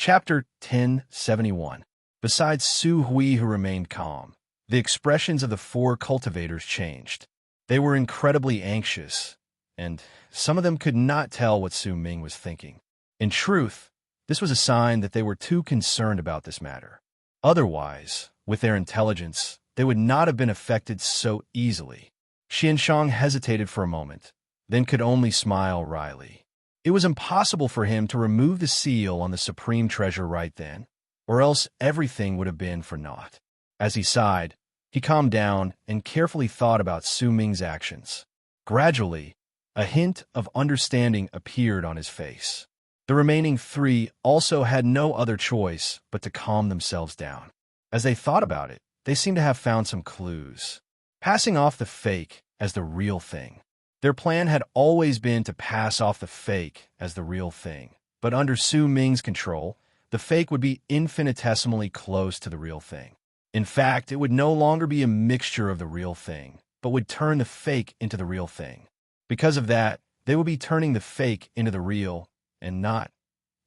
Chapter 1071. Besides Su Hui, who remained calm, the expressions of the four cultivators changed. They were incredibly anxious, and some of them could not tell what Su Ming was thinking. In truth, this was a sign that they were too concerned about this matter. Otherwise, with their intelligence, they would not have been affected so easily. Xianshang hesitated for a moment, then could only smile wryly. It was impossible for him to remove the seal on the supreme treasure right then, or else everything would have been for naught. As he sighed, he calmed down and carefully thought about Su Ming's actions. Gradually, a hint of understanding appeared on his face. The remaining three also had no other choice but to calm themselves down. As they thought about it, they seemed to have found some clues, passing off the fake as the real thing. Their plan had always been to pass off the fake as the real thing, but under Su Ming's control, the fake would be infinitesimally close to the real thing. In fact, it would no longer be a mixture of the real thing, but would turn the fake into the real thing. Because of that, they would be turning the fake into the real and not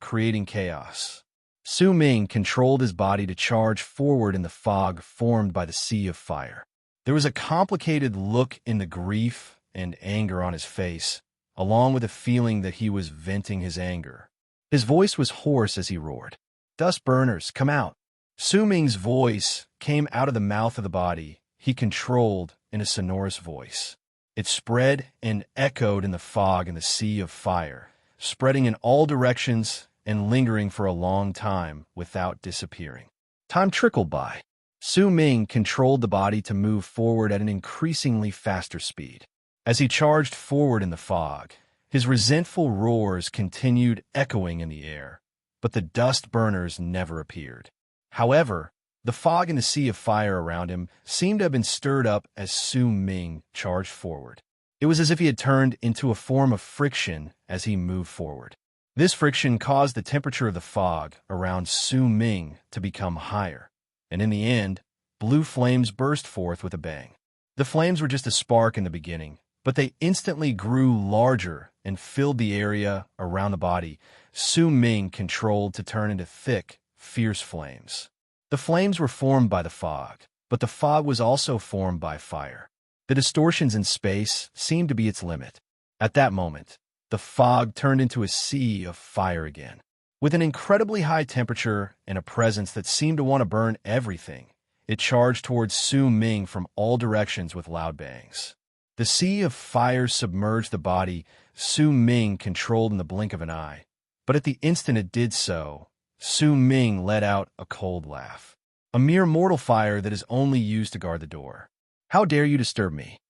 creating chaos. Su Ming controlled his body to charge forward in the fog formed by the sea of fire. There was a complicated look in the grief and anger on his face, along with a feeling that he was venting his anger. His voice was hoarse as he roared, "Dust burners, come out!" Su Ming's voice came out of the mouth of the body he controlled in a sonorous voice. It spread and echoed in the fog and the sea of fire, spreading in all directions and lingering for a long time without disappearing. Time trickled by. Su Ming controlled the body to move forward at an increasingly faster speed. As he charged forward in the fog, his resentful roars continued echoing in the air, but the dust burners never appeared. However, the fog and the sea of fire around him seemed to have been stirred up as Su Ming charged forward. It was as if he had turned into a form of friction as he moved forward. This friction caused the temperature of the fog around Su Ming to become higher, and in the end, blue flames burst forth with a bang. The flames were just a spark in the beginning, but they instantly grew larger and filled the area around the body Su Ming controlled to turn into thick, fierce flames. The flames were formed by the fog, but the fog was also formed by fire. The distortions in space seemed to be its limit. At that moment, the fog turned into a sea of fire again. With an incredibly high temperature and a presence that seemed to want to burn everything, it charged towards Su Ming from all directions with loud bangs. The sea of fire submerged the body Su Ming controlled in the blink of an eye, but at the instant it did so, Su Ming let out a cold laugh. A mere mortal fire that is only used to guard the door. "How dare you disturb me?"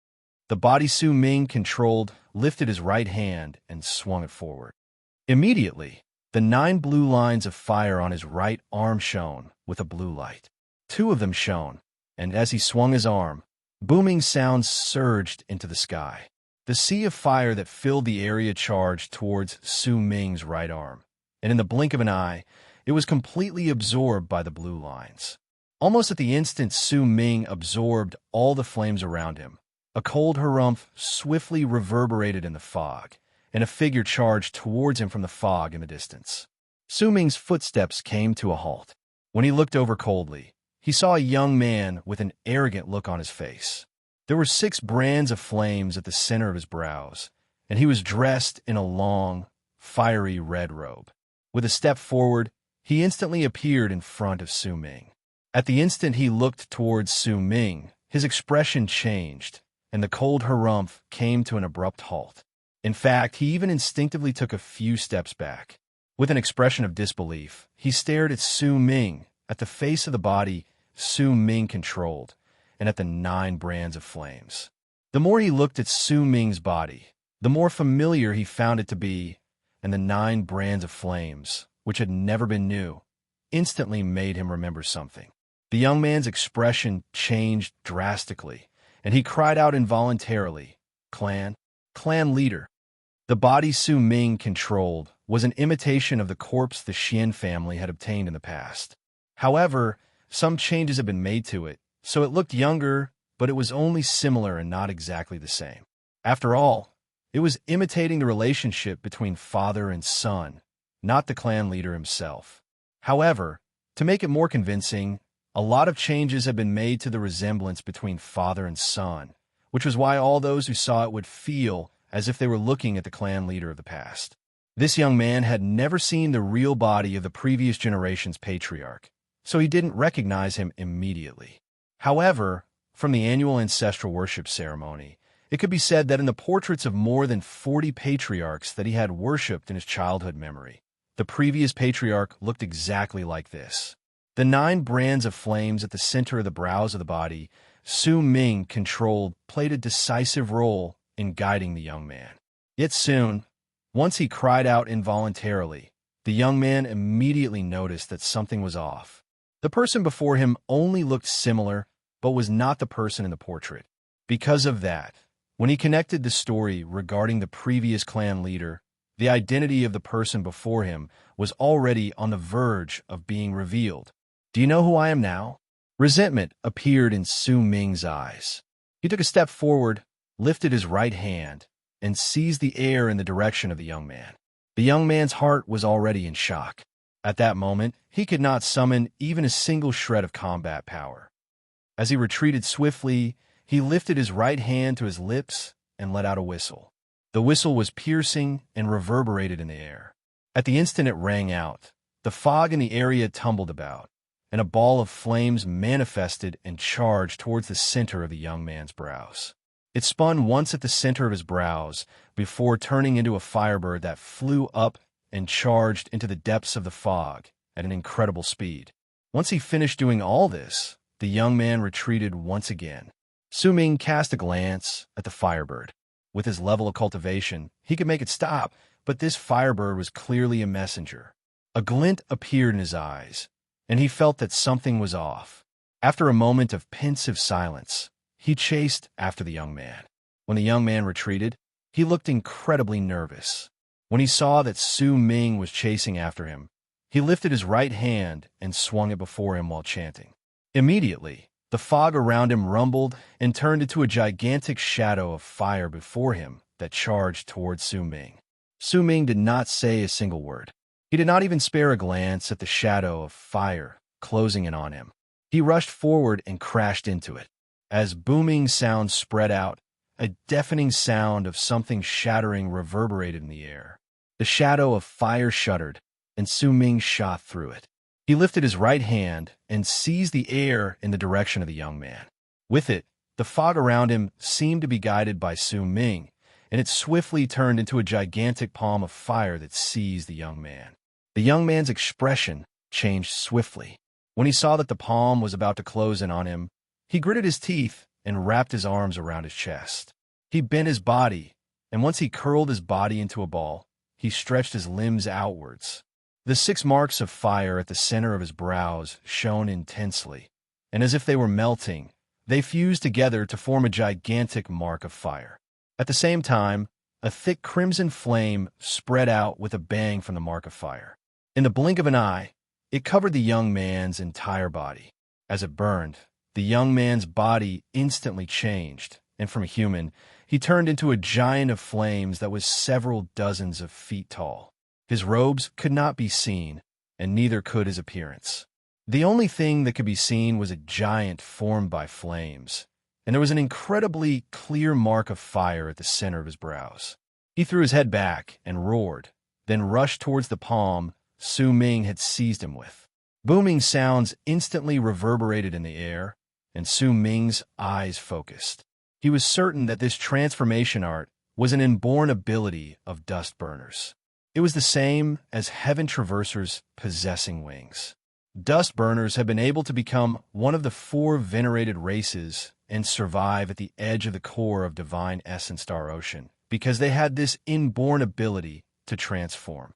The body Su Ming controlled lifted his right hand and swung it forward. Immediately, the 9 blue lines of fire on his right arm shone with a blue light. 2 of them shone, and as he swung his arm, booming sounds surged into the sky. The sea of fire that filled the area charged towards Su Ming's right arm, and in the blink of an eye, it was completely absorbed by the blue lines. Almost at the instant Su Ming absorbed all the flames around him, a cold harumph swiftly reverberated in the fog, and a figure charged towards him from the fog in the distance. Su Ming's footsteps came to a halt. When he looked over coldly, he saw a young man with an arrogant look on his face. There were 6 brands of flames at the center of his brows, and he was dressed in a long, fiery red robe. With a step forward, he instantly appeared in front of Su Ming. At the instant he looked towards Su Ming, his expression changed, and the cold harumph came to an abrupt halt. In fact, he even instinctively took a few steps back. With an expression of disbelief, he stared at Su Ming, at the face of the body Su Ming controlled, and at the 9 brands of flames. The more he looked at Su Ming's body, the more familiar he found it to be, and the 9 brands of flames, which had never been new, instantly made him remember something. The young man's expression changed drastically, and he cried out involuntarily, "Clan leader." The body Su Ming controlled was an imitation of the corpse the Xian family had obtained in the past. However, some changes had been made to it, so it looked younger, but it was only similar and not exactly the same. After all, it was imitating the relationship between father and son, not the clan leader himself. However, to make it more convincing, a lot of changes had been made to the resemblance between father and son, which was why all those who saw it would feel as if they were looking at the clan leader of the past. This young man had never seen the real body of the previous generation's patriarch, so he didn't recognize him immediately. However, from the annual ancestral worship ceremony, it could be said that in the portraits of more than 40 patriarchs that he had worshipped in his childhood memory, the previous patriarch looked exactly like this. The 9 brands of flames at the center of the brows of the body Su Ming controlled played a decisive role in guiding the young man. Yet soon, once he cried out involuntarily, the young man immediately noticed that something was off. The person before him only looked similar, but was not the person in the portrait. Because of that, when he connected the story regarding the previous clan leader, the identity of the person before him was already on the verge of being revealed. "Do you know who I am now?" Resentment appeared in Su Ming's eyes. He took a step forward, lifted his right hand, and seized the air in the direction of the young man. The young man's heart was already in shock. At that moment, he could not summon even a single shred of combat power. As he retreated swiftly, he lifted his right hand to his lips and let out a whistle. The whistle was piercing and reverberated in the air. At the instant it rang out, the fog in the area tumbled about, and a ball of flames manifested and charged towards the center of the young man's brows. It spun once at the center of his brows before turning into a firebird that flew up and charged into the depths of the fog at an incredible speed. Once he finished doing all this, the young man retreated once again. Su Ming cast a glance at the firebird. With his level of cultivation, he could make it stop, but this firebird was clearly a messenger. A glint appeared in his eyes, and he felt that something was off. After a moment of pensive silence, he chased after the young man. When the young man retreated, he looked incredibly nervous. When he saw that Su Ming was chasing after him, he lifted his right hand and swung it before him while chanting. Immediately, the fog around him rumbled and turned into a gigantic shadow of fire before him that charged towards Su Ming. Su Ming did not say a single word. He did not even spare a glance at the shadow of fire closing in on him. He rushed forward and crashed into it. As booming sounds spread out, a deafening sound of something shattering reverberated in the air. The shadow of fire shuddered, and Su Ming shot through it. He lifted his right hand and seized the air in the direction of the young man. With it, the fog around him seemed to be guided by Su Ming, and it swiftly turned into a gigantic palm of fire that seized the young man. The young man's expression changed swiftly. When he saw that the palm was about to close in on him, he gritted his teeth and wrapped his arms around his chest. He bent his body, and once he curled his body into a ball, he stretched his limbs outwards. The 6 marks of fire at the center of his brows shone intensely, and as if they were melting, they fused together to form a gigantic mark of fire. At the same time, a thick crimson flame spread out with a bang from the mark of fire. In the blink of an eye, it covered the young man's entire body. As it burned, the young man's body instantly changed, and from a human, he turned into a giant of flames that was several dozens of feet tall. His robes could not be seen, and neither could his appearance. The only thing that could be seen was a giant formed by flames, and there was an incredibly clear mark of fire at the center of his brows. He threw his head back and roared, then rushed towards the palm Su Ming had seized him with. Booming sounds instantly reverberated in the air, and Su Ming's eyes focused. He was certain that this transformation art was an inborn ability of dust burners. It was the same as heaven traversers possessing wings. Dust burners have been able to become one of the 4 venerated races and survive at the edge of the core of Divine Essence Star Ocean because they had this inborn ability to transform.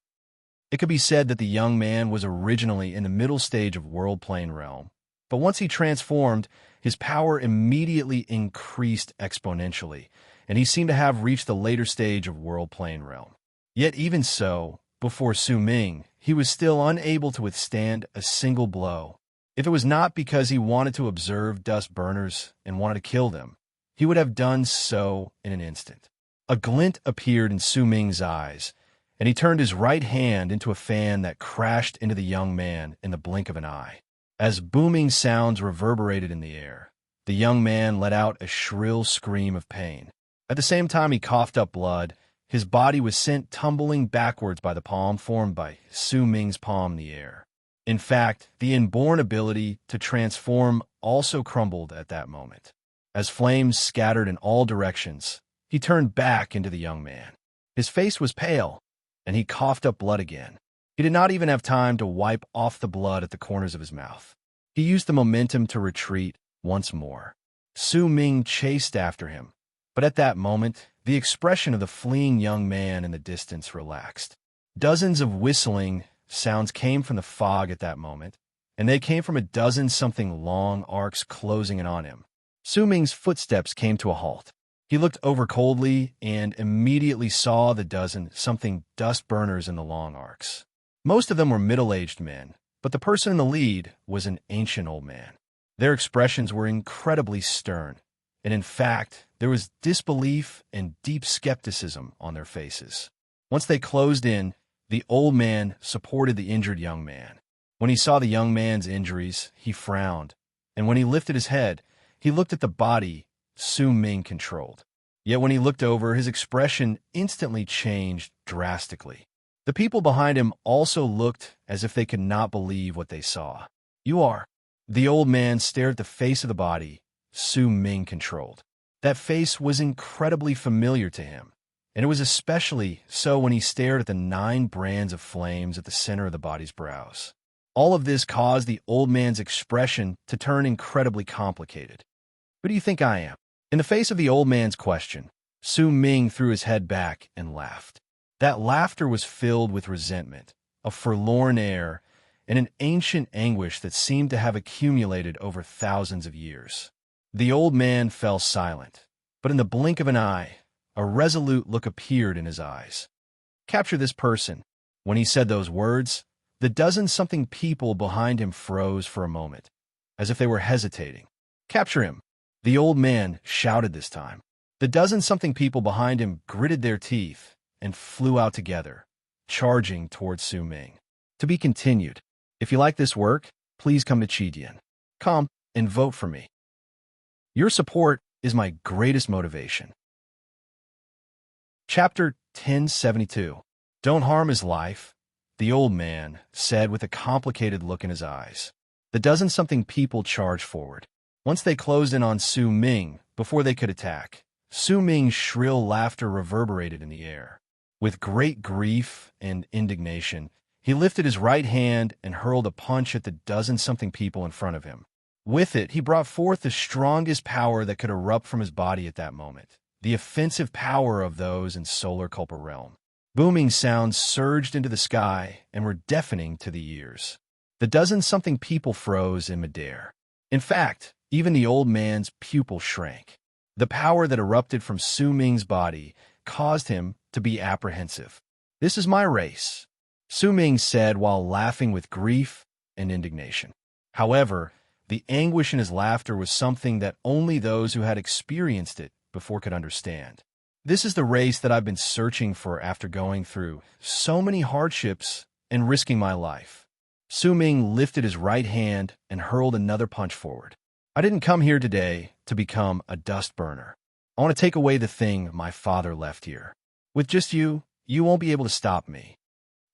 It could be said that the young man was originally in the middle stage of World Plane Realm, but once he transformed, his power immediately increased exponentially, and he seemed to have reached the later stage of World Plane Realm. Yet even so, before Su Ming, he was still unable to withstand a single blow. If it was not because he wanted to observe dust burners and wanted to kill them, he would have done so in an instant. A glint appeared in Su Ming's eyes, and he turned his right hand into a fan that crashed into the young man in the blink of an eye. As booming sounds reverberated in the air, the young man let out a shrill scream of pain. At the same time he coughed up blood, his body was sent tumbling backwards by the palm formed by Su Ming's palm in the air. In fact, the inborn ability to transform also crumbled at that moment. As flames scattered in all directions, he turned back into the young man. His face was pale, and he coughed up blood again. He did not even have time to wipe off the blood at the corners of his mouth. He used the momentum to retreat once more. Su Ming chased after him, but at that moment, the expression of the fleeing young man in the distance relaxed. Dozens of whistling sounds came from the fog at that moment, and they came from a dozen something long arcs closing in on him. Su Ming's footsteps came to a halt. He looked over coldly and immediately saw the dozen something dust burners in the long arcs. Most of them were middle-aged men, but the person in the lead was an ancient old man. Their expressions were incredibly stern, and in fact, there was disbelief and deep skepticism on their faces. Once they closed in, the old man supported the injured young man. When he saw the young man's injuries, he frowned, and when he lifted his head, he looked at the body Su Ming controlled. Yet when he looked over, his expression instantly changed drastically. The people behind him also looked as if they could not believe what they saw. "You are." The old man stared at the face of the body Su Ming controlled. That face was incredibly familiar to him, and it was especially so when he stared at the 9 brands of flames at the center of the body's brows. All of this caused the old man's expression to turn incredibly complicated. "Who do you think I am?" In the face of the old man's question, Su Ming threw his head back and laughed. That laughter was filled with resentment, a forlorn air, and an ancient anguish that seemed to have accumulated over thousands of years. The old man fell silent, but in the blink of an eye, a resolute look appeared in his eyes. "Capture this person." When he said those words, the dozen-something people behind him froze for a moment, as if they were hesitating. "Capture him." The old man shouted this time. The dozen-something people behind him gritted their teeth and flew out together, charging towards Su Ming. To be continued. If you like this work, please come to Chidian. Come and vote for me. Your support is my greatest motivation. Chapter 1072. Don't harm his life, the old man said with a complicated look in his eyes. The dozen-something people charged forward. Once they closed in on Su Ming, before they could attack, Su Ming's shrill laughter reverberated in the air. With great grief and indignation, he lifted his right hand and hurled a punch at the dozen-something people in front of him. With it, he brought forth the strongest power that could erupt from his body at that moment, the offensive power of those in Solar Culpa realm. Booming sounds surged into the sky and were deafening to the ears. The dozen-something people froze in midair. In fact, even the old man's pupil shrank. The power that erupted from Su Ming's body caused him to be apprehensive. "This is my race," Su Ming said while laughing with grief and indignation. However, the anguish in his laughter was something that only those who had experienced it before could understand. "This is the race that I've been searching for after going through so many hardships and risking my life." Su Ming lifted his right hand and hurled another punch forward. "I didn't come here today to become a dust burner. I want to take away the thing my father left here. With just you, you won't be able to stop me."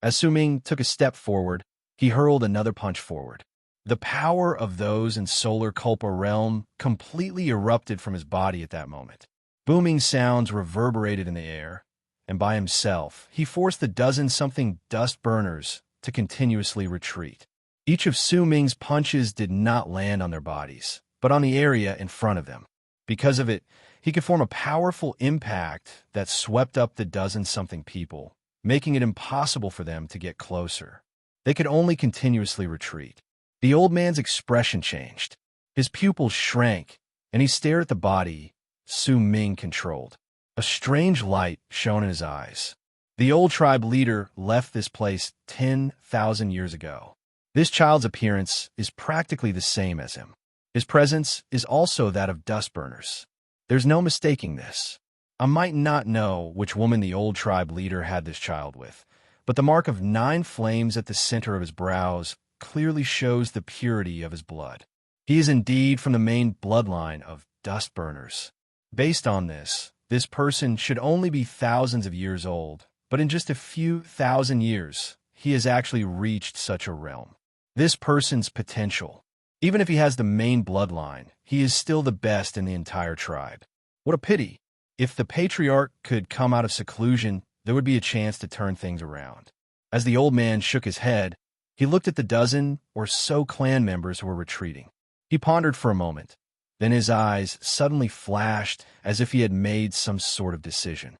As Su Ming took a step forward, he hurled another punch forward. The power of those in Solar Culpa realm completely erupted from his body at that moment. Booming sounds reverberated in the air, and by himself, he forced the dozen-something dust burners to continuously retreat. Each of Su Ming's punches did not land on their bodies, but on the area in front of them. Because of it, he could form a powerful impact that swept up the dozen-something people, making it impossible for them to get closer. They could only continuously retreat. The old man's expression changed. His pupils shrank, and he stared at the body Su Ming controlled. A strange light shone in his eyes. The old tribe leader left this place 10,000 years ago. This child's appearance is practically the same as him. His presence is also that of dust burners. There's no mistaking this. I might not know which woman the old tribe leader had this child with, but the mark of 9 flames at the center of his brows clearly shows the purity of his blood. He is indeed from the main bloodline of dust burners. Based on this person should only be thousands of years old, but in just a few thousand years, he has actually reached such a realm. This person's potential. Even if he has the main bloodline, he is still the best in the entire tribe. What a pity. If the patriarch could come out of seclusion, there would be a chance to turn things around. As the old man shook his head, he looked at the dozen or so clan members who were retreating. He pondered for a moment. Then his eyes suddenly flashed as if he had made some sort of decision.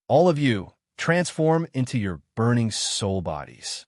All of you, transform into your burning soul bodies.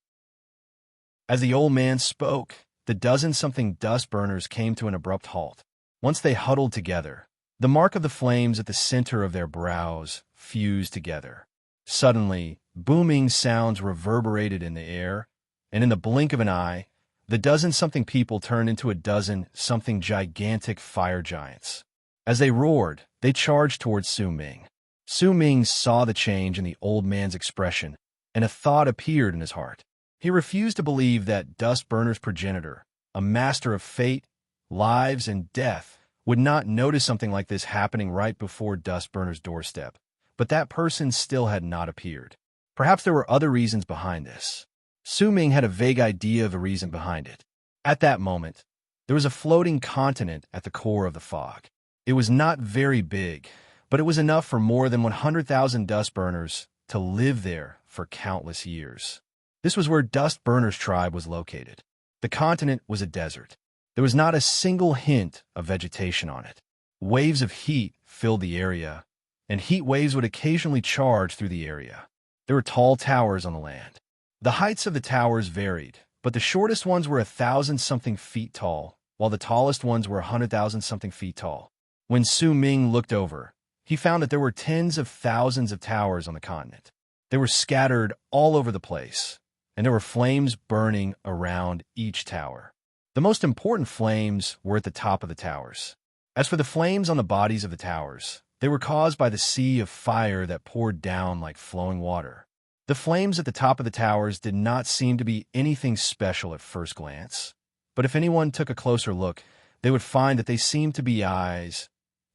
As the old man spoke, the dozen-something dust burners came to an abrupt halt. Once they huddled together, the mark of the flames at the center of their brows fused together. Suddenly, booming sounds reverberated in the air, and in the blink of an eye, the dozen-something people turned into a dozen-something gigantic fire giants. As they roared, they charged towards Su Ming. Su Ming saw the change in the old man's expression, and a thought appeared in his heart. He refused to believe that Dust Burner's progenitor, a master of fate, lives, and death, would not notice something like this happening right before Dust Burner's doorstep. But that person still had not appeared. Perhaps there were other reasons behind this. Su Ming had a vague idea of a reason behind it. At that moment, there was a floating continent at the core of the fog. It was not very big, but it was enough for more than 100,000 Dust Burners to live there for countless years. This was where Dust Burner's tribe was located. The continent was a desert. There was not a single hint of vegetation on it. Waves of heat filled the area, and heat waves would occasionally charge through the area. There were tall towers on the land. The heights of the towers varied, but the shortest ones were 1,000-something feet tall, while the tallest ones were 100,000-something feet tall. When Su Ming looked over, he found that there were tens of thousands of towers on the continent. They were scattered all over the place, and there were flames burning around each tower. The most important flames were at the top of the towers. As for the flames on the bodies of the towers, they were caused by the sea of fire that poured down like flowing water. The flames at the top of the towers did not seem to be anything special at first glance, but if anyone took a closer look, they would find that they seemed to be eyes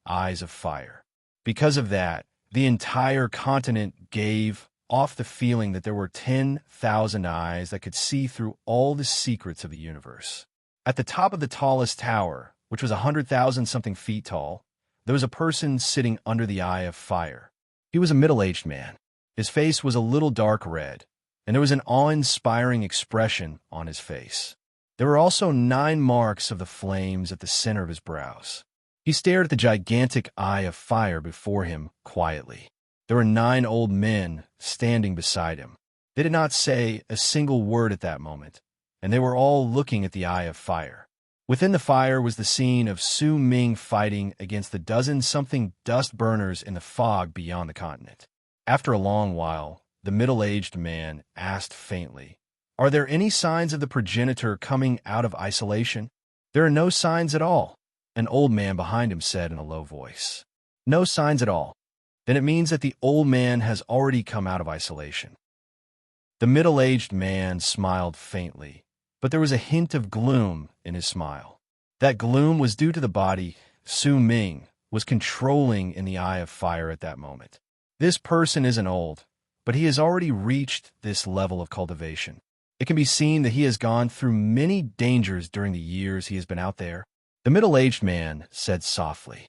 of fire. Because of that, the entire continent gave off the feeling that there were 10,000 eyes that could see through all the secrets of the universe. At the top of the tallest tower, which was 100,000-something feet tall, there was a person sitting under the eye of fire. He was a middle-aged man. His face was a little dark red, and there was an awe-inspiring expression on his face. There were also 9 marks of the flames at the center of his brows. He stared at the gigantic eye of fire before him quietly. There were 9 old men standing beside him. They did not say a single word at that moment, and they were all looking at the eye of fire. Within the fire was the scene of Su Ming fighting against the dozen-something dust burners in the fog beyond the continent. After a long while, the middle-aged man asked faintly, "Are there any signs of the progenitor coming out of isolation?" "There are no signs at all," an old man behind him said in a low voice. "No signs at all. Then it means that the old man has already come out of isolation." The middle-aged man smiled faintly, but there was a hint of gloom in his smile. That gloom was due to the body Su Ming was controlling in the eye of fire at that moment. This person isn't old, but he has already reached this level of cultivation. It can be seen that he has gone through many dangers during the years he has been out there. The middle-aged man said softly,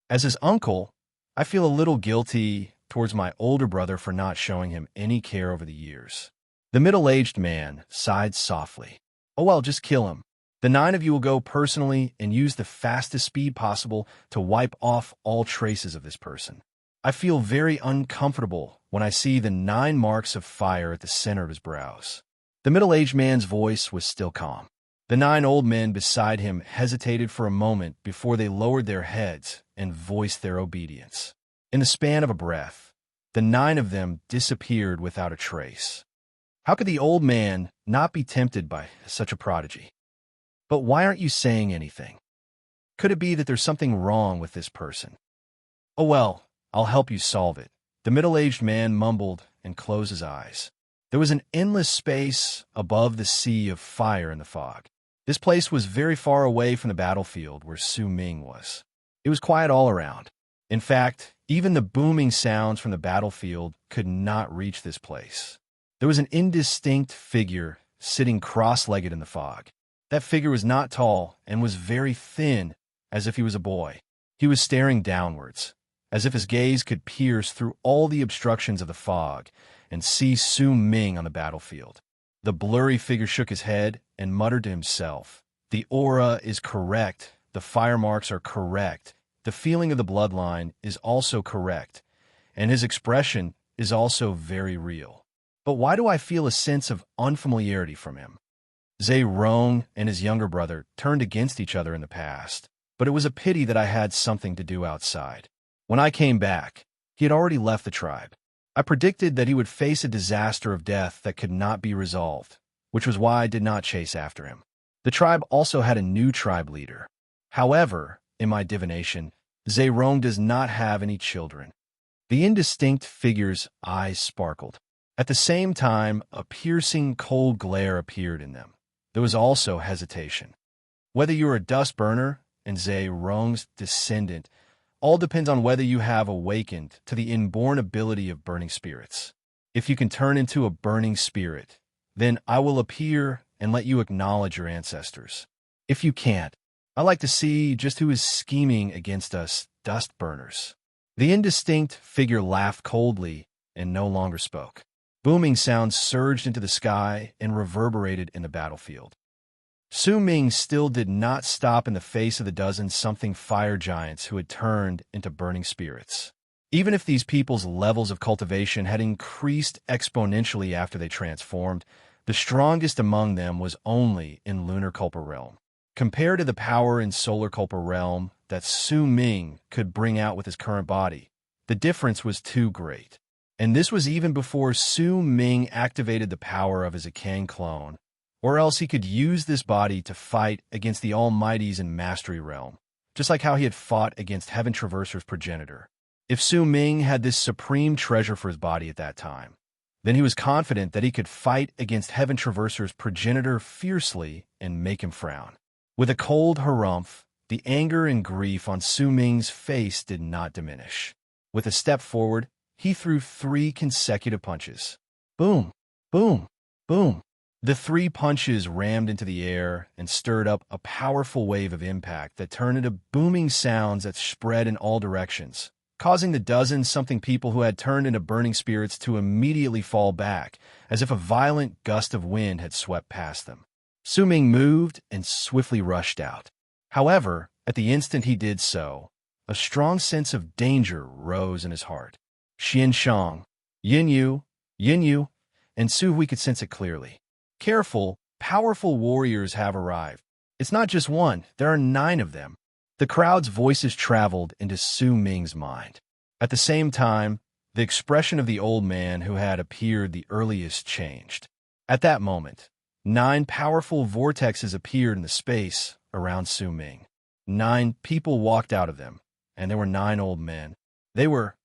"As his uncle, I feel a little guilty towards my older brother for not showing him any care over the years." The middle-aged man sighed softly. "Oh well, just kill him. The 9 of you will go personally and use the fastest speed possible to wipe off all traces of this person. I feel very uncomfortable when I see the 9 marks of fire at the center of his brows." The middle-aged man's voice was still calm. The 9 old men beside him hesitated for a moment before they lowered their heads and voiced their obedience. In the span of a breath, the 9 of them disappeared without a trace. How could the old man not be tempted by such a prodigy? "But why aren't you saying anything? Could it be that there's something wrong with this person?" "Oh well, I'll help you solve it." The middle-aged man mumbled and closed his eyes. There was an endless space above the sea of fire in the fog. This place was very far away from the battlefield where Su Ming was. It was quiet all around. In fact, even the booming sounds from the battlefield could not reach this place. There was an indistinct figure sitting cross-legged in the fog. That figure was not tall and was very thin, as if he was a boy. He was staring downwards, as if his gaze could pierce through all the obstructions of the fog and see Su Ming on the battlefield. The blurry figure shook his head and muttered to himself, "The aura is correct, the fire marks are correct, the feeling of the bloodline is also correct, and his expression is also very real. But why do I feel a sense of unfamiliarity from him?" Zhe Rong and his younger brother turned against each other in the past, but it was a pity that I had something to do outside. When I came back, he had already left the tribe. I predicted that he would face a disaster of death that could not be resolved, which was why I did not chase after him. The tribe also had a new tribe leader. However, in my divination, Zhe Rong does not have any children. The indistinct figure's eyes sparkled. At the same time, a piercing, cold glare appeared in them. There was also hesitation. Whether you are a dust burner and Zhe Rong's descendant all depends on whether you have awakened to the inborn ability of burning spirits. If you can turn into a burning spirit, then I will appear and let you acknowledge your ancestors. If you can't, I like to see just who is scheming against us dust burners. The indistinct figure laughed coldly and no longer spoke. Booming sounds surged into the sky and reverberated in the battlefield. Su Ming still did not stop in the face of the dozen-something fire giants who had turned into burning spirits. Even if these people's levels of cultivation had increased exponentially after they transformed, the strongest among them was only in Lunar Culpa Realm. Compared to the power in Solar Culpa Realm that Su Ming could bring out with his current body, the difference was too great. And this was even before Su Ming activated the power of his Akang clone, or else he could use this body to fight against the Almighties in Mastery Realm, just like how he had fought against Heaven Traverser's progenitor. If Su Ming had this supreme treasure for his body at that time, then he was confident that he could fight against Heaven Traverser's progenitor fiercely and make him frown. With a cold harumph, the anger and grief on Su Ming's face did not diminish. With a step forward, he threw 3 consecutive punches. Boom, boom, boom. The 3 punches rammed into the air and stirred up a powerful wave of impact that turned into booming sounds that spread in all directions, causing the dozen-something people who had turned into burning spirits to immediately fall back, as if a violent gust of wind had swept past them. Su Ming moved and swiftly rushed out. However, at the instant he did so, a strong sense of danger rose in his heart. Xian Shang, Yin Yu, and Su Hui could sense it clearly. Careful, powerful warriors have arrived. It's not just one, there are 9 of them. The crowd's voices traveled into Su Ming's mind. At the same time, the expression of the old man who had appeared the earliest changed. At that moment, 9 powerful vortexes appeared in the space around Su Ming. 9 people walked out of them, and there were 9 old men. They were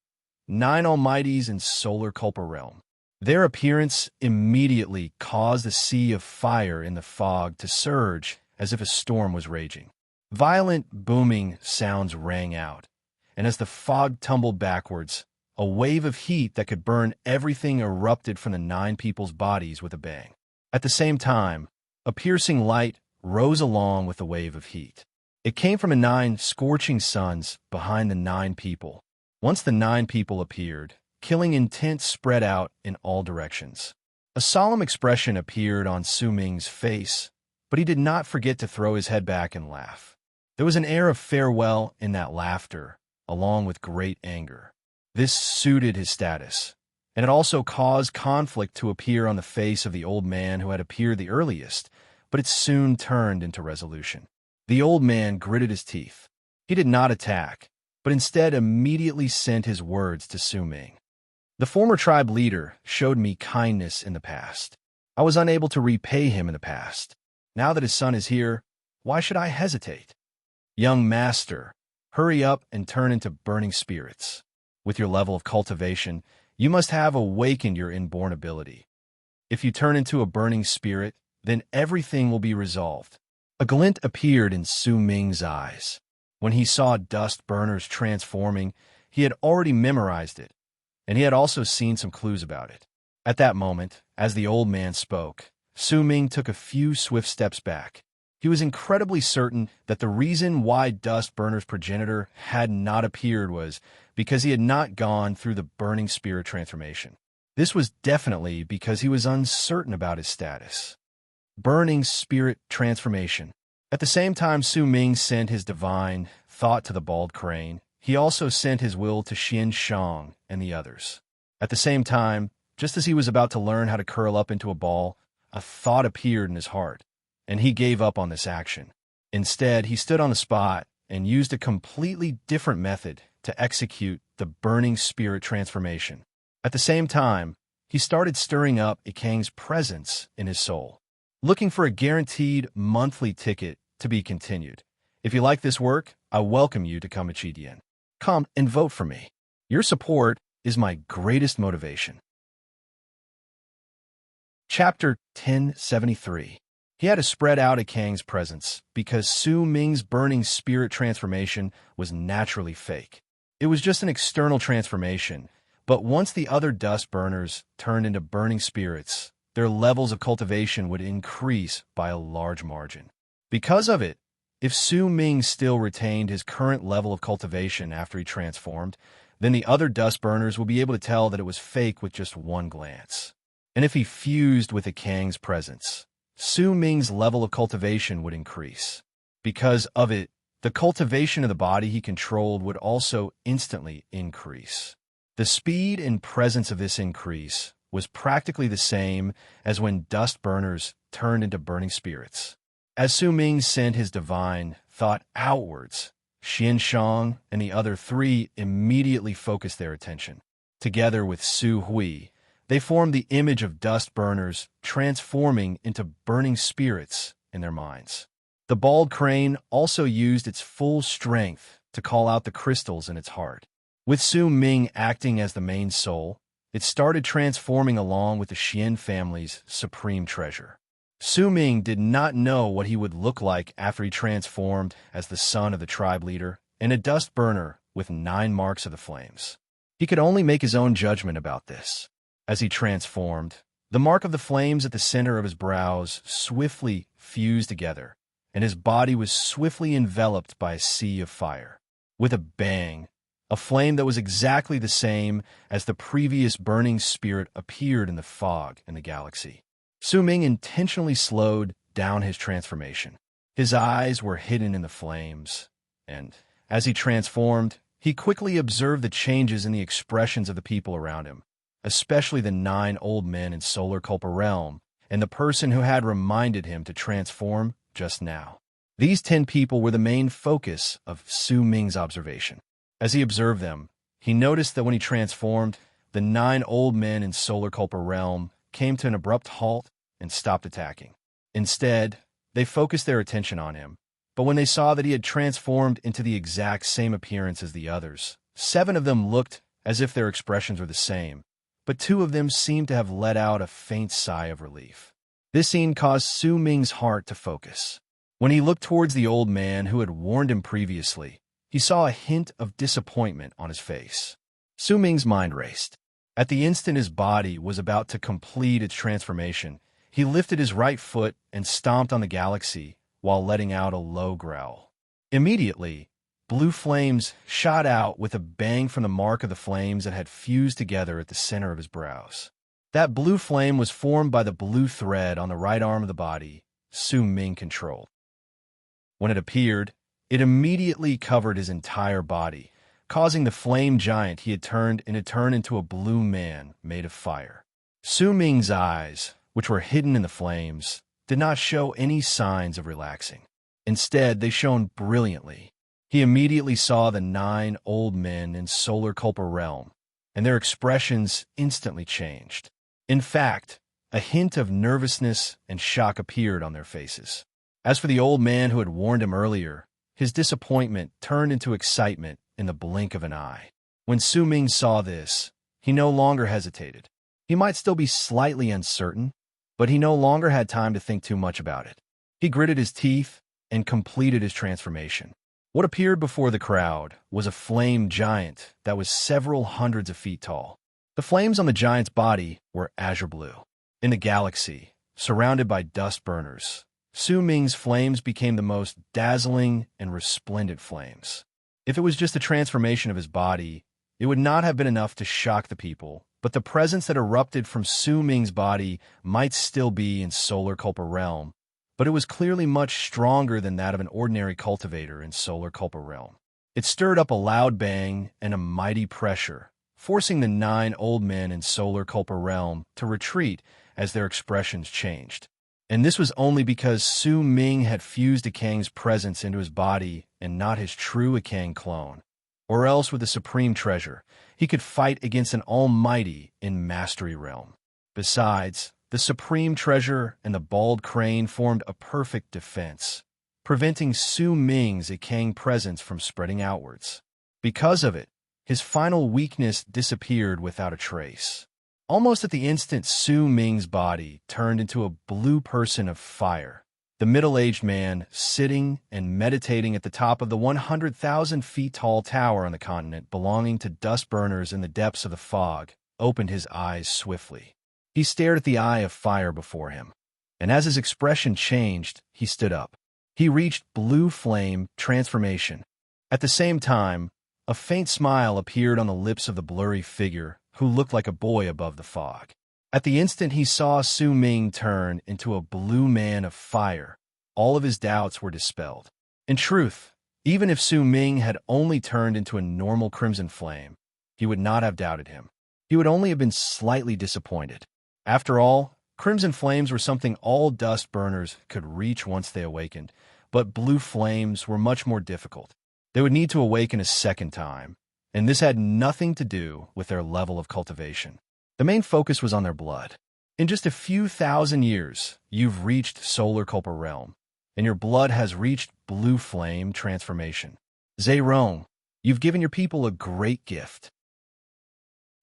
9 Almighties in Solar Culpa Realm. Their appearance immediately caused the sea of fire in the fog to surge as if a storm was raging. Violent, booming sounds rang out, and as the fog tumbled backwards, a wave of heat that could burn everything erupted from the 9 people's bodies with a bang. At the same time, a piercing light rose along with the wave of heat. It came from the 9 scorching suns behind the 9 people. Once the 9 people appeared, killing intent spread out in all directions. A solemn expression appeared on Su Ming's face, but he did not forget to throw his head back and laugh. There was an air of farewell in that laughter, along with great anger. This suited his status, and it also caused conflict to appear on the face of the old man who had appeared the earliest, but it soon turned into resolution. The old man gritted his teeth. He did not attack, but instead immediately sent his words to Su Ming. The former tribe leader showed me kindness in the past. I was unable to repay him in the past. Now that his son is here, why should I hesitate? Young master, hurry up and turn into burning spirits. With your level of cultivation, you must have awakened your inborn ability. If you turn into a burning spirit, then everything will be resolved. A glint appeared in Su Ming's eyes. When he saw dust burners transforming, he had already memorized it, and he had also seen some clues about it. At that moment, as the old man spoke, Su Ming took a few swift steps back. He was incredibly certain that the reason why Dust Burner's progenitor had not appeared was because he had not gone through the burning spirit transformation. This was definitely because he was uncertain about his status. Burning spirit transformation. At the same time Su Ming sent his divine thought to the bald crane, he also sent his will to Xian Shang and the others. At the same time, just as he was about to learn how to curl up into a ball, a thought appeared in his heart, and he gave up on this action. Instead, he stood on the spot and used a completely different method to execute the burning spirit transformation. At the same time, he started stirring up Ikang's presence in his soul, looking for a guaranteed monthly ticket to be continued. If you like this work, I welcome you to Kamachidian. Come and vote for me. Your support is my greatest motivation. Chapter 1073. He had to spread out Ikang's presence because Su Ming's burning spirit transformation was naturally fake. It was just an external transformation, but once the other dust burners turned into burning spirits, their levels of cultivation would increase by a large margin. Because of it, if Su Ming still retained his current level of cultivation after he transformed, then the other dust burners would be able to tell that it was fake with just one glance. And if he fused with Ikang's presence, Su Ming's level of cultivation would increase. Because of it, the cultivation of the body he controlled would also instantly increase. The speed and presence of this increase was practically the same as when dust burners turned into burning spirits. As Su Ming sent his divine thought outwards, Xian Shang and the other three immediately focused their attention. Together with Su Hui, they formed the image of dust burners transforming into burning spirits in their minds. The bald crane also used its full strength to call out the crystals in its heart. With Su Ming acting as the main soul, it started transforming along with the Xian family's supreme treasure. Su Ming did not know what he would look like after he transformed as the son of the tribe leader and a dust burner with 9 marks of the flames. He could only make his own judgment about this. As he transformed, the mark of the flames at the center of his brows swiftly fused together, and his body was swiftly enveloped by a sea of fire. With a bang, a flame that was exactly the same as the previous burning spirit appeared in the fog in the galaxy. Su Ming intentionally slowed down his transformation. His eyes were hidden in the flames, and as he transformed, he quickly observed the changes in the expressions of the people around him, especially the 9 old men in Solar Culpa Realm and the person who had reminded him to transform just now. These 10 people were the main focus of Su Ming's observation. As he observed them, he noticed that when he transformed, the 9 old men in Solar Culpa Realm came to an abrupt halt and stopped attacking. Instead, they focused their attention on him, but when they saw that he had transformed into the exact same appearance as the others, 7 of them looked as if their expressions were the same, but 2 of them seemed to have let out a faint sigh of relief. This scene caused Su Ming's heart to focus. When he looked towards the old man who had warned him previously, he saw a hint of disappointment on his face. Su Ming's mind raced. At the instant his body was about to complete its transformation, he lifted his right foot and stomped on the galaxy while letting out a low growl. Immediately, blue flames shot out with a bang from the mark of the flames that had fused together at the center of his brows. That blue flame was formed by the blue thread on the right arm of the body Su Ming controlled. When it appeared, it immediately covered his entire body, causing the flame giant he had turned into a blue man made of fire. Su Ming's eyes, which were hidden in the flames, did not show any signs of relaxing. Instead, they shone brilliantly. He immediately saw the 9 old men in Solar Culpa Realm, and their expressions instantly changed. In fact, a hint of nervousness and shock appeared on their faces. As for the old man who had warned him earlier, his disappointment turned into excitement in the blink of an eye. When Su Ming saw this, he no longer hesitated. He might still be slightly uncertain, But he no longer had time to think too much about it. He gritted his teeth and completed his transformation. What appeared before the crowd was a flame giant that was several hundreds of feet tall. The flames on the giant's body were azure blue. In the galaxy, surrounded by dust burners, Su Ming's flames became the most dazzling and resplendent flames. If it was just a transformation of his body, it would not have been enough to shock the people, but the presence that erupted from Su Ming's body might still be in Solar Culpa Realm, but it was clearly much stronger than that of an ordinary cultivator in Solar Culpa Realm. It stirred up a loud bang and a mighty pressure, forcing the 9 old men in Solar Culpa Realm to retreat as their expressions changed. And this was only because Su Ming had fused Akang's presence into his body and not his true Akang clone. Or else with the supreme treasure, he could fight against an almighty in Mastery Realm. Besides, the supreme treasure and the bald crane formed a perfect defense, preventing Su Ming's Akang presence from spreading outwards. Because of it, his final weakness disappeared without a trace. Almost at the instant, Su Ming's body turned into a blue person of fire. The middle-aged man, sitting and meditating at the top of the 100,000 feet tall tower on the continent belonging to dust burners in the depths of the fog, opened his eyes swiftly. He stared at the eye of fire before him, and as his expression changed, he stood up. He reached blue flame transformation. At the same time, a faint smile appeared on the lips of the blurry figure, who looked like a boy above the fog. At the instant he saw Su Ming turn into a blue man of fire, all of his doubts were dispelled. In truth, even if Su Ming had only turned into a normal crimson flame, he would not have doubted him. He would only have been slightly disappointed. After all, crimson flames were something all dust burners could reach once they awakened, but blue flames were much more difficult. They would need to awaken a second time, and this had nothing to do with their level of cultivation. The main focus was on their blood. In just a few thousand years, you've reached Solar Culpa Realm, and your blood has reached blue flame transformation. Zerong, you've given your people a great gift.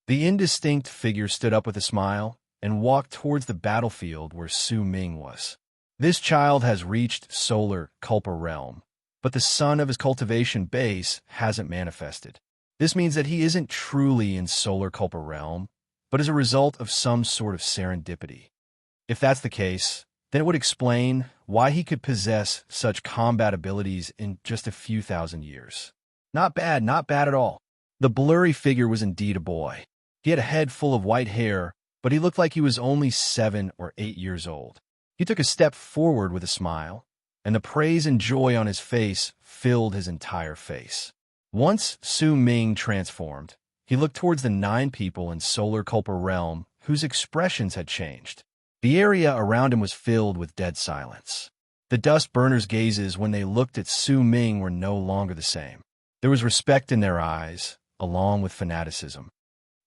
The indistinct figure stood up with a smile and walked towards the battlefield where Su Ming was. This child has reached Solar Culpa Realm, but the sun of his cultivation base hasn't manifested. This means that he isn't truly in Solar Culpa Realm, but is a result of some sort of serendipity. If that's the case, then it would explain why he could possess such combat abilities in just a few thousand years. Not bad at all. The blurry figure was indeed a boy. He had a head full of white hair, but he looked like he was only 7 or 8 years old. He took a step forward with a smile, and the praise and joy on his face filled his entire face. Once Su Ming transformed, he looked towards the 9 people in Solar Culpa Realm whose expressions had changed. The area around him was filled with dead silence. The dust burners' gazes when they looked at Su Ming were no longer the same. There was respect in their eyes, along with fanaticism.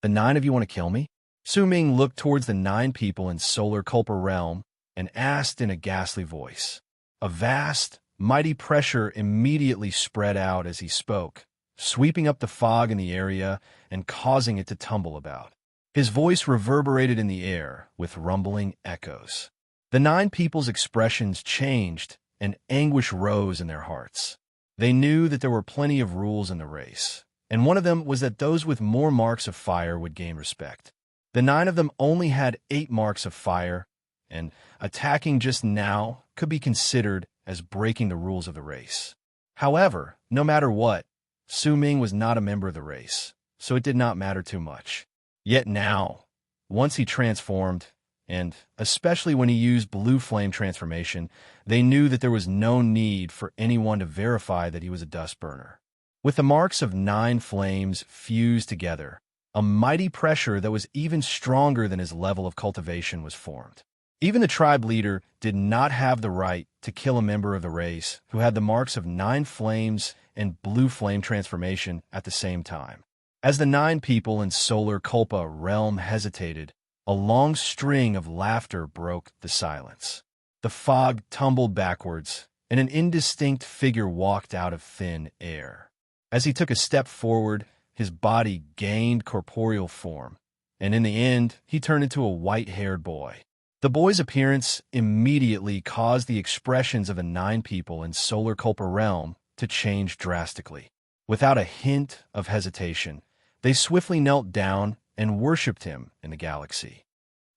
The 9 of you want to kill me? Su Ming looked towards the 9 people in Solar Culpa Realm and asked in a ghastly voice. A vast, mighty pressure immediately spread out as he spoke, sweeping up the fog in the area and causing it to tumble about. His voice reverberated in the air with rumbling echoes. The 9 people's expressions changed and anguish rose in their hearts. They knew that there were plenty of rules in the race, and one of them was that those with more marks of fire would gain respect. The 9 of them only had 8 marks of fire, and attacking just now could be considered as breaking the rules of the race. However, no matter what, Su Ming was not a member of the race, so it did not matter too much. Yet now, once he transformed, and especially when he used blue flame transformation, they knew that there was no need for anyone to verify that he was a dust burner. With the marks of 9 flames fused together, a mighty pressure that was even stronger than his level of cultivation was formed. Even the tribe leader did not have the right to kill a member of the race who had the marks of 9 flames and blue flame transformation at the same time. As the 9 people in Solar Culpa Realm hesitated, a long string of laughter broke the silence. The fog tumbled backwards, and an indistinct figure walked out of thin air. As he took a step forward, his body gained corporeal form, and in the end, he turned into a white-haired boy. The boy's appearance immediately caused the expressions of the 9 people in Solar Culpa realm to change drastically. Without a hint of hesitation, they swiftly knelt down and worshipped him in the galaxy.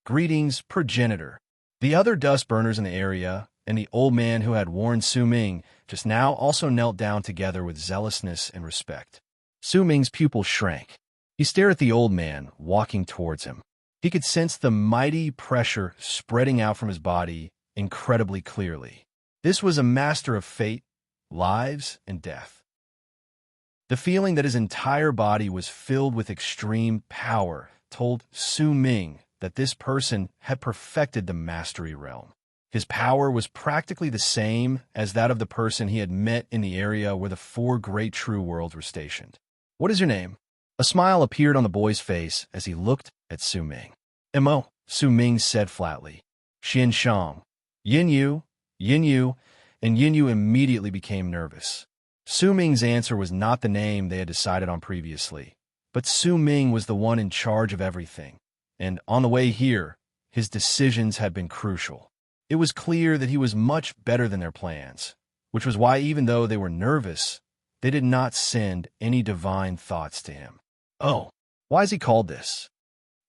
Greetings, progenitor. The other dust burners in the area and the old man who had warned Su Ming just now also knelt down together with zealousness and respect. Su Ming's pupils shrank. He stared at the old man walking towards him. He could sense the mighty pressure spreading out from his body incredibly clearly. This was a master of fate, lives, and death. The feeling that his entire body was filled with extreme power told Su Ming that this person had perfected the mastery realm. His power was practically the same as that of the person he had met in the area where the 4 great true worlds were stationed. What is your name? A smile appeared on the boy's face as he looked at Su Ming. Mo, Su Ming said flatly. Xian Shang. Yin Yu, and Yin Yu immediately became nervous. Su Ming's answer was not the name they had decided on previously, but Su Ming was the one in charge of everything. And on the way here, his decisions had been crucial. It was clear that he was much better than their plans, which was why even though they were nervous, they did not send any divine thoughts to him. Oh, why is he called this?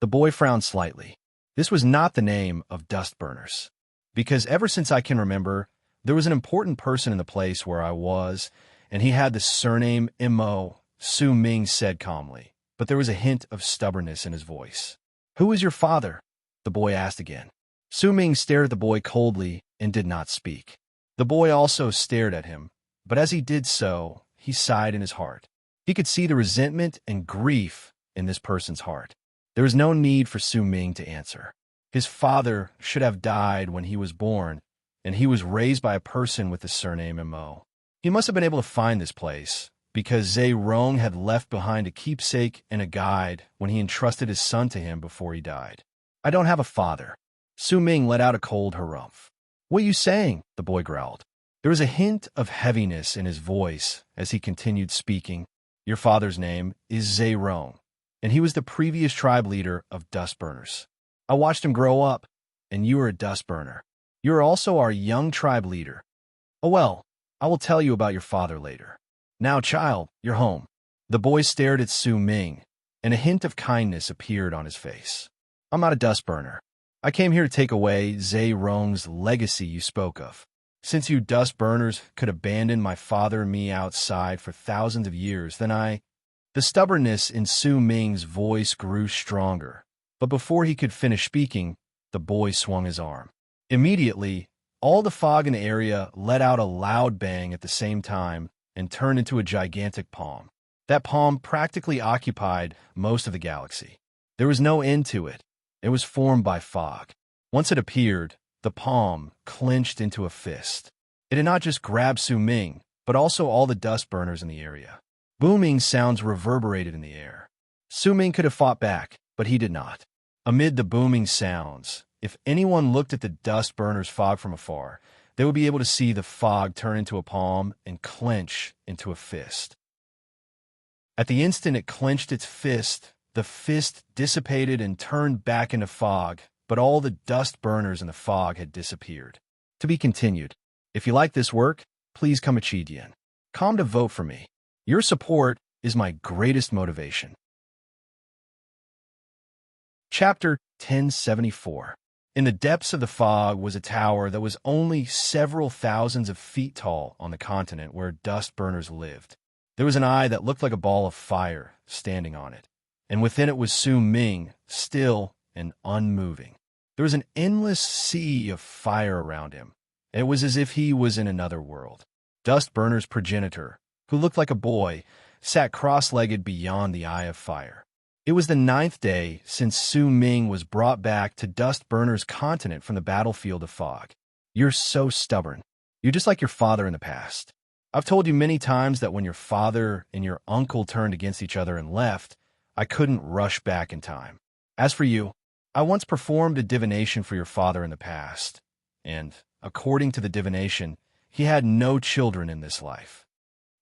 The boy frowned slightly. This was not the name of dust burners, because ever since I can remember, there was an important person in the place where I was, and he had the surname Mo, Su Ming said calmly, but there was a hint of stubbornness in his voice. Who is your father? The boy asked again. Su Ming stared at the boy coldly and did not speak. The boy also stared at him, but as he did so, he sighed in his heart. He could see the resentment and grief in this person's heart. There was no need for Su Ming to answer. His father should have died when he was born, and he was raised by a person with the surname Mo. He must have been able to find this place, because Zhe Rong had left behind a keepsake and a guide when he entrusted his son to him before he died. I don't have a father. Su Ming let out a cold harumph. What are you saying? The boy growled. There was a hint of heaviness in his voice as he continued speaking. Your father's name is Zhe Rong, and he was the previous tribe leader of dust burners. I watched him grow up, and you are a dust burner. You are also our young tribe leader. Oh well, I will tell you about your father later. Now, child, you're home. The boy stared at Su Ming, and a hint of kindness appeared on his face. I'm not a dust burner. I came here to take away Zhe Rong's legacy you spoke of. Since you dust burners could abandon my father and me outside for thousands of years, then The stubbornness in Su Ming's voice grew stronger, but before he could finish speaking, the boy swung his arm. Immediately, all the fog in the area let out a loud bang at the same time and turned into a gigantic palm. That palm practically occupied most of the galaxy. There was no end to it. It was formed by fog. Once it appeared, the palm clenched into a fist. It had not just grabbed Su Ming, but also all the dust burners in the area. Booming sounds reverberated in the air. Su Ming could have fought back, but he did not. Amid the booming sounds, if anyone looked at the dust burners' fog from afar, they would be able to see the fog turn into a palm and clench into a fist. At the instant it clenched its fist, the fist dissipated and turned back into fog, but all the dust burners in the fog had disappeared. To be continued. If you like this work, please come Achidian. Come to vote for me. Your support is my greatest motivation. Chapter 1074. In the depths of the fog was a tower that was only several thousands of feet tall on the continent where dust burners lived. There was an eye that looked like a ball of fire standing on it, and within it was Su Ming, still and unmoving. There was an endless sea of fire around him. It was as if he was in another world. Dust Burner's progenitor, who looked like a boy, sat cross-legged beyond the eye of fire. It was the 9th day since Su Ming was brought back to Dust Burner's continent from the battlefield of fog. You're so stubborn. You're just like your father in the past. I've told you many times that when your father and your uncle turned against each other and left, I couldn't rush back in time. As for you, I once performed a divination for your father in the past, and, according to the divination, he had no children in this life.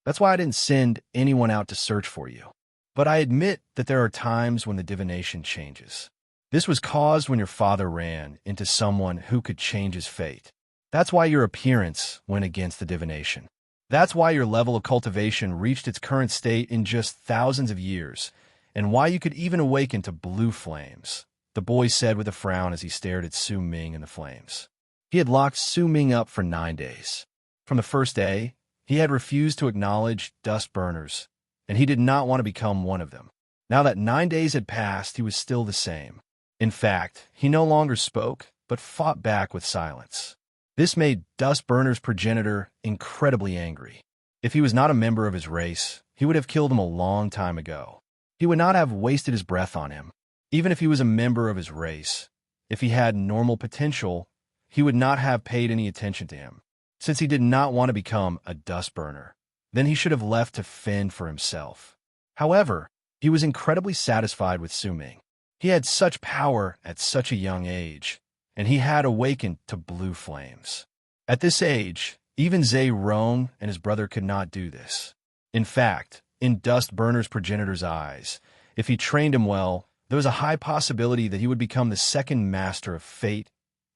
That's why I didn't send anyone out to search for you. But I admit that there are times when the divination changes. This was caused when your father ran into someone who could change his fate. That's why your appearance went against the divination. That's why your level of cultivation reached its current state in just thousands of years, and why you could even awaken to blue flames, the boy said with a frown as he stared at Su Ming and the flames. He had locked Su Ming up for 9 days. From the first day, he had refused to acknowledge dust burners, and he did not want to become one of them. Now that 9 days had passed, he was still the same. In fact, he no longer spoke, but fought back with silence. This made Dust Burner's progenitor incredibly angry. If he was not a member of his race, he would have killed him a long time ago. He would not have wasted his breath on him. Even if he was a member of his race, if he had normal potential, he would not have paid any attention to him. Since he did not want to become a dust burner, then he should have left to fend for himself. However, he was incredibly satisfied with Su Ming. He had such power at such a young age, and he had awakened to blue flames. At this age, even Zhe Rong and his brother could not do this. In fact, in Dust Burner's progenitor's eyes, if he trained him well, there was a high possibility that he would become the second master of fate,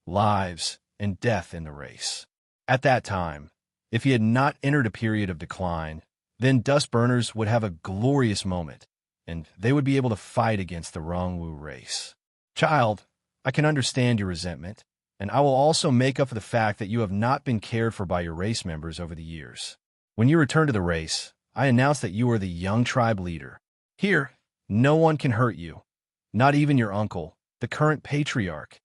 lives, and death in the race. At that time, if he had not entered a period of decline, then Dust Burners would have a glorious moment, and they would be able to fight against the Rongwu race. Child, I can understand your resentment, and I will also make up for the fact that you have not been cared for by your race members over the years. When you return to the race, I announce that you are the young tribe leader. Here, no one can hurt you, not even your uncle, the current patriarch.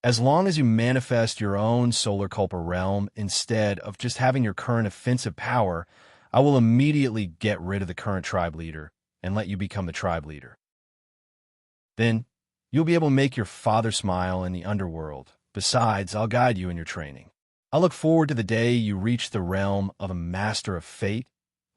As long as you manifest your own solar culpa realm instead of just having your current offensive power, I will immediately get rid of the current tribe leader and let you become the tribe leader. Then, you'll be able to make your father smile in the underworld. Besides, I'll guide you in your training. I look forward to the day you reach the realm of a master of fate,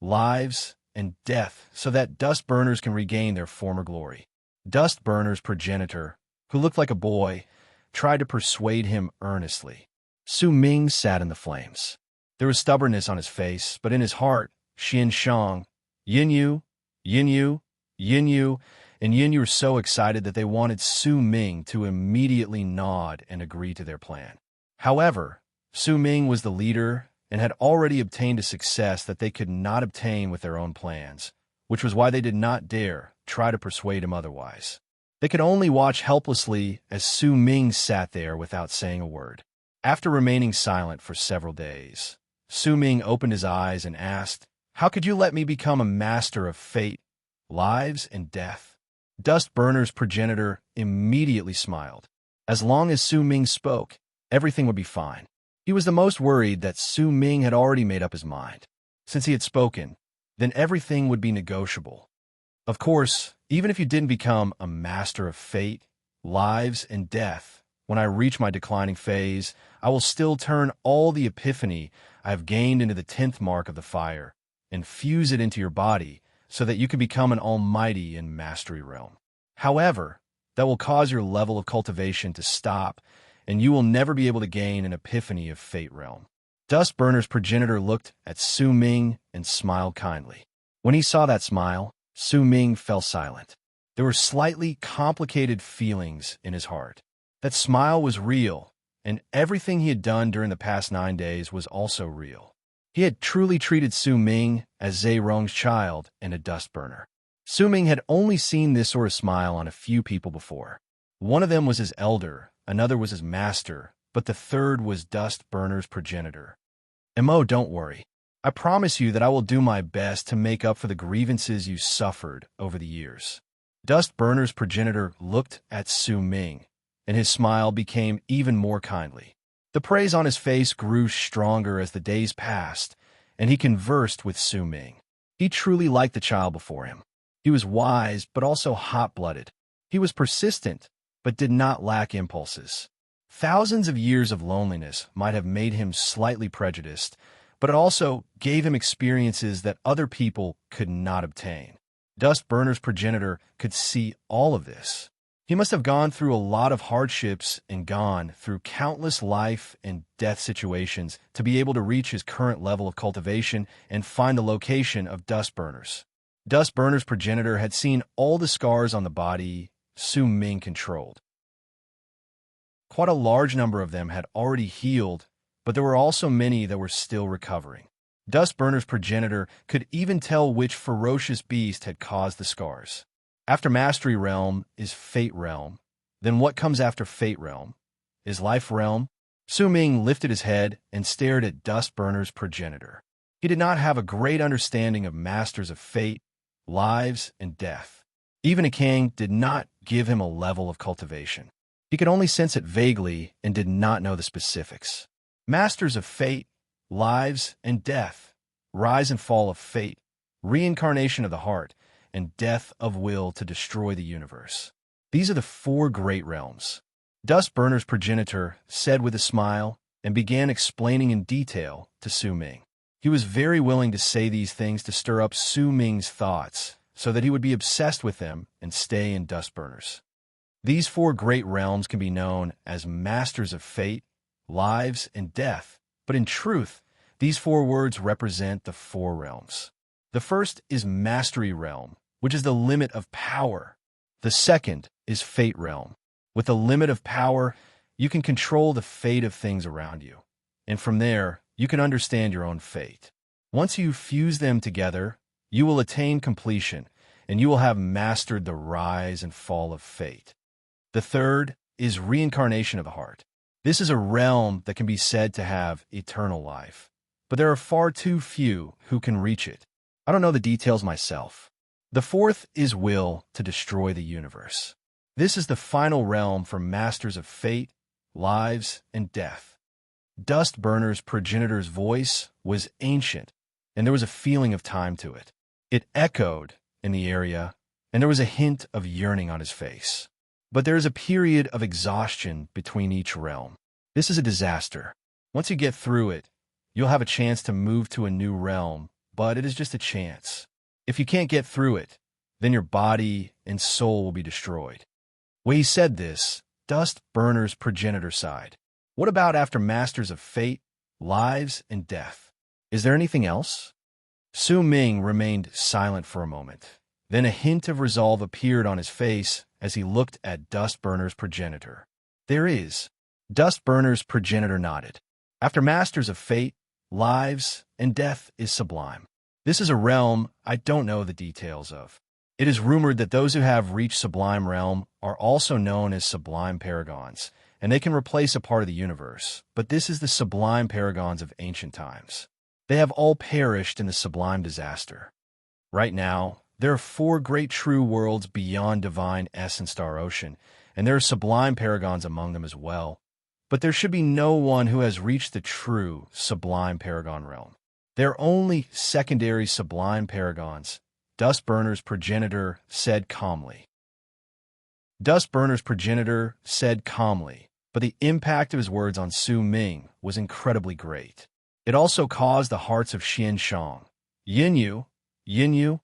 lives, and death so that Dust Burners can regain their former glory. Dust Burner's progenitor, who looked like a boy, tried to persuade him earnestly. Su Ming sat in the flames. There was stubbornness on his face, but in his heart, Xian Shang, Yin Yu, Yin Yu, Yin Yu, and Yin Yu were so excited that they wanted Su Ming to immediately nod and agree to their plan. However, Su Ming was the leader and had already obtained a success that they could not obtain with their own plans, which was why they did not dare try to persuade him otherwise. They could only watch helplessly as Su Ming sat there without saying a word. After remaining silent for several days, Su Ming opened his eyes and asked, "How could you let me become a master of fate, lives, and death?" Dust Burner's progenitor immediately smiled. As long as Su Ming spoke, everything would be fine. He was the most worried that Su Ming had already made up his mind. Since he had spoken, then everything would be negotiable. Of course, even if you didn't become a master of fate, lives, and death, when I reach my declining phase, I will still turn all the epiphany I have gained into the 10th mark of the fire and fuse it into your body so that you can become an almighty in mastery realm. However, that will cause your level of cultivation to stop, and you will never be able to gain an epiphany of fate realm. Dust Burner's progenitor looked at Su Ming and smiled kindly. When he saw that smile, Su Ming fell silent. There were slightly complicated feelings in his heart. That smile was real, and everything he had done during the past 9 days was also real. He had truly treated Su Ming as Zhe Rong's child and a dust burner. Su Ming had only seen this sort of smile on a few people before. One of them was his elder, another was his master, but the third was Dust Burner's progenitor. Mo, don't worry. I promise you that I will do my best to make up for the grievances you suffered over the years. Dust Burner's progenitor looked at Su Ming, and his smile became even more kindly. The praise on his face grew stronger as the days passed, and he conversed with Su Ming. He truly liked the child before him. He was wise, but also hot-blooded. He was persistent, but did not lack impulses. Thousands of years of loneliness might have made him slightly prejudiced, but it also gave him experiences that other people could not obtain. Dust Burner's progenitor could see all of this. He must have gone through a lot of hardships and gone through countless life and death situations to be able to reach his current level of cultivation and find the location of Dust Burners. Dust Burner's progenitor had seen all the scars on the body Su Ming controlled. Quite a large number of them had already healed, but there were also many that were still recovering. Dustburner's progenitor could even tell which ferocious beast had caused the scars. After Mastery Realm is Fate Realm. Then what comes after Fate Realm? Is Life Realm? Su Ming lifted his head and stared at Dustburner's progenitor. He did not have a great understanding of Masters of Fate, Lives, and Death. Even a king did not give him a level of cultivation. He could only sense it vaguely and did not know the specifics. Masters of Fate, Lives, and Death, Rise and Fall of Fate, Reincarnation of the Heart, and Death of Will to destroy the universe. These are the 4 great realms. Dustburner's progenitor said with a smile and began explaining in detail to Su Ming. He was very willing to say these things to stir up Su Ming's thoughts so that he would be obsessed with them and stay in Dustburners. These 4 great realms can be known as Masters of Fate, Lives, and Death, but in truth, these 4 words represent the 4 realms. The first is Mastery Realm, which is the limit of power. The second is Fate Realm. With the limit of power, you can control the fate of things around you, and from there, you can understand your own fate. Once you fuse them together, you will attain completion, and you will have mastered the rise and fall of fate. The third is Reincarnation of the Heart. This is a realm that can be said to have eternal life, but there are far too few who can reach it. I don't know the details myself. The fourth is Will to destroy the universe. This is the final realm for Masters of Fate, Lives, and Death. Dustburner's progenitor's voice was ancient, and there was a feeling of time to it. It echoed in the area, and there was a hint of yearning on his face. But there is a period of exhaustion between each realm. This is a disaster. Once you get through it, you'll have a chance to move to a new realm, but it is just a chance. If you can't get through it, then your body and soul will be destroyed. When he said this, Dustburner's progenitor sighed. What about after Masters of Fate, Lives, and Death? Is there anything else? Su Ming remained silent for a moment. Then a hint of resolve appeared on his face as he looked at Dustburner's progenitor. There is. Dustburner's progenitor nodded. After Masters of Fate, Lives, and Death is Sublime. This is a realm I don't know the details of. It is rumored that those who have reached Sublime Realm are also known as Sublime Paragons, and they can replace a part of the universe, but this is the Sublime Paragons of ancient times. They have all perished in the Sublime disaster. Right now, there are 4 great true worlds beyond Divine Essence Star Ocean, and there are Sublime Paragons among them as well. But there should be no one who has reached the true Sublime Paragon realm. There are only secondary Sublime Paragons, Dustburner's progenitor said calmly. Dustburner's progenitor said calmly, but the impact of his words on Su Ming was incredibly great. It also caused the hearts of Xian Shang, Yinyu,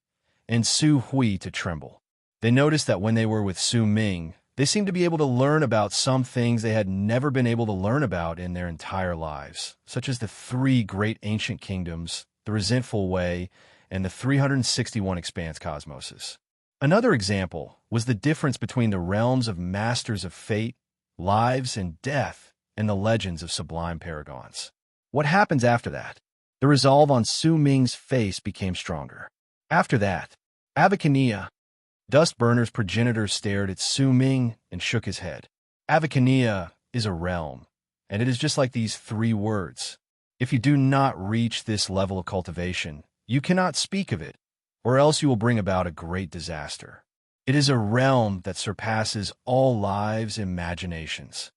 and Su Hui to tremble. They noticed that when they were with Su Ming, they seemed to be able to learn about some things they had never been able to learn about in their entire lives, such as the 3 great ancient kingdoms, the Resentful Way, and the 361 expanse cosmoses. Another example was the difference between the realms of Masters of Fate, Lives, and Death, and the legends of Sublime Paragons. What happens after that? The resolve on Su Ming's face became stronger. After that, Avicania. Dustburner's progenitor stared at Su Ming and shook his head. Avicania is a realm, and it is just like these 3 words. If you do not reach this level of cultivation, you cannot speak of it, or else you will bring about a great disaster. It is a realm that surpasses all lives' imaginations.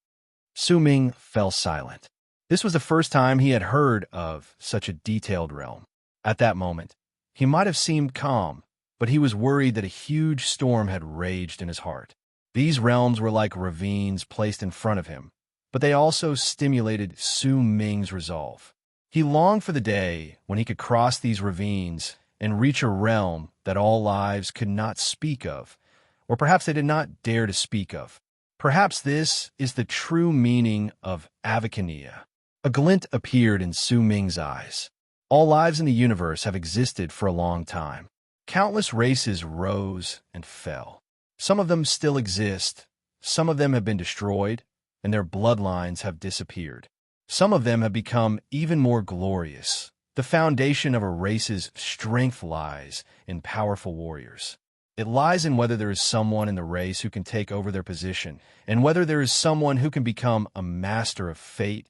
Su Ming fell silent. This was the first time he had heard of such a detailed realm. At that moment, he might have seemed calm, but he was worried that a huge storm had raged in his heart. These realms were like ravines placed in front of him, but they also stimulated Su Ming's resolve. He longed for the day when he could cross these ravines and reach a realm that all lives could not speak of, or perhaps they did not dare to speak of. Perhaps this is the true meaning of Avicania. A glint appeared in Su Ming's eyes. All lives in the universe have existed for a long time. Countless races rose and fell. Some of them still exist, some of them have been destroyed, and their bloodlines have disappeared. Some of them have become even more glorious. The foundation of a race's strength lies in powerful warriors. It lies in whether there is someone in the race who can take over their position, and whether there is someone who can become a master of fate,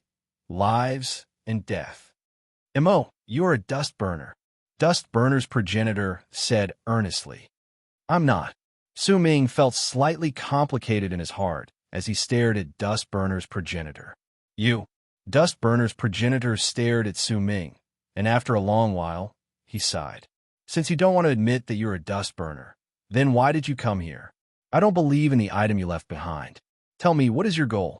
lives, and death. Mo, you are a dust burner. Dust burner's progenitor said earnestly. I'm not. Su Ming felt slightly complicated in his heart as he stared at Dust burner's progenitor. You. Dust burner's progenitor stared at Su Ming, and after a long while, he sighed. Since you don't want to admit that you're a dust burner, then why did you come here? I don't believe in the item you left behind. Tell me, what is your goal?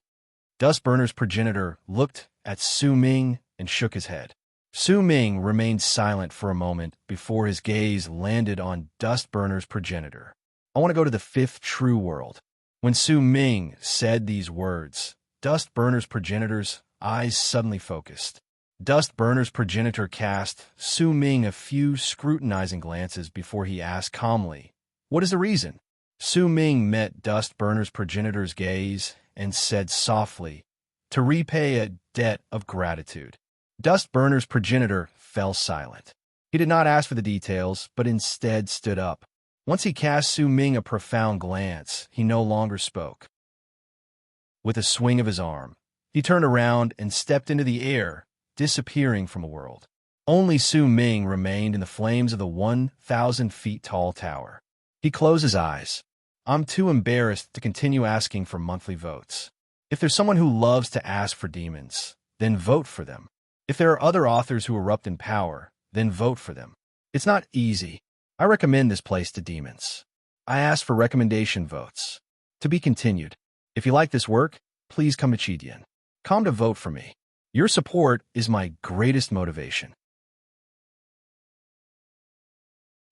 Dust burner's progenitor looked at Su Ming and shook his head. Su Ming remained silent for a moment before his gaze landed on Dust burner's progenitor. I want to go to the fifth true world. When Su Ming said these words, Dust burner's progenitor's eyes suddenly focused. Dust burner's progenitor cast Su Ming a few scrutinizing glances before he asked calmly, what is the reason? Su Ming met Dust burner's progenitor's gaze and said softly, to repay a debt of gratitude. Dust burner's progenitor fell silent. He did not ask for the details, but instead stood up. Once he cast Su Ming a profound glance, he no longer spoke. With a swing of his arm, he turned around and stepped into the air, disappearing from the world. Only Su Ming remained in the flames of the 1,000 feet tall tower. He closed his eyes. I'm too embarrassed to continue asking for monthly votes. If there's someone who loves to ask for demons, then vote for them. If there are other authors who erupt in power, then vote for them. It's not easy. I recommend this place to demons. I ask for recommendation votes. To be continued. If you like this work, please come to Chidian. Come to vote for me. Your support is my greatest motivation.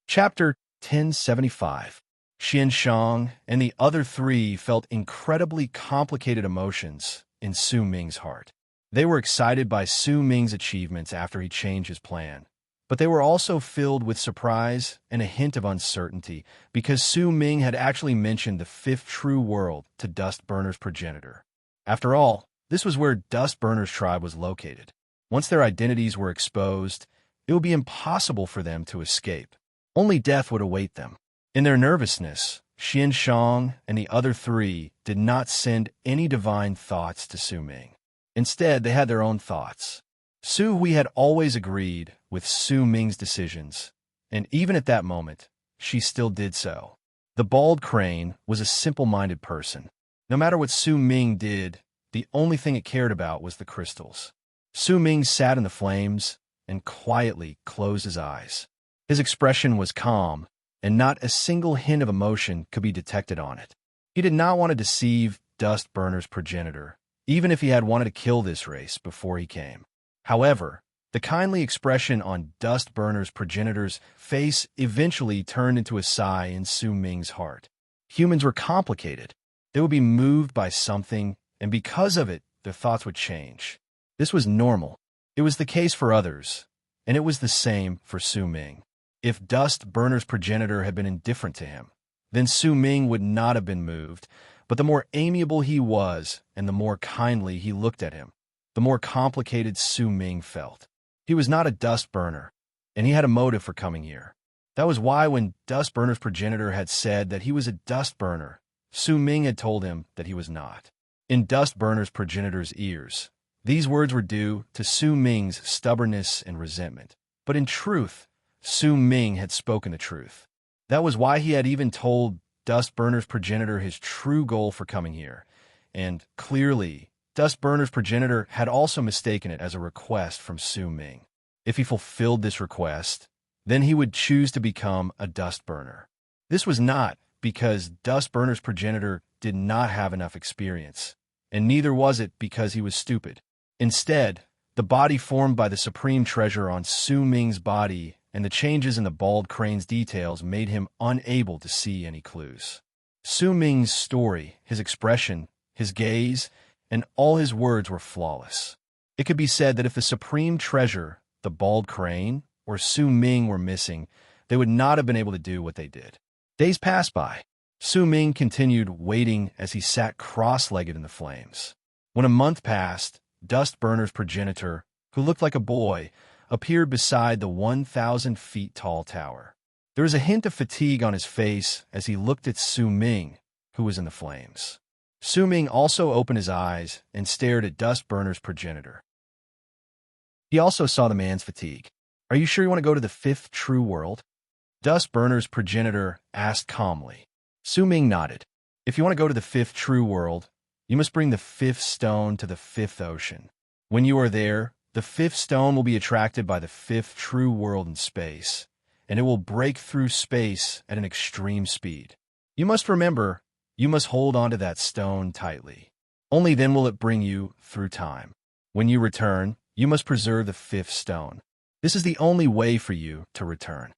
Chapter 1075. Xian Shang and the other three felt incredibly complicated emotions in Su Ming's heart. They were excited by Su Ming's achievements after he changed his plan, but they were also filled with surprise and a hint of uncertainty because Su Ming had actually mentioned the fifth true world to Dust burner's progenitor. After all, this was where Dust burner's tribe was located. Once their identities were exposed, it would be impossible for them to escape. Only death would await them. In their nervousness, Xian Shang and the other three did not send any divine thoughts to Su Ming. Instead, they had their own thoughts. Su Hui had always agreed with Su Ming's decisions, and even at that moment, she still did so. The bald crane was a simple-minded person. No matter what Su Ming did, the only thing it cared about was the crystals. Su Ming sat in the flames and quietly closed his eyes. His expression was calm, and not a single hint of emotion could be detected on it. He did not want to deceive Dust burner's progenitor, even if he had wanted to kill this race before he came. However, the kindly expression on Dust burner's progenitor's face eventually turned into a sigh in Su Ming's heart. Humans were complicated. They would be moved by something, and because of it, their thoughts would change. This was normal. It was the case for others, and it was the same for Su Ming. If Dust burner's progenitor had been indifferent to him, then Su Ming would not have been moved, but the more amiable he was and the more kindly he looked at him, the more complicated Su Ming felt. He was not a dust burner, and he had a motive for coming here. That was why when Dust burner's progenitor had said that he was a dust burner, Su Ming had told him that he was not. In Dust burner's progenitor's ears, these words were due to Su Ming's stubbornness and resentment. But in truth, Su Ming had spoken the truth. That was why he had even told Dust burner's progenitor his true goal for coming here. And clearly, Dust burner's progenitor had also mistaken it as a request from Su Ming. If he fulfilled this request, then he would choose to become a dust burner. This was not because Dust burner's progenitor did not have enough experience, and neither was it because he was stupid. Instead, the body formed by the supreme treasure on Su Ming's body and the changes in the bald crane's details made him unable to see any clues. Su Ming's story, his expression, his gaze, and all his words were flawless. It could be said that if the supreme treasure, the bald crane, or Su Ming were missing, they would not have been able to do what they did. Days passed by. Su Ming continued waiting as he sat cross-legged in the flames. When a month passed, Dust Burner's progenitor, who looked like a boy, appeared beside the 1,000 feet tall tower. There was a hint of fatigue on his face as he looked at Su Ming, who was in the flames. Su Ming also opened his eyes and stared at Dust Burner's progenitor. He also saw the man's fatigue. "Are you sure you want to go to the fifth true world?" Dust Burner's progenitor asked calmly. Su Ming nodded. "If you want to go to the fifth true world, you must bring the fifth stone to the fifth ocean. When you are there, the fifth stone will be attracted by the fifth true world in space, and it will break through space at an extreme speed. You must remember, you must hold onto that stone tightly. Only then will it bring you through time. When you return, you must preserve the fifth stone. This is the only way for you to return."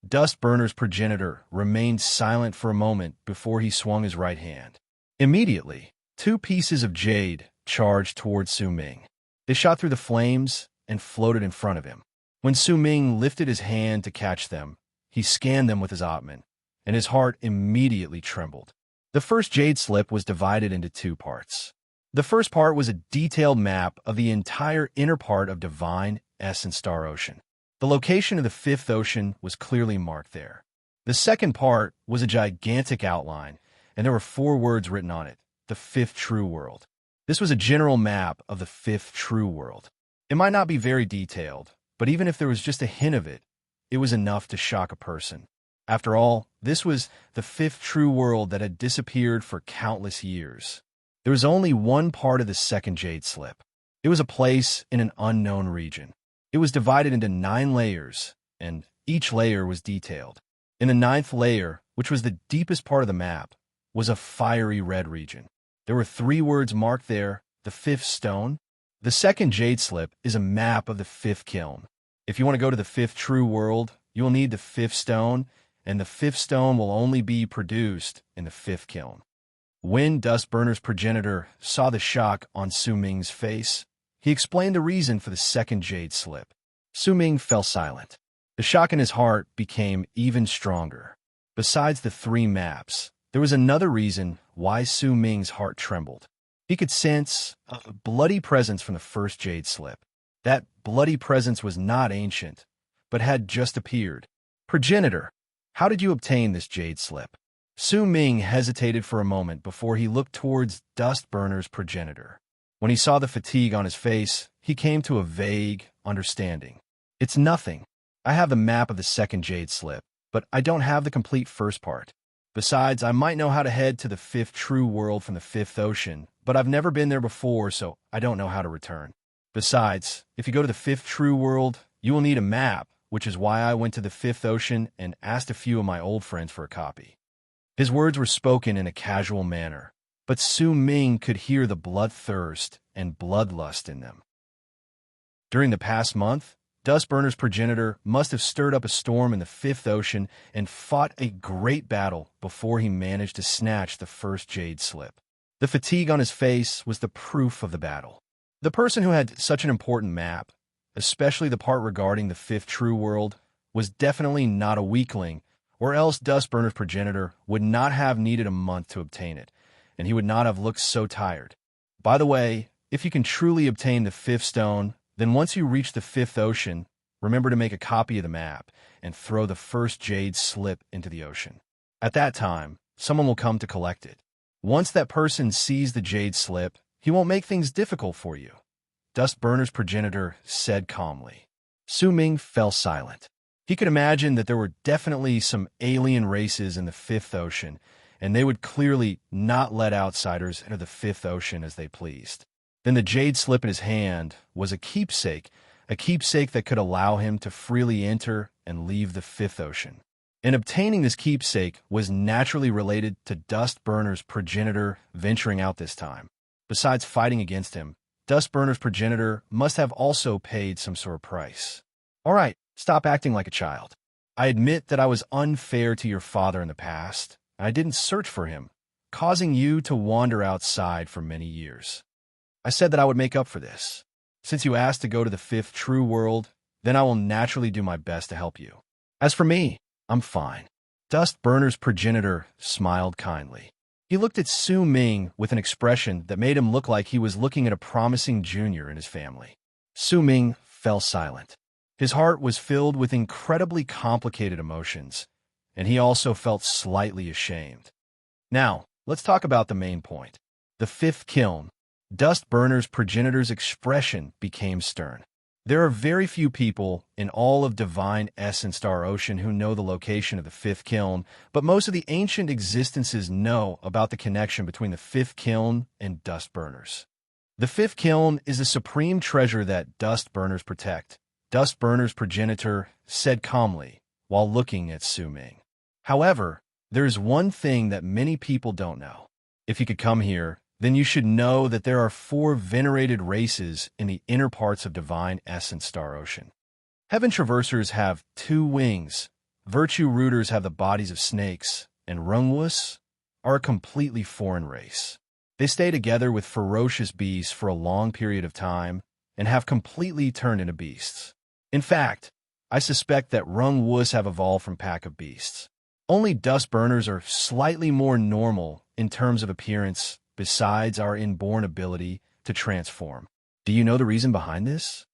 Dust Burner's progenitor remained silent for a moment before he swung his right hand. Immediately, 2 pieces of jade charged toward Su Ming. They shot through the flames and floated in front of him. When Su Ming lifted his hand to catch them, he scanned them with his Atman, and his heart immediately trembled. The first jade slip was divided into 2 parts. The first part was a detailed map of the entire inner part of Divine Essence Star Ocean. The location of the fifth ocean was clearly marked there. The second part was a gigantic outline, and there were 4 words written on it: the fifth true world. This was a general map of the fifth true world. It might not be very detailed, but even if there was just a hint of it, it was enough to shock a person. After all, this was the fifth true world that had disappeared for countless years. There was only one part of the second jade slip. It was a place in an unknown region. It was divided into 9 layers, and each layer was detailed. In the 9th layer, which was the deepest part of the map, was a fiery red region. There were 3 words marked there: the fifth stone. The second jade slip is a map of the fifth kiln. If you want to go to the fifth true world, you will need the fifth stone, and the fifth stone will only be produced in the fifth kiln. When Dust Burner's progenitor saw the shock on Su Ming's face, he explained the reason for the second jade slip. Su Ming fell silent. The shock in his heart became even stronger. Besides the 3 maps, there was another reason why Su Ming's heart trembled. He could sense a bloody presence from the first jade slip. That bloody presence was not ancient, but had just appeared. "Progenitor, how did you obtain this jade slip?" Su Ming hesitated for a moment before he looked towards Dust Burner's progenitor. When he saw the fatigue on his face, he came to a vague understanding. "It's nothing. I have the map of the second jade slip, but I don't have the complete first part. Besides, I might know how to head to the fifth true world from the fifth ocean, but I've never been there before, so I don't know how to return. Besides, if you go to the fifth true world, you will need a map, which is why I went to the fifth ocean and asked a few of my old friends for a copy." His words were spoken in a casual manner, but Su Ming could hear the bloodthirst and bloodlust in them. During the past month, Dust Burner's progenitor must have stirred up a storm in the fifth ocean and fought a great battle before he managed to snatch the first jade slip. The fatigue on his face was the proof of the battle. The person who had such an important map, especially the part regarding the fifth true world, was definitely not a weakling, or else Dust Burner's progenitor would not have needed a month to obtain it, and he would not have looked so tired. By the way, if you can truly obtain the fifth stone, then once you reach the fifth ocean, remember to make a copy of the map and throw the first jade slip into the ocean. At that time, someone will come to collect it. Once that person sees the jade slip, he won't make things difficult for you," Dust Burner's progenitor said calmly. Su Ming fell silent. He could imagine that there were definitely some alien races in the fifth ocean, and they would clearly not let outsiders enter the fifth ocean as they pleased. Then the jade slip in his hand was a keepsake that could allow him to freely enter and leave the fifth ocean. And obtaining this keepsake was naturally related to Dust Burner's progenitor venturing out this time. Besides fighting against him, Dust Burner's progenitor must have also paid some sort of price. "All right, stop acting like a child. I admit that I was unfair to your father in the past, and I didn't search for him, causing you to wander outside for many years. I said that I would make up for this. Since you asked to go to the fifth true world, then I will naturally do my best to help you. As for me, I'm fine." Dust Burner's progenitor smiled kindly. He looked at Su Ming with an expression that made him look like he was looking at a promising junior in his family. Su Ming fell silent. His heart was filled with incredibly complicated emotions, and he also felt slightly ashamed. Now, let's talk about the main point. The fifth kiln. Dust Burner's progenitor's expression became stern. There are very few people in all of Divine Essence Star Ocean who know the location of the fifth kiln, but most of the ancient existences know about the connection between the fifth kiln and Dust Burners. The fifth kiln is the supreme treasure that Dust Burners protect, Dust Burner's progenitor said calmly while looking at Su Ming. However, there is one thing that many people don't know. If you could come here, then you should know that there are 4 venerated races in the inner parts of Divine Essence Star Ocean. Heaven Traversers have 2 wings, Virtue Rooters have the bodies of snakes, and Rungwus are a completely foreign race. They stay together with ferocious beasts for a long period of time and have completely turned into beasts. In fact, I suspect that Rungwus have evolved from pack of beasts. Only Dust Burners are slightly more normal in terms of appearance besides our inborn ability to transform. Do you know the reason behind this?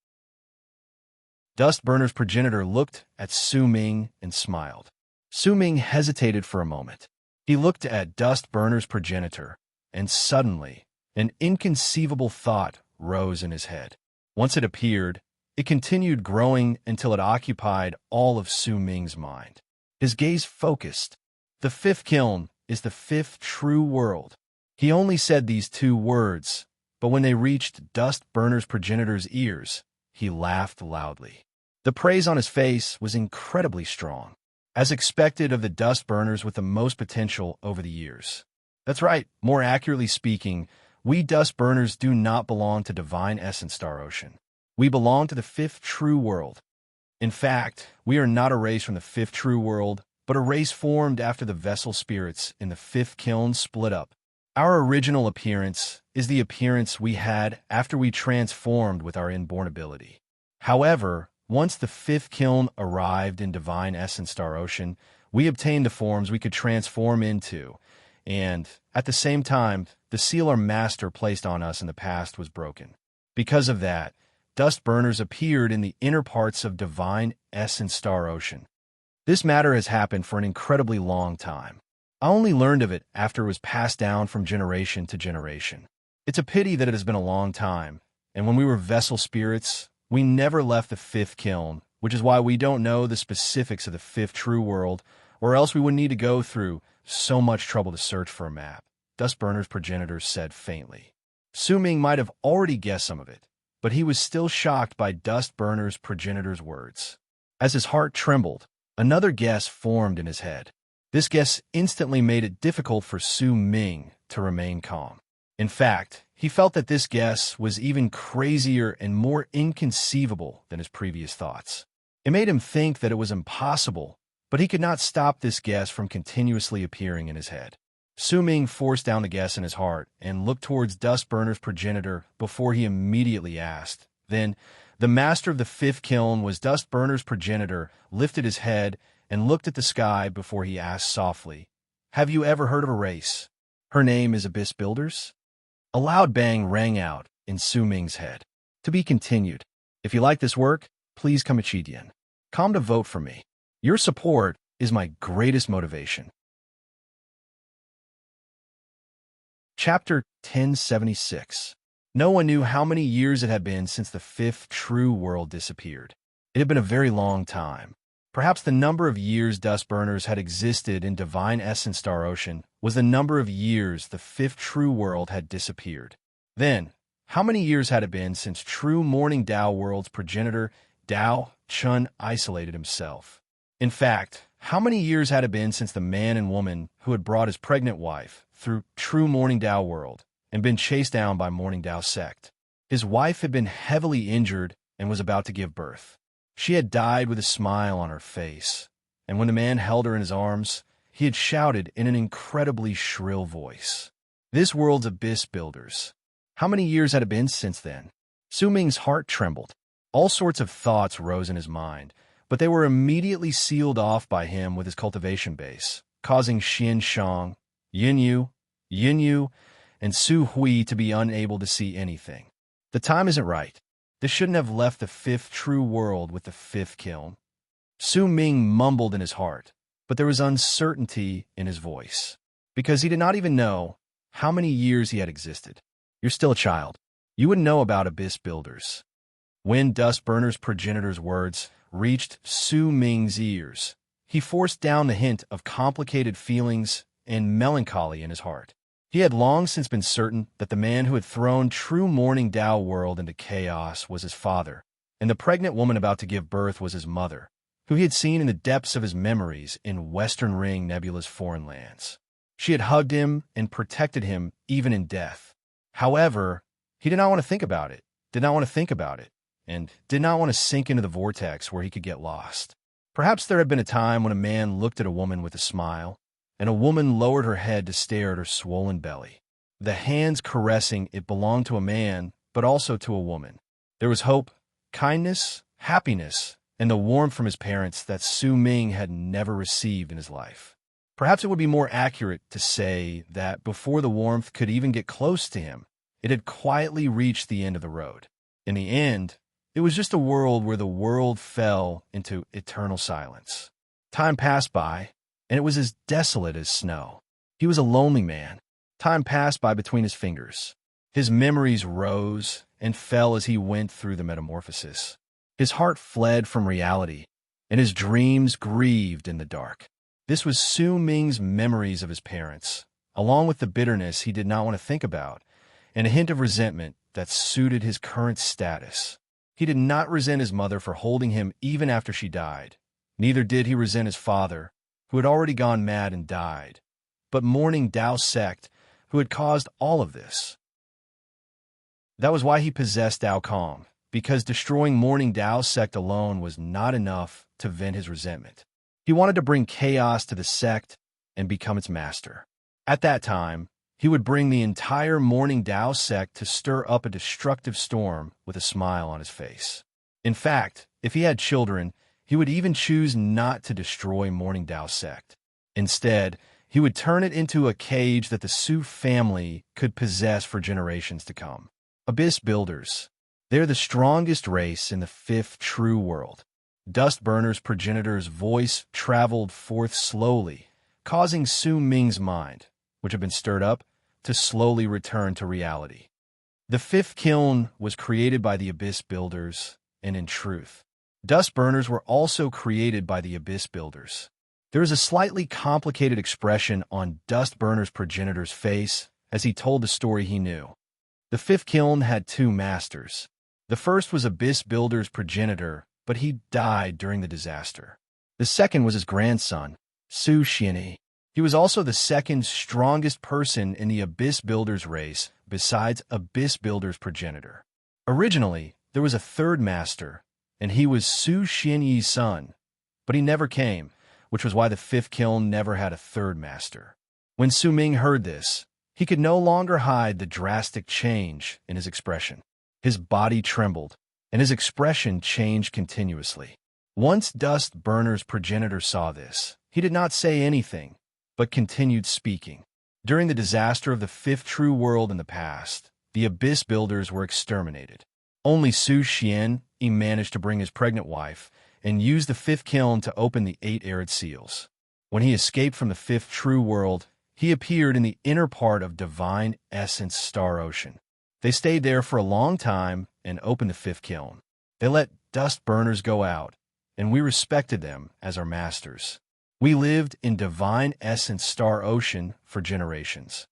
Dust Burner's progenitor looked at Su Ming and smiled. Su Ming hesitated for a moment. He looked at Dust Burner's progenitor, and suddenly, an inconceivable thought rose in his head. Once it appeared, it continued growing until it occupied all of Su Ming's mind. His gaze focused. The fifth kiln is the 5th true world. He only said these 2 words, but when they reached Dust Burner's progenitor's ears, he laughed loudly. The praise on his face was incredibly strong, as expected of the Dust Burners with the most potential over the years. That's right, more accurately speaking, we Dust Burners do not belong to Divine Essence Star Ocean. We belong to the 5th true world. In fact, we are not a race from the 5th true world, but a race formed after the vessel spirits in the 5th kiln split up. Our original appearance is the appearance we had after we transformed with our inborn ability. However, once the 5th kiln arrived in Divine Essence Star Ocean, we obtained the forms we could transform into, and, at the same time, the seal our master placed on us in the past was broken. Because of that, Dust Burners appeared in the inner parts of Divine Essence Star Ocean. This matter has happened for an incredibly long time. I only learned of it after it was passed down from generation to generation. It's a pity that it has been a long time, and when we were vessel spirits, we never left the 5th kiln, which is why we don't know the specifics of the 5th true world, or else we would need to go through so much trouble to search for a map, Dust Burner's progenitor said faintly. Su Ming might have already guessed some of it, but he was still shocked by Dust Burner's progenitor's words. As his heart trembled, another guess formed in his head. This guess instantly made it difficult for Su Ming to remain calm. In fact, he felt that this guess was even crazier and more inconceivable than his previous thoughts. It made him think that it was impossible, but he could not stop this guess from continuously appearing in his head. Su Ming forced down the guess in his heart and looked towards Dust Burner's progenitor before he immediately asked. Then, the master of the 5th kiln was Dust Burner's progenitor, lifted his head and looked at the sky before he asked softly, "Have you ever heard of a race? Her name is Abyss Builders?" A loud bang rang out in Su Ming's head. To be continued. If you like this work, please come Chidian. Come to vote for me. Your support is my greatest motivation. Chapter 1076. No one knew how many years it had been since the 5th true world disappeared. It had been a very long time. Perhaps the number of years Dust Burners had existed in Divine Essence Star Ocean was the number of years the 5th true world had disappeared. Then, how many years had it been since true Morning Dao world's progenitor, Dao Chun, isolated himself? In fact, how many years had it been since the man and woman who had brought his pregnant wife through true Morning Dao world and been chased down by Morning Dao sect? His wife had been heavily injured and was about to give birth. She had died with a smile on her face, and when the man held her in his arms, he had shouted in an incredibly shrill voice, "This world's Abyss Builders." How many years had it been since then? Su Ming's heart trembled. All sorts of thoughts rose in his mind, but they were immediately sealed off by him with his cultivation base, causing Xian Shang, Yin Yu, Yinyu, and Su Hui to be unable to see anything. The time isn't right. This shouldn't have left the fifth true world with the fifth kiln. Su Ming mumbled in his heart, but there was uncertainty in his voice, because he did not even know how many years he had existed. You're still a child. You wouldn't know about abyss builders. When Dustburner's progenitor's words reached Su Ming's ears, he forced down the hint of complicated feelings and melancholy in his heart. He had long since been certain that the man who had thrown true Morning Dao world into chaos was his father, and the pregnant woman about to give birth was his mother, who he had seen in the depths of his memories in Western Ring Nebula's foreign lands. She had hugged him and protected him even in death. However, he did not want to think about it, and did not want to sink into the vortex where he could get lost. Perhaps there had been a time when a man looked at a woman with a smile, and a woman lowered her head to stare at her swollen belly. The hands caressing it belonged to a man, but also to a woman. There was hope, kindness, happiness, and the warmth from his parents that Su Ming had never received in his life. Perhaps it would be more accurate to say that before the warmth could even get close to him, it had quietly reached the end of the road. In the end, it was just a world where the world fell into eternal silence. Time passed by, and it was as desolate as snow. He was a lonely man. Time passed by between his fingers. His memories rose and fell as he went through the metamorphosis. His heart fled from reality, and his dreams grieved in the dark. This was Su Ming's memories of his parents, along with the bitterness he did not want to think about, and a hint of resentment that suited his current status. He did not resent his mother for holding him even after she died. Neither did he resent his father, who had already gone mad and died, but Morning Dao sect, who had caused all of this. That was why he possessed Dao Calm, because destroying Morning Dao sect alone was not enough to vent his resentment. He wanted to bring chaos to the sect and become its master. At that time, he would bring the entire Morning Dao sect to stir up a destructive storm with a smile on his face. In fact, if he had children, he would even choose not to destroy Morning Dao sect. Instead, he would turn it into a cage that the Su family could possess for generations to come. Abyss Builders. They're the strongest race in the fifth true world. Dustburner's progenitor's voice traveled forth slowly, causing Su Ming's mind, which had been stirred up, to slowly return to reality. The fifth kiln was created by the Abyss Builders, and in truth, Dustburners were also created by the Abyss Builders. There is a slightly complicated expression on Dustburner's progenitor's face as he told the story he knew. The fifth kiln had two masters. The first was Abyss Builder's progenitor, but he died during the disaster. The second was his grandson, Su Xianyi. He was also the second strongest person in the Abyss Builder's race, besides Abyss Builder's progenitor. Originally, there was a third master, and he was Su Xianyi's son, but he never came, which was why the fifth kiln never had a third master. When Su Ming heard this, he could no longer hide the drastic change in his expression. His body trembled, and his expression changed continuously. Once Dustburner's progenitor saw this, he did not say anything, but continued speaking. During the disaster of the fifth true world in the past, the Abyss Builders were exterminated. Only Su Xianyi managed to bring his pregnant wife and use the fifth kiln to open the 8 arid seals. When he escaped from the fifth true world, he appeared in the inner part of Divine Essence Star Ocean. They stayed there for a long time and opened the fifth kiln. They let Dustburners go out, and we respected them as our masters. We lived in Divine Essence Star Ocean for generations.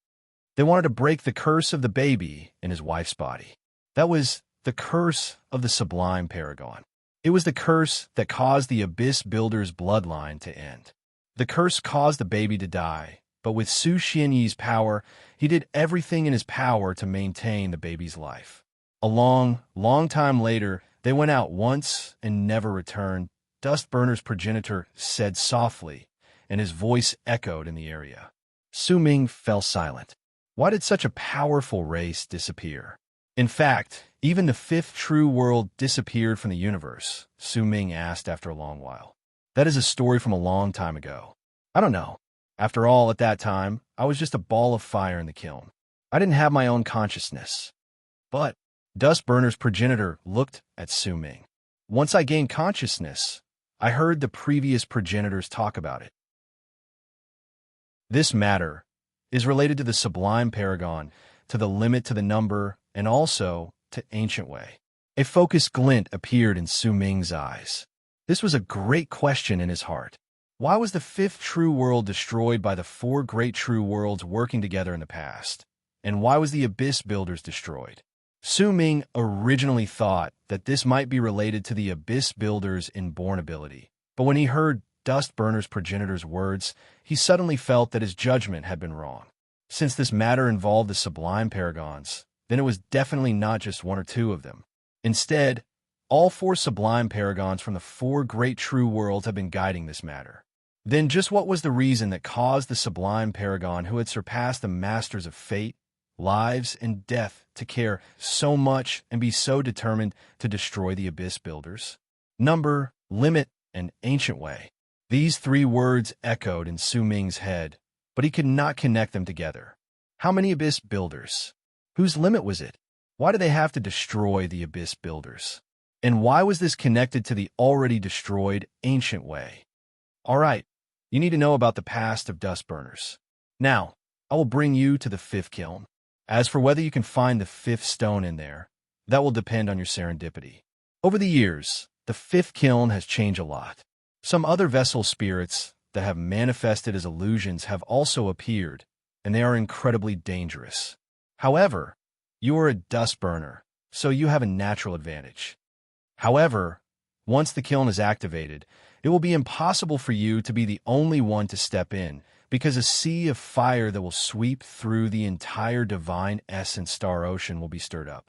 They wanted to break the curse of the baby in his wife's body. That was the curse of the Sublime Paragon. It was the curse that caused the Abyss Builder's bloodline to end. The curse caused the baby to die, but with Su Xianyi's power, he did everything in his power to maintain the baby's life. A long, long time later, they went out once and never returned. Dustburner's progenitor said softly, and his voice echoed in the area. Su Ming fell silent. Why did such a powerful race disappear? In fact, even the fifth true world disappeared from the universe, Su Ming asked after a long while. That is a story from a long time ago. I don't know. After all, at that time, I was just a ball of fire in the kiln. I didn't have my own consciousness. But Dustburner's progenitor looked at Su Ming. Once I gained consciousness, I heard the previous progenitors talk about it. This matter is related to the sublime paragon, to the limit to the number, and also to ancient way. A focused glint appeared in Su Ming's eyes. This was a great question in his heart. Why was the fifth true world destroyed by the four great true worlds working together in the past? And why was the Abyss Builders destroyed? Su Ming originally thought that this might be related to the Abyss Builders' inborn ability, but when he heard Dustburner's progenitor's words, he suddenly felt that his judgment had been wrong. Since this matter involved the sublime paragons, then it was definitely not just one or two of them. Instead, all four sublime paragons from the four great true worlds have been guiding this matter. Then just what was the reason that caused the sublime paragon who had surpassed the masters of fate, lives, and death to care so much and be so determined to destroy the Abyss Builders? Number, limit, and ancient way. These three words echoed in Su Ming's head, but he could not connect them together. How many Abyss Builders? Whose limit was it? Why did they have to destroy the Abyss Builders? And why was this connected to the already destroyed ancient way? All right, you need to know about the past of Dustburners. Now, I will bring you to the fifth kiln. As for whether you can find the fifth stone in there, that will depend on your serendipity. Over the years, the fifth kiln has changed a lot. Some other vessel spirits that have manifested as illusions have also appeared, and they are incredibly dangerous. However, you are a Dustburner, so you have a natural advantage. However, once the kiln is activated, it will be impossible for you to be the only one to step in, because a sea of fire that will sweep through the entire divine essence star ocean will be stirred up.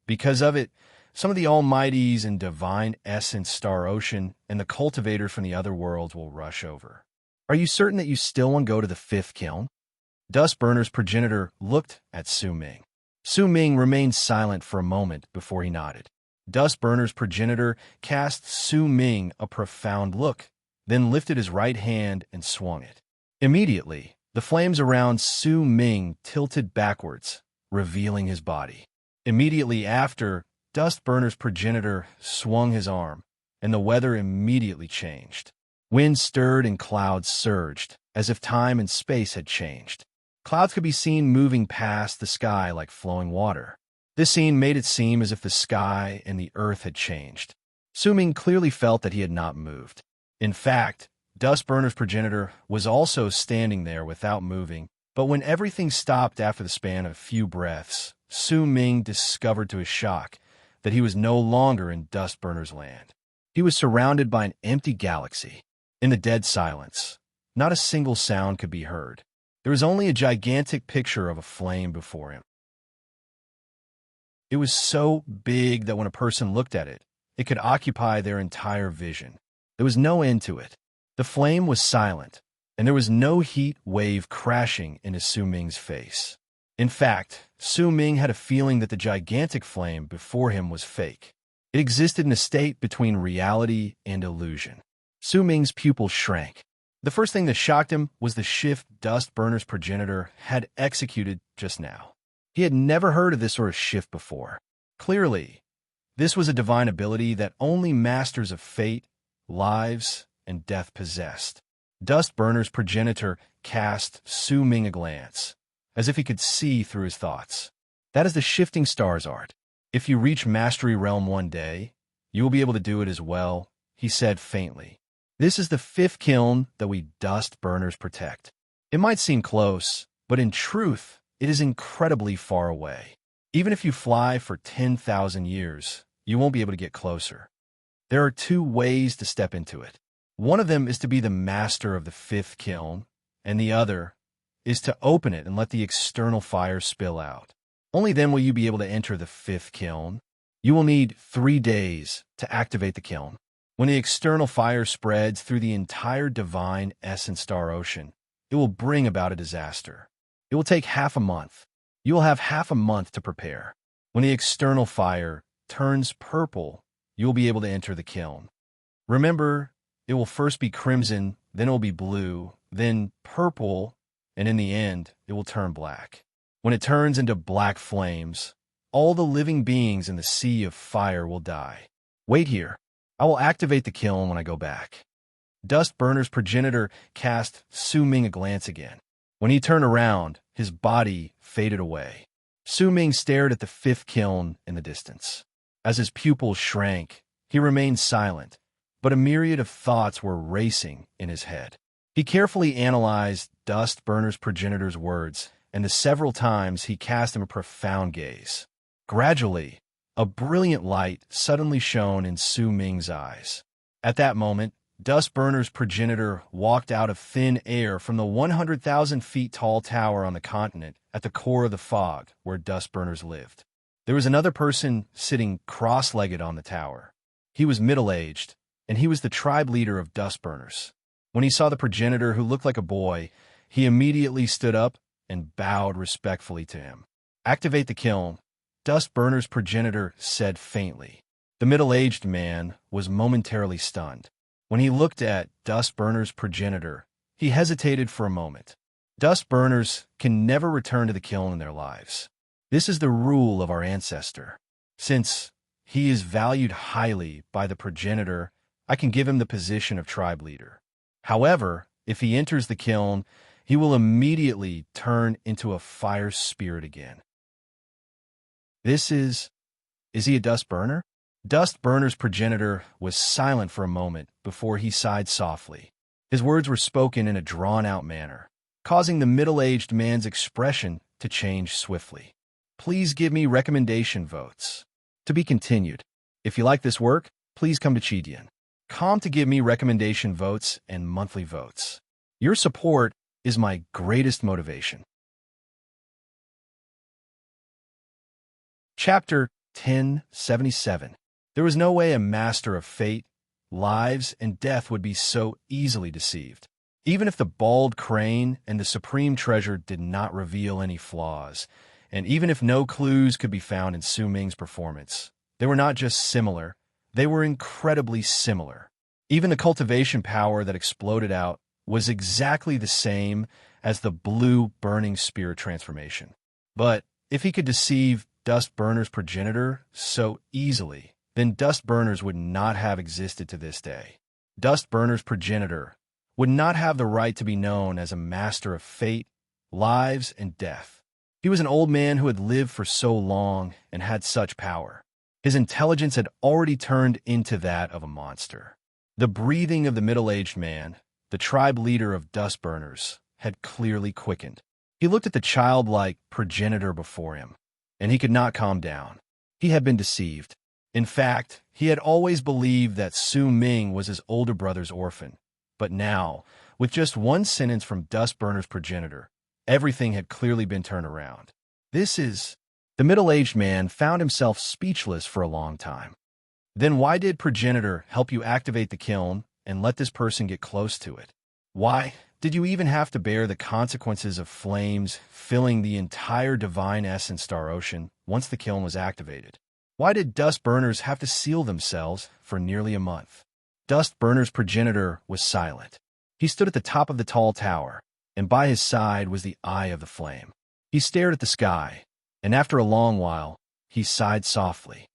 Because of it, some of the almighties in divine essence star ocean and the cultivators from the other worlds will rush over. Are you certain that you still want to go to the fifth kiln? Dustburner's progenitor looked at Su Ming. Su Ming remained silent for a moment before he nodded. Dustburner's progenitor cast Su Ming a profound look, then lifted his right hand and swung it. Immediately, the flames around Su Ming tilted backwards, revealing his body. Immediately after, Dustburner's progenitor swung his arm, and the weather immediately changed. Wind stirred and clouds surged, as if time and space had changed. Clouds could be seen moving past the sky like flowing water. This scene made it seem as if the sky and the earth had changed. Su Ming clearly felt that he had not moved. In fact, Dustburner's progenitor was also standing there without moving, but when everything stopped after the span of a few breaths, Su Ming discovered to his shock that he was no longer in Dustburner's land. He was surrounded by an empty galaxy. In the dead silence, not a single sound could be heard. There was only a gigantic picture of a flame before him. It was so big that when a person looked at it, it could occupy their entire vision. There was no end to it. The flame was silent, and there was no heat wave crashing into Su Ming's face. In fact, Su Ming had a feeling that the gigantic flame before him was fake. It existed in a state between reality and illusion. Su Ming's pupils shrank. The first thing that shocked him was the shift Dustburner's progenitor had executed just now. He had never heard of this sort of shift before. Clearly, this was a divine ability that only masters of fate, lives, and death possessed. Dustburner's progenitor cast Su Ming a glance, as if he could see through his thoughts. That is the shifting stars art. If you reach Mastery Realm one day, you will be able to do it as well, he said faintly. This is the fifth kiln that we Dustburners protect. It might seem close, but in truth, it is incredibly far away. Even if you fly for 10,000 years, you won't be able to get closer. There are two ways to step into it. One of them is to be the master of the fifth kiln, and the other is to open it and let the external fire spill out. Only then will you be able to enter the fifth kiln. You will need 3 days to activate the kiln. When the external fire spreads through the entire divine essence star ocean, it will bring about a disaster. It will take half a month. You will have half a month to prepare. When the external fire turns purple, you will be able to enter the kiln. Remember, it will first be crimson, then it will be blue, then purple, and in the end, it will turn black. When it turns into black flames, all the living beings in the sea of fire will die. Wait here. I will activate the kiln when I go back. Dustburner's progenitor cast Su Ming a glance again. When he turned around, his body faded away. Su Ming stared at the fifth kiln in the distance. As his pupils shrank, he remained silent, but a myriad of thoughts were racing in his head. He carefully analyzed Dustburner's progenitor's words, and the several times he cast him a profound gaze. Gradually, a brilliant light suddenly shone in Su Ming's eyes. At that moment, Dustburner's progenitor walked out of thin air from the 100,000 feet tall tower on the continent at the core of the fog where Dustburners lived. There was another person sitting cross-legged on the tower. He was middle-aged, and he was the tribe leader of Dustburners. When he saw the progenitor who looked like a boy, he immediately stood up and bowed respectfully to him. "Activate the kiln," Dustburner's progenitor said faintly. The middle-aged man was momentarily stunned. When he looked at Dustburner's progenitor, he hesitated for a moment. Dustburners can never return to the kiln in their lives. This is the rule of our ancestor. Since he is valued highly by the progenitor, I can give him the position of tribe leader. However, if he enters the kiln, he will immediately turn into a fire spirit again. Is he a Dustburner? Dustburner's progenitor was silent for a moment before he sighed softly. His words were spoken in a drawn-out manner, causing the middle-aged man's expression to change swiftly. "Please give me recommendation votes. To be continued. If you like this work, please come to Chidian.com to give me recommendation votes and monthly votes. Your support is my greatest motivation." Chapter 1077. There was no way a master of fate, lives, and death would be so easily deceived. Even if the bald crane and the supreme treasure did not reveal any flaws, and even if no clues could be found in Su Ming's performance, they were not just similar, they were incredibly similar. Even the cultivation power that exploded out was exactly the same as the blue burning spirit transformation. But if he could deceive Dustburner's progenitor so easily, then Dustburners would not have existed to this day. Dustburner's progenitor would not have the right to be known as a master of fate, lives, and death. He was an old man who had lived for so long and had such power. His intelligence had already turned into that of a monster. The breathing of the middle-aged man, the tribe leader of Dustburners, had clearly quickened. He looked at the childlike progenitor before him, and he could not calm down. He had been deceived. In fact, he had always believed that Su Ming was his older brother's orphan. But now, with just one sentence from Dustburner's progenitor, everything had clearly been turned around. The middle-aged man found himself speechless for a long time. Then why did progenitor help you activate the kiln and let this person get close to it? Why did you even have to bear the consequences of flames filling the entire divine essence star ocean once the kiln was activated? Why did Dustburners have to seal themselves for nearly a month? Dustburner's progenitor was silent. He stood at the top of the tall tower, and by his side was the eye of the flame. He stared at the sky, and after a long while, he sighed softly.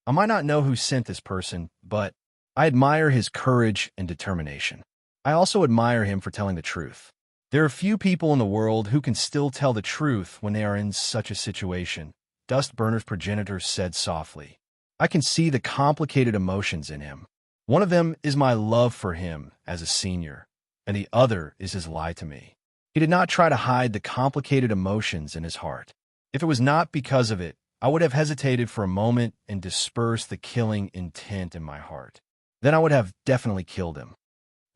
I might not know who sent this person, but I admire his courage and determination. I also admire him for telling the truth. There are few people in the world who can still tell the truth when they are in such a situation, Dustburner's progenitor said softly. I can see the complicated emotions in him. One of them is my love for him as a senior, and the other is his lie to me. He did not try to hide the complicated emotions in his heart. If it was not because of it, I would have hesitated for a moment and dispersed the killing intent in my heart. Then I would have definitely killed him.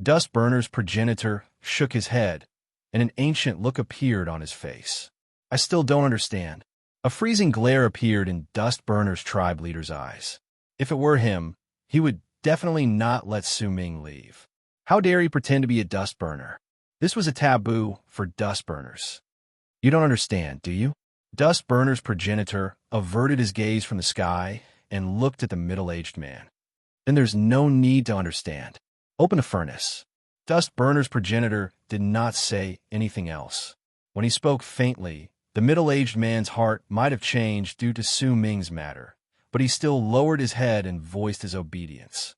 Dustburner's progenitor shook his head, and an ancient look appeared on his face. I still don't understand. A freezing glare appeared in Dustburner's tribe leader's eyes. If it were him, he would definitely not let Su Ming leave. How dare he pretend to be a Dustburner? This was a taboo for Dustburners. You don't understand, do you? Dustburner's progenitor averted his gaze from the sky and looked at the middle-aged man. Then there's no need to understand. Open the furnace. Dust Burner's progenitor did not say anything else. When he spoke faintly, the middle-aged man's heart might have changed due to Su Ming's matter, but he still lowered his head and voiced his obedience.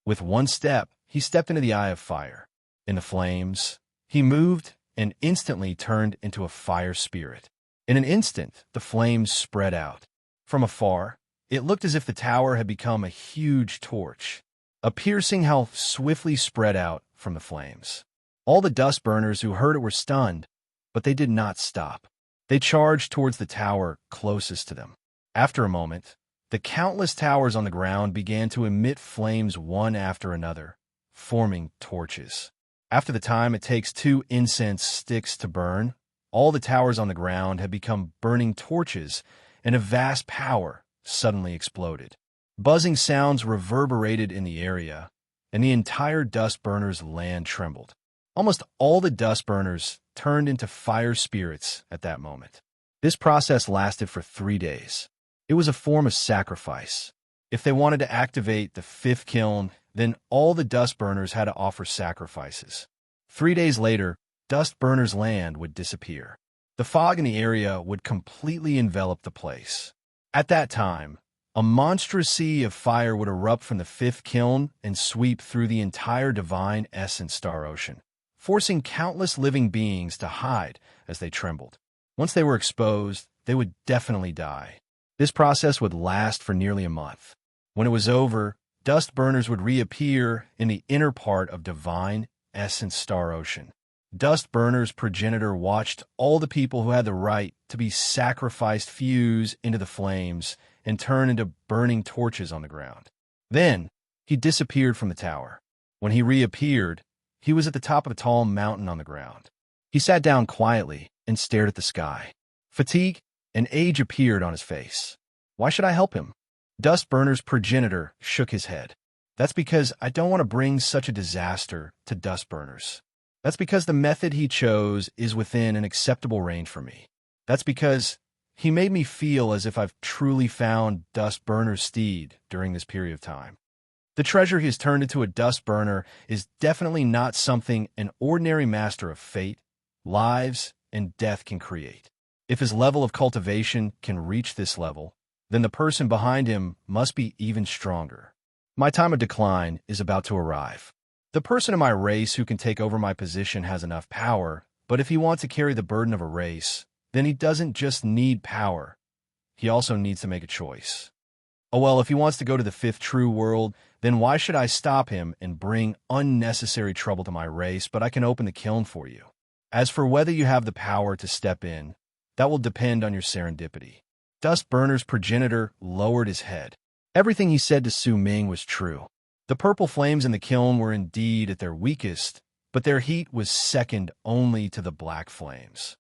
With one step, he stepped into the eye of fire. In the flames, he moved and instantly turned into a fire spirit. In an instant, the flames spread out. From afar, it looked as if the tower had become a huge torch, a piercing how swiftly spread out from the flames. All the dust burners who heard it were stunned, but they did not stop. They charged towards the tower closest to them. After a moment, the countless towers on the ground began to emit flames one after another, forming torches. After the time it takes 2 incense sticks to burn, all the towers on the ground had become burning torches, and a vast power suddenly exploded. Buzzing sounds reverberated in the area, and the entire dust burners' land trembled. Almost all the dust burners turned into fire spirits at that moment. This process lasted for 3 days. It was a form of sacrifice. If they wanted to activate the 5th kiln, then all the dust burners had to offer sacrifices. 3 days later, dust burners' land would disappear. The fog in the area would completely envelop the place. At that time, a monstrous sea of fire would erupt from the 5th kiln and sweep through the entire divine essence star ocean, forcing countless living beings to hide as they trembled. Once they were exposed, they would definitely die. This process would last for nearly a month. When it was over, dust burners would reappear in the inner part of divine essence star ocean. Dust burners' progenitor watched all the people who had the right to be sacrificed fuse into the flames and turn into burning torches on the ground. Then, he disappeared from the tower. When he reappeared, he was at the top of a tall mountain on the ground. He sat down quietly and stared at the sky. Fatigue and age appeared on his face. Why should I help him? Dust Burner's progenitor shook his head. That's because I don't want to bring such a disaster to Dust Burners. That's because the method he chose is within an acceptable range for me. That's because he made me feel as if I've truly found Dust Burner's steed during this period of time. The treasure he has turned into a Dust Burner is definitely not something an ordinary master of fate, lives, and death can create. If his level of cultivation can reach this level, then the person behind him must be even stronger. My time of decline is about to arrive. The person in my race who can take over my position has enough power, but if he wants to carry the burden of a race, then he doesn't just need power. He also needs to make a choice. Oh well, if he wants to go to the 5th true world, then why should I stop him and bring unnecessary trouble to my race, but I can open the kiln for you. As for whether you have the power to step in, that will depend on your serendipity. Dust Burner's progenitor lowered his head. Everything he said to Su Ming was true. The purple flames in the kiln were indeed at their weakest, but their heat was second only to the black flames.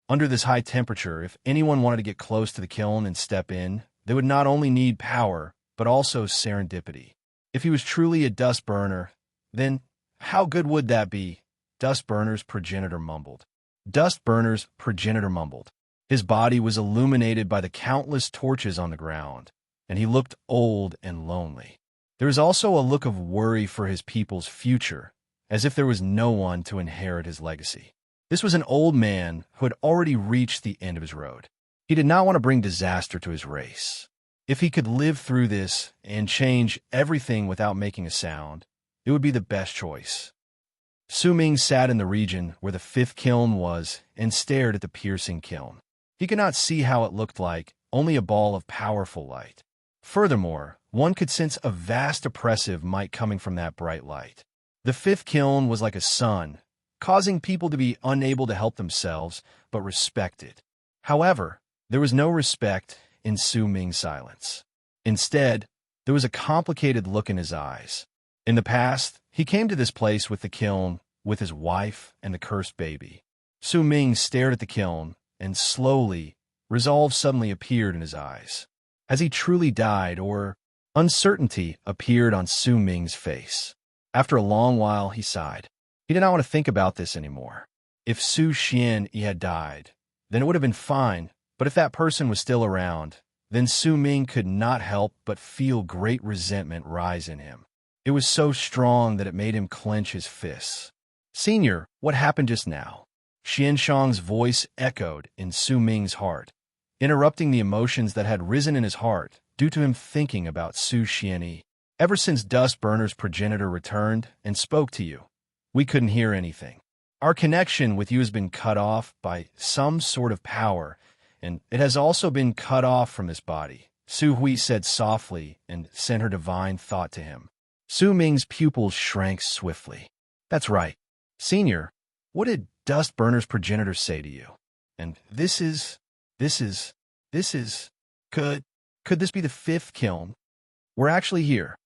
Under this high temperature, if anyone wanted to get close to the kiln and step in, they would not only need power, but also serendipity. If he was truly a Dust Burner, then how good would that be? Dust Burner's progenitor mumbled. Dust Burner's progenitor mumbled. His body was illuminated by the countless torches on the ground, and he looked old and lonely. There was also a look of worry for his people's future, as if there was no one to inherit his legacy. This was an old man who had already reached the end of his road. He did not want to bring disaster to his race. If he could live through this and change everything without making a sound, it would be the best choice. Su Ming sat in the region where the 5th kiln was and stared at the piercing kiln. He could not see how it looked like, only a ball of powerful light. Furthermore, one could sense a vast oppressive might coming from that bright light. The 5th kiln was like a sun, causing people to be unable to help themselves, but respected. However, there was no respect in Su Ming's silence. Instead, there was a complicated look in his eyes. In the past, he came to this place with the kiln, with his wife and the cursed baby. Su Ming stared at the kiln, and slowly, resolve suddenly appeared in his eyes. Has he truly died, or uncertainty appeared on Su Ming's face? After a long while, he sighed. He did not want to think about this anymore. If Su Xian had died, then it would have been fine, but if that person was still around, then Su Ming could not help but feel great resentment rise in him. It was so strong that it made him clench his fists. "Senior, what happened just now?" Xianshang's voice echoed in Su Ming's heart, interrupting the emotions that had risen in his heart due to him thinking about Su Xianyi. "Ever since Dustburner's progenitor returned and spoke to you, we couldn't hear anything. Our connection with you has been cut off by some sort of power, and it has also been cut off from this body," Su Hui said softly and sent her divine thought to him. Su Ming's pupils shrank swiftly. "That's right. Senior, what did Dustburner's progenitor say to you? And this is... Could this be the fifth kiln? We're actually here."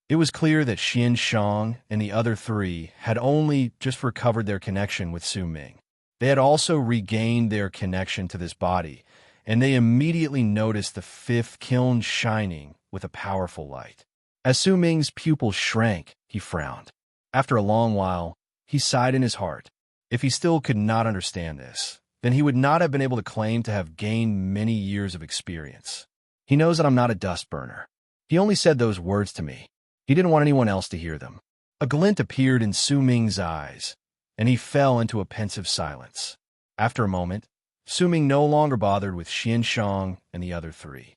It was clear that Xianshang and the other three had only just recovered their connection with Su Ming. They had also regained their connection to this body, and they immediately noticed the fifth kiln shining with a powerful light. As Su Ming's pupils shrank, he frowned. After a long while, he sighed in his heart. If he still could not understand this, then he would not have been able to claim to have gained many years of experience. "He knows that I'm not a dust burner. He only said those words to me. He didn't want anyone else to hear them." A glint appeared in Su Ming's eyes, and he fell into a pensive silence. After a moment, Su Ming no longer bothered with Xianshang and the other three.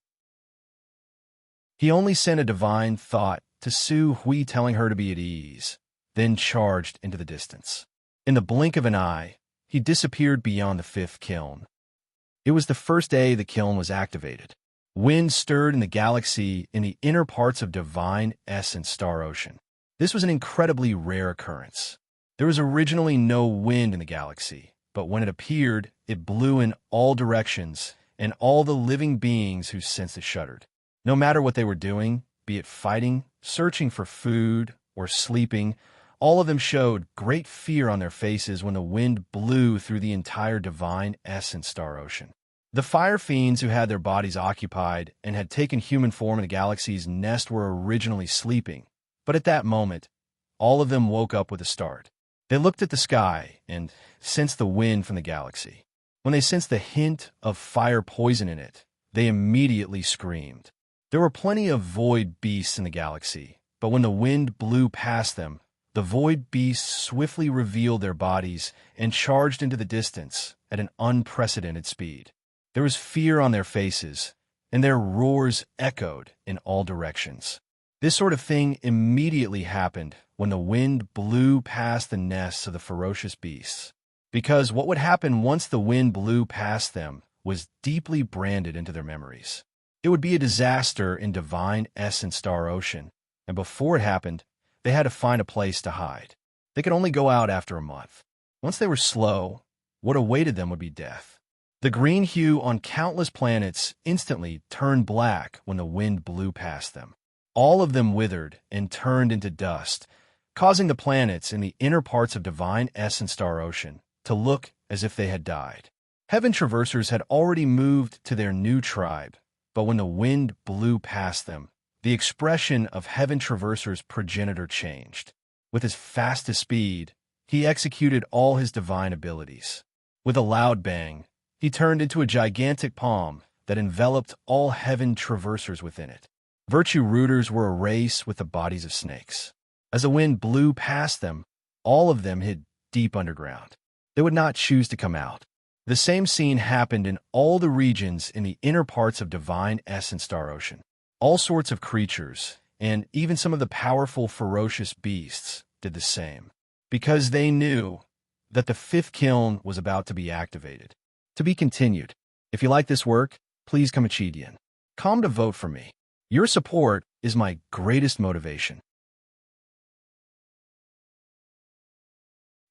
He only sent a divine thought to Su Hui telling her to be at ease, then charged into the distance. In the blink of an eye, he disappeared beyond the fifth kiln. It was the first day the kiln was activated. Wind stirred in the galaxy in the inner parts of Divine Essence Star Ocean. This was an incredibly rare occurrence. There was originally no wind in the galaxy, but when it appeared, it blew in all directions, and all the living beings who sensed it shuddered. No matter what they were doing, be it fighting, searching for food, or sleeping, all of them showed great fear on their faces when the wind blew through the entire Divine Essence Star Ocean. The fire fiends who had their bodies occupied and had taken human form in the galaxy's nest were originally sleeping, but at that moment, all of them woke up with a start. They looked at the sky and sensed the wind from the galaxy. When they sensed the hint of fire poison in it, they immediately screamed. There were plenty of void beasts in the galaxy, but when the wind blew past them, the void beasts swiftly revealed their bodies and charged into the distance at an unprecedented speed. There was fear on their faces, and their roars echoed in all directions. This sort of thing immediately happened when the wind blew past the nests of the ferocious beasts, because what would happen once the wind blew past them was deeply branded into their memories. It would be a disaster in Divine Essence Star Ocean, and before it happened, they had to find a place to hide. They could only go out after a month. Once they were slow, what awaited them would be death. The green hue on countless planets instantly turned black when the wind blew past them. All of them withered and turned into dust, causing the planets in the inner parts of Divine Essence Star Ocean to look as if they had died. Heaven Traversers had already moved to their new tribe, but when the wind blew past them, the expression of Heaven Traverser's progenitor changed. With his fastest speed, he executed all his divine abilities. With a loud bang, he turned into a gigantic palm that enveloped all Heaven Traversers within it. Virtue Rooters were a race with the bodies of snakes. As the wind blew past them, all of them hid deep underground. They would not choose to come out. The same scene happened in all the regions in the inner parts of Divine Essence Star Ocean. All sorts of creatures, and even some of the powerful, ferocious beasts, did the same, because they knew that the fifth kiln was about to be activated. To be continued. If you like this work, please come Chidian. Come to vote for me. Your support is my greatest motivation.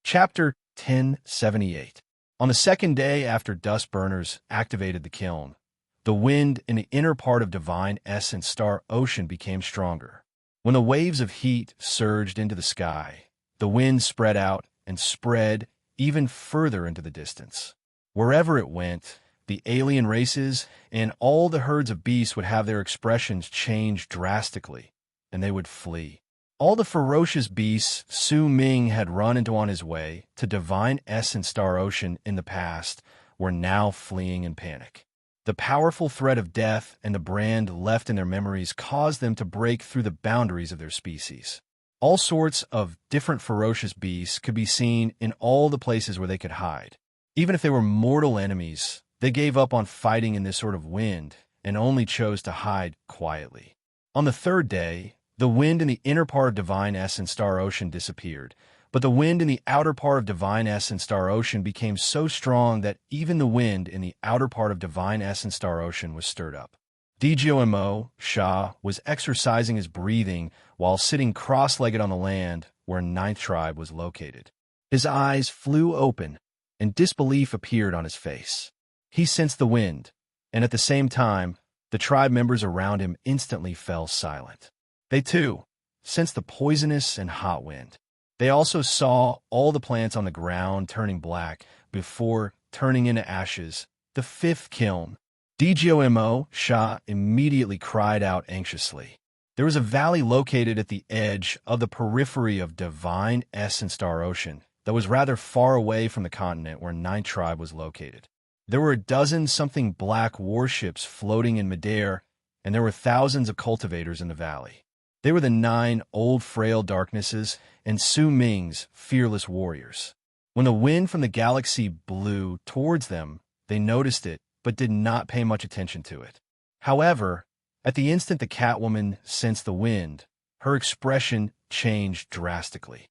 Chapter 1078. On the second day after Dust Burners activated the kiln, the wind in the inner part of Divine Essence Star Ocean became stronger. When the waves of heat surged into the sky, the wind spread out and spread even further into the distance. Wherever it went, the alien races and all the herds of beasts would have their expressions change drastically, and they would flee. All the ferocious beasts Su Ming had run into on his way to Divine Essence Star Ocean in the past were now fleeing in panic. The powerful threat of death and the brand left in their memories caused them to break through the boundaries of their species. All sorts of different ferocious beasts could be seen in all the places where they could hide. Even if they were mortal enemies, they gave up on fighting in this sort of wind and only chose to hide quietly. On the third day, the wind in the inner part of Divine Essence Star Ocean disappeared, but the wind in the outer part of Divine Essence Star Ocean became so strong that even the wind in the outer part of Divine Essence Star Ocean was stirred up. Djomo Shah was exercising his breathing while sitting cross-legged on the land where Ninth Tribe was located. His eyes flew open, and disbelief appeared on his face. He sensed the wind, and at the same time, the tribe members around him instantly fell silent. They, too, sensed the poisonous and hot wind. They also saw all the plants on the ground turning black before turning into ashes. The fifth kiln. Djomo Shah immediately cried out anxiously. There was a valley located at the edge of the periphery of Divine Essence Star Ocean that was rather far away from the continent where Ninth Tribe was located. There were a dozen-something black warships floating in midair, and there were thousands of cultivators in the valley. They were the 9 old frail darknesses and Su Ming's fearless warriors. When the wind from the galaxy blew towards them, they noticed it, but did not pay much attention to it. However, at the instant the Catwoman sensed the wind, her expression changed drastically.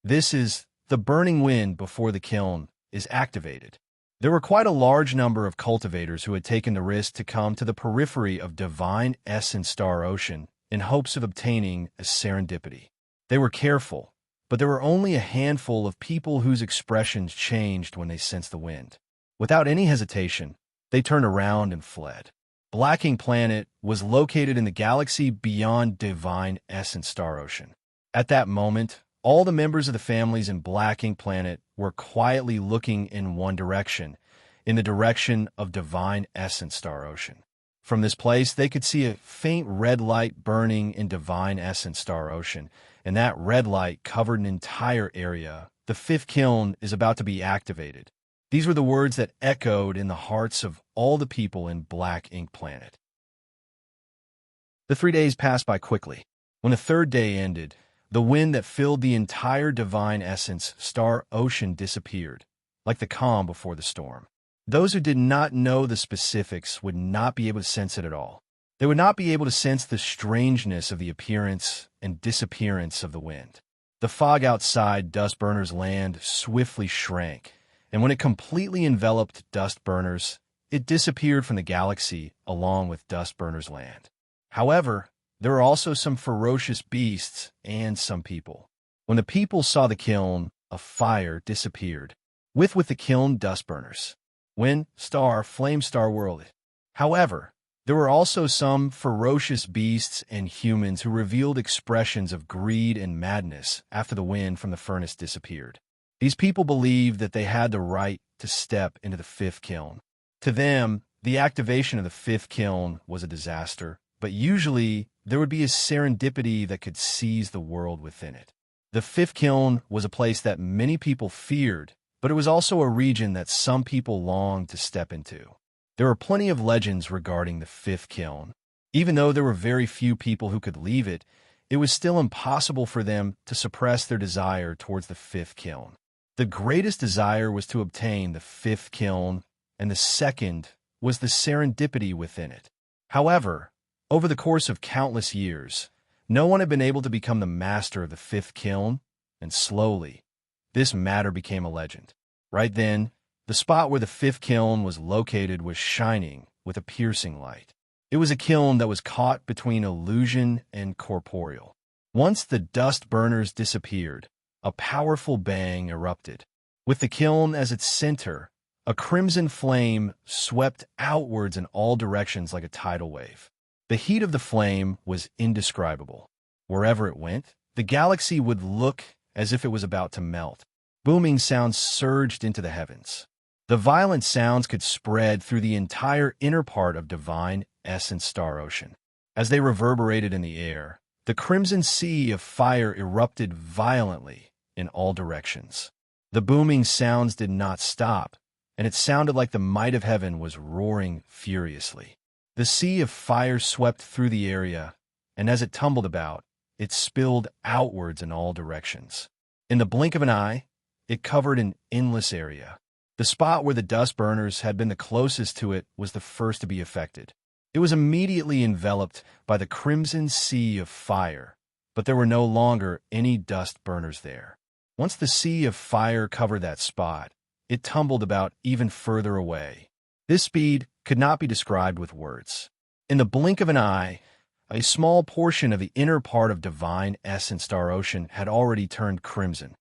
This is the burning wind before the kiln is activated. There were quite a large number of cultivators who had taken the risk to come to the periphery of Divine Essence Star Ocean in hopes of obtaining a serendipity. They were careful, but there were only a handful of people whose expressions changed when they sensed the wind. Without any hesitation, they turned around and fled. Blacking Planet was located in the galaxy beyond Divine Essence Star Ocean. At that moment, all the members of the families in Blacking Planet were quietly looking in one direction, in the direction of Divine Essence Star Ocean. From this place, they could see a faint red light burning in Divine Essence Star Ocean, and that red light covered an entire area. The fifth kiln is about to be activated. These were the words that echoed in the hearts of all the people in Black Ink Planet. The 3 days passed by quickly. When the third day ended, the wind that filled the entire Divine Essence Star Ocean disappeared, like the calm before the storm. Those who did not know the specifics would not be able to sense it at all. They would not be able to sense the strangeness of the appearance and disappearance of the wind. The fog outside Dustburner's land swiftly shrank, and when it completely enveloped Dustburners, it disappeared from the galaxy along with Dustburner's land. However, there were also some ferocious beasts and some people. When the people saw the kiln, a fire disappeared, with the kiln Dustburners. When Flamestar whirled. However, there were also some ferocious beasts and humans who revealed expressions of greed and madness after the wind from the furnace disappeared. These people believed that they had the right to step into the fifth kiln. To them, the activation of the fifth kiln was a disaster, but usually there would be a serendipity that could seize the world within it. The fifth kiln was a place that many people feared, but it was also a region that some people longed to step into. There were plenty of legends regarding the fifth kiln. Even though there were very few people who could leave it, it was still impossible for them to suppress their desire towards the fifth kiln. The greatest desire was to obtain the fifth kiln, and the second was the serendipity within it. However, over the course of countless years, no one had been able to become the master of the fifth kiln, and slowly, this matter became a legend. Right then, the spot where the fifth kiln was located was shining with a piercing light. It was a kiln that was caught between illusion and corporeal. Once the dust burners disappeared, a powerful bang erupted. With the kiln as its center, a crimson flame swept outwards in all directions like a tidal wave. The heat of the flame was indescribable. Wherever it went, the galaxy would look as if it was about to melt. Booming sounds surged into the heavens. The violent sounds could spread through the entire inner part of Divine Essence Star Ocean. As they reverberated in the air, the crimson sea of fire erupted violently in all directions. The booming sounds did not stop, and it sounded like the might of heaven was roaring furiously. The sea of fire swept through the area, and as it tumbled about, it spilled outwards in all directions. In the blink of an eye, it covered an endless area. The spot where the dust burners had been the closest to it was the first to be affected. It was immediately enveloped by the crimson sea of fire, but there were no longer any dust burners there. Once the sea of fire covered that spot, it tumbled about even further away. This speed could not be described with words. In the blink of an eye, a small portion of the inner part of Divine Essence Star Ocean had already turned crimson.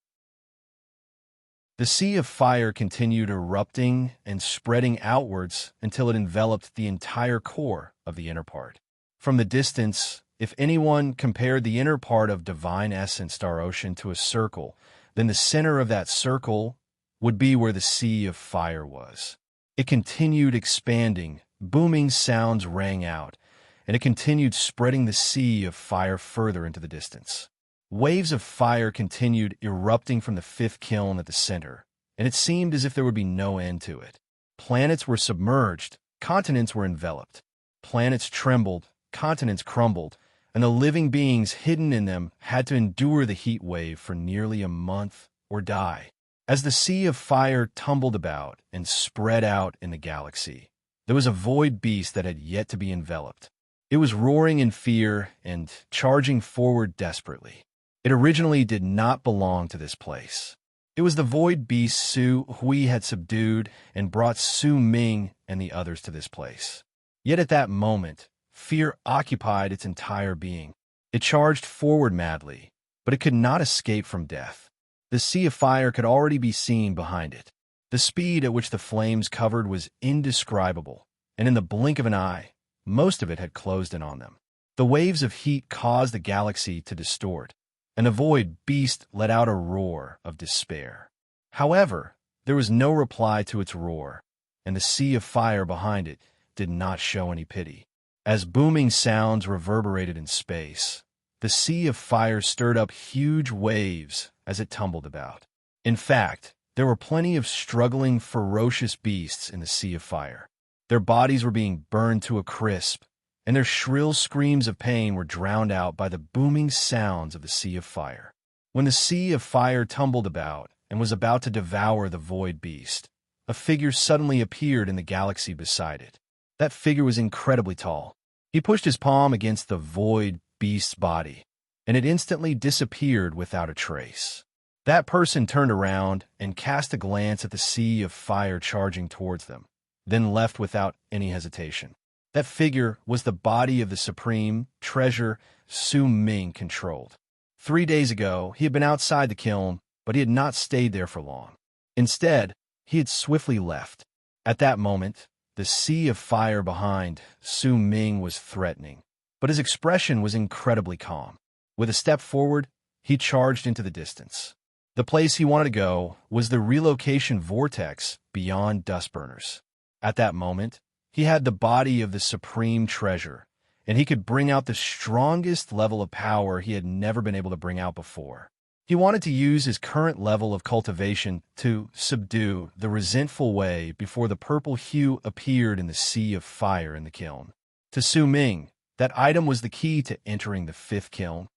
The sea of fire continued erupting and spreading outwards until it enveloped the entire core of the inner part. From the distance, if anyone compared the inner part of Divine Essence Star Ocean to a circle, then the center of that circle would be where the sea of fire was. It continued expanding, booming sounds rang out, and it continued spreading the sea of fire further into the distance. Waves of fire continued erupting from the fifth kiln at the center, and it seemed as if there would be no end to it. Planets were submerged, continents were enveloped. Planets trembled, continents crumbled, and the living beings hidden in them had to endure the heat wave for nearly a month or die. As the sea of fire tumbled about and spread out in the galaxy, there was a void beast that had yet to be enveloped. It was roaring in fear and charging forward desperately. It originally did not belong to this place. It was the void beast Su Hui had subdued and brought Su Ming and the others to this place. Yet at that moment, fear occupied its entire being. It charged forward madly, but it could not escape from death. The sea of fire could already be seen behind it. The speed at which the flames covered was indescribable, and in the blink of an eye, most of it had closed in on them. The waves of heat caused the galaxy to distort, and the void beast let out a roar of despair. However, there was no reply to its roar, and the sea of fire behind it did not show any pity. As booming sounds reverberated in space, the sea of fire stirred up huge waves as it tumbled about. In fact, there were plenty of struggling, ferocious beasts in the sea of fire. Their bodies were being burned to a crisp, and their shrill screams of pain were drowned out by the booming sounds of the sea of fire. When the sea of fire tumbled about and was about to devour the void beast, a figure suddenly appeared in the galaxy beside it. That figure was incredibly tall. He pushed his palm against the void beast's body, and it instantly disappeared without a trace. That person turned around and cast a glance at the sea of fire charging towards them, then left without any hesitation. That figure was the body of the supreme treasure Su Ming controlled. 3 days ago, he had been outside the kiln, but he had not stayed there for long. Instead, he had swiftly left. At that moment, the sea of fire behind Su Ming was threatening, but his expression was incredibly calm. With a step forward, he charged into the distance. The place he wanted to go was the relocation vortex beyond dust burners. At that moment, he had the body of the supreme treasure, and he could bring out the strongest level of power he had never been able to bring out before. He wanted to use his current level of cultivation to subdue the resentful way before the purple hue appeared in the sea of fire in the kiln. To Su Ming, that item was the key to entering the fifth kiln.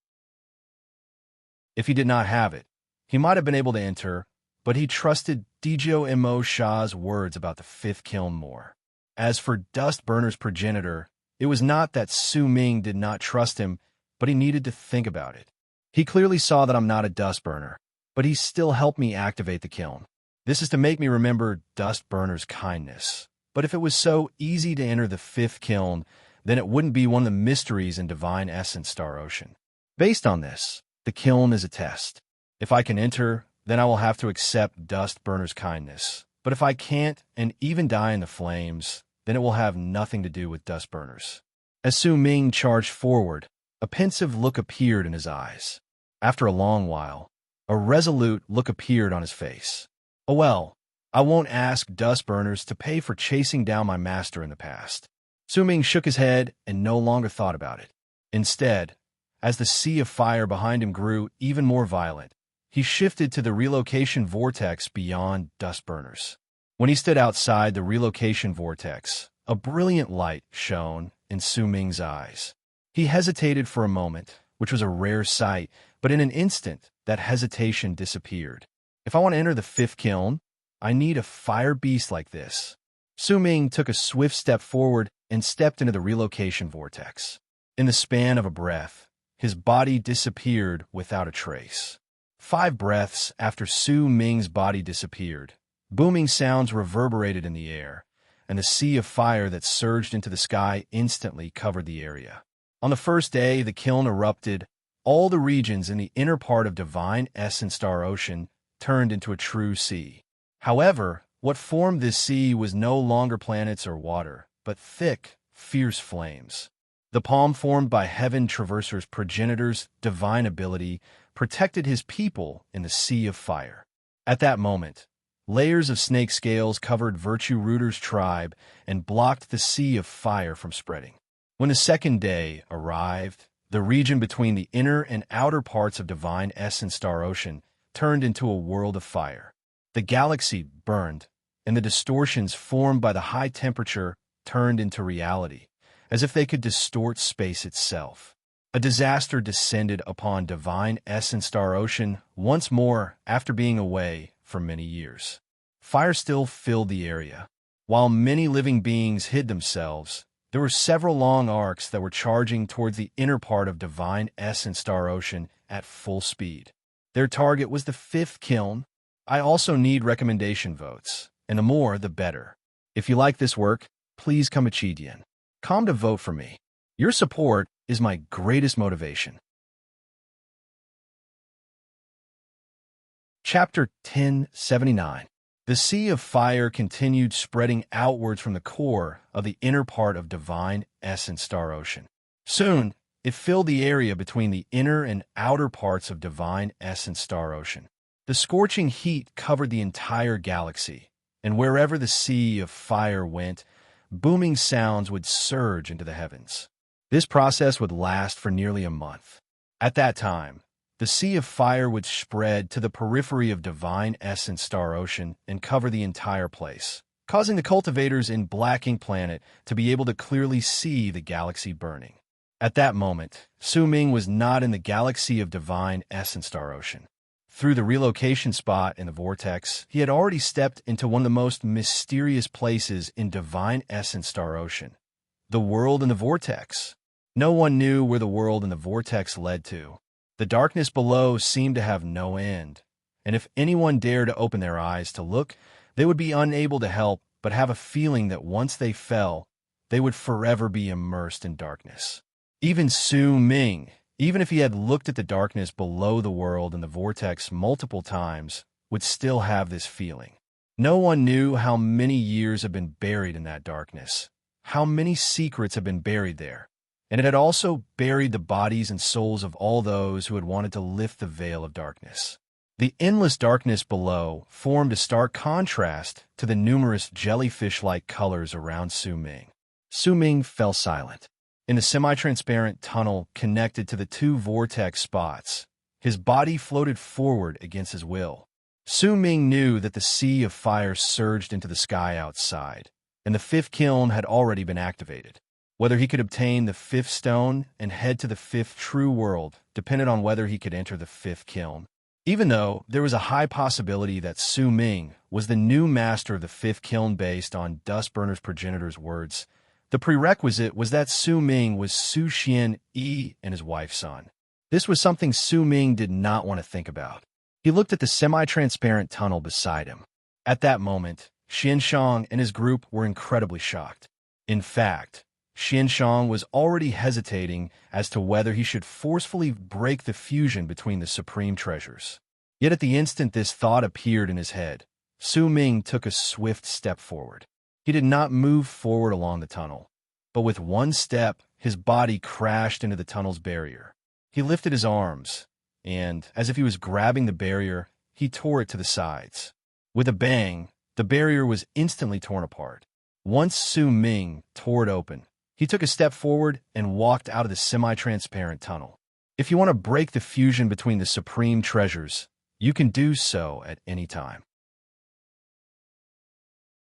If he did not have it, he might have been able to enter, but he trusted Dijo Mo Sha's words about the fifth kiln more. As for Dust Burner's progenitor, it was not that Su Ming did not trust him, but he needed to think about it. He clearly saw that I'm not a dust burner, but he still helped me activate the kiln. This is to make me remember Dust Burner's kindness. But if it was so easy to enter the fifth kiln, then it wouldn't be one of the mysteries in Divine Essence Star Ocean. Based on this, the kiln is a test. If I can enter, then I will have to accept Dust Burner's kindness. But if I can't, and even die in the flames, then it will have nothing to do with dust burners. As Su Ming charged forward, a pensive look appeared in his eyes. After a long while, a resolute look appeared on his face. Oh well, I won't ask dust burners to pay for chasing down my master in the past. Su Ming shook his head and no longer thought about it. Instead, as the sea of fire behind him grew even more violent, he shifted to the relocation vortex beyond dust burners. When he stood outside the relocation vortex, a brilliant light shone in Su Ming's eyes. He hesitated for a moment, which was a rare sight, but in an instant, that hesitation disappeared. If I want to enter the fifth kiln, I need a fire beast like this. Su Ming took a swift step forward and stepped into the relocation vortex. In the span of a breath, his body disappeared without a trace. 5 breaths after Su Ming's body disappeared, booming sounds reverberated in the air, and the sea of fire that surged into the sky instantly covered the area. On the first day the kiln erupted, all the regions in the inner part of Divine Essence Star Ocean turned into a true sea. However, what formed this sea was no longer planets or water, but thick, fierce flames. The palm formed by Heaven Traverser's progenitor's divine ability protected his people in the sea of fire. At that moment, layers of snake scales covered Virtue Rooter's tribe and blocked the sea of fire from spreading. When the second day arrived, the region between the inner and outer parts of Divine Essence Star Ocean turned into a world of fire. The galaxy burned, and the distortions formed by the high temperature turned into reality, as if they could distort space itself. A disaster descended upon Divine Essence Star Ocean once more after being away for many years. Fire still filled the area. While many living beings hid themselves, there were several long arcs that were charging towards the inner part of Divine Essence Star Ocean at full speed. Their target was the 5th kiln. I also need recommendation votes, and the more the better. If you like this work, please come to vote for me. Your support is my greatest motivation. Chapter 1079. The sea of fire continued spreading outwards from the core of the inner part of Divine Essence Star Ocean. Soon, it filled the area between the inner and outer parts of Divine Essence Star Ocean. The scorching heat covered the entire galaxy, and wherever the sea of fire went, booming sounds would surge into the heavens. This process would last for nearly a month. At that time, the sea of fire would spread to the periphery of Divine Essence Star Ocean and cover the entire place, causing the cultivators in Black Ink Planet to be able to clearly see the galaxy burning. At that moment, Su Ming was not in the galaxy of Divine Essence Star Ocean. Through the relocation spot in the vortex, he had already stepped into one of the most mysterious places in Divine Essence Star Ocean, the world in the vortex. No one knew where the world in the vortex led to. The darkness below seemed to have no end, and if anyone dared to open their eyes to look, they would be unable to help but have a feeling that once they fell, they would forever be immersed in darkness. Even Su Ming, even if he had looked at the darkness below the world in the vortex multiple times, would still have this feeling. No one knew how many years have been buried in that darkness, how many secrets have been buried there, and it had also buried the bodies and souls of all those who had wanted to lift the veil of darkness. The endless darkness below formed a stark contrast to the numerous jellyfish-like colors around Su Ming. Su Ming fell silent. In the semi-transparent tunnel connected to the 2 vortex spots, his body floated forward against his will. Su Ming knew that the sea of fire surged into the sky outside, and the 5th kiln had already been activated. Whether he could obtain the 5th stone and head to the 5th true world depended on whether he could enter the 5th kiln. Even though there was a high possibility that Su Ming was the new master of the 5th kiln based on Dustburner's progenitor's words, the prerequisite was that Su Ming was Su Xian Yi and his wife's son. This was something Su Ming did not want to think about. He looked at the semi-transparent tunnel beside him. At that moment, Xianshang and his group were incredibly shocked. In fact, Xianshang was already hesitating as to whether he should forcefully break the fusion between the supreme treasures. Yet at the instant this thought appeared in his head, Su Ming took a swift step forward. He did not move forward along the tunnel, but with one step, his body crashed into the tunnel's barrier. He lifted his arms, and, as if he was grabbing the barrier, he tore it to the sides. With a bang, the barrier was instantly torn apart. Once Su Ming tore it open, he took a step forward and walked out of the semi-transparent tunnel. If you want to break the fusion between the supreme treasures, you can do so at any time.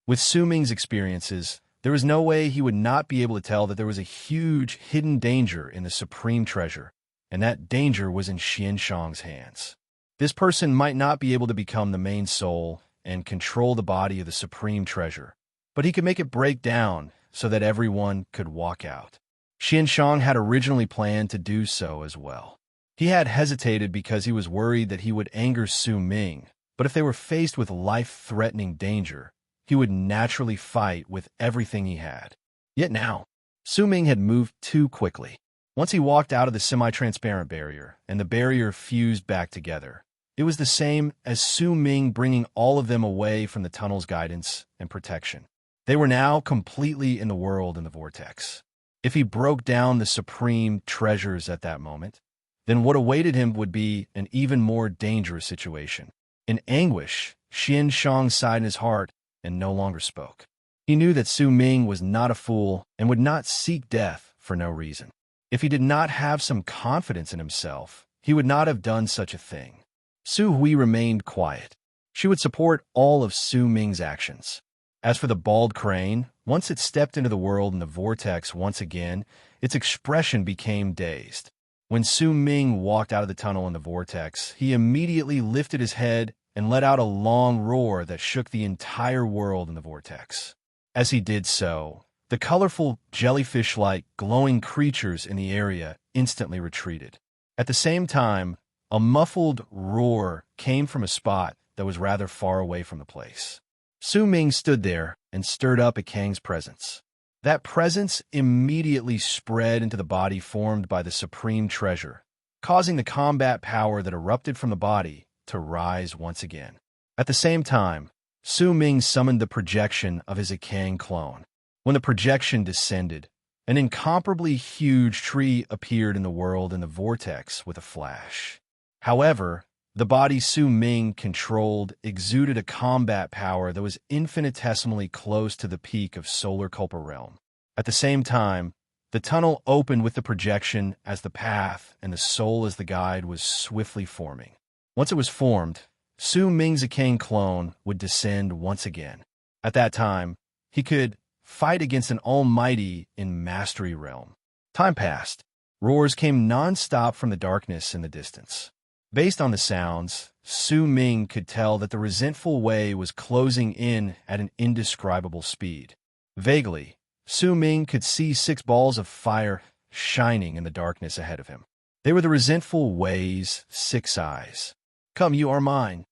With Su Ming's experiences, there was no way he would not be able to tell that there was a huge hidden danger in the supreme treasure, and that danger was in Xianshang's hands. This person might not be able to become the main soul and control the body of the supreme treasure, but he could make it break down so that everyone could walk out. Xianshang had originally planned to do so as well. He had hesitated because he was worried that he would anger Su Ming, but if they were faced with life-threatening danger, he would naturally fight with everything he had. Yet now, Su Ming had moved too quickly. Once he walked out of the semi-transparent barrier, and the barrier fused back together, it was the same as Su Ming bringing all of them away from the tunnel's guidance and protection. They were now completely in the world in the vortex. If he broke down the supreme treasures at that moment, then what awaited him would be an even more dangerous situation. In anguish, Xianshang sighed in his heart and no longer spoke. He knew that Su Ming was not a fool and would not seek death for no reason. If he did not have some confidence in himself, he would not have done such a thing. Su Hui remained quiet. She would support all of Su Ming's actions. As for the bald crane, once it stepped into the world in the vortex once again, its expression became dazed. When Su Ming walked out of the tunnel in the vortex, he immediately lifted his head and let out a long roar that shook the entire world in the vortex. As he did so, the colorful, jellyfish-like, glowing creatures in the area instantly retreated. At the same time, a muffled roar came from a spot that was rather far away from the place. Su Ming stood there and stirred up at Kang's presence. That presence immediately spread into the body formed by the supreme treasure, causing the combat power that erupted from the body to rise once again. At the same time, Su Ming summoned the projection of his Kang clone. When the projection descended, an incomparably huge tree appeared in the world in the vortex with a flash. However, the body Su Ming controlled exuded a combat power that was infinitesimally close to the peak of Solar Culpa Realm. At the same time, the tunnel opened with the projection as the path and the soul as the guide was swiftly forming. Once it was formed, Su Ming's Kang clone would descend once again. At that time, he could fight against an almighty in Mastery Realm. Time passed. Roars came non-stop from the darkness in the distance. Based on the sounds, Su Ming could tell that the resentful way was closing in at an indescribable speed. Vaguely, Su Ming could see 6 balls of fire shining in the darkness ahead of him. They were the resentful way's 6 eyes. Come, you are mine.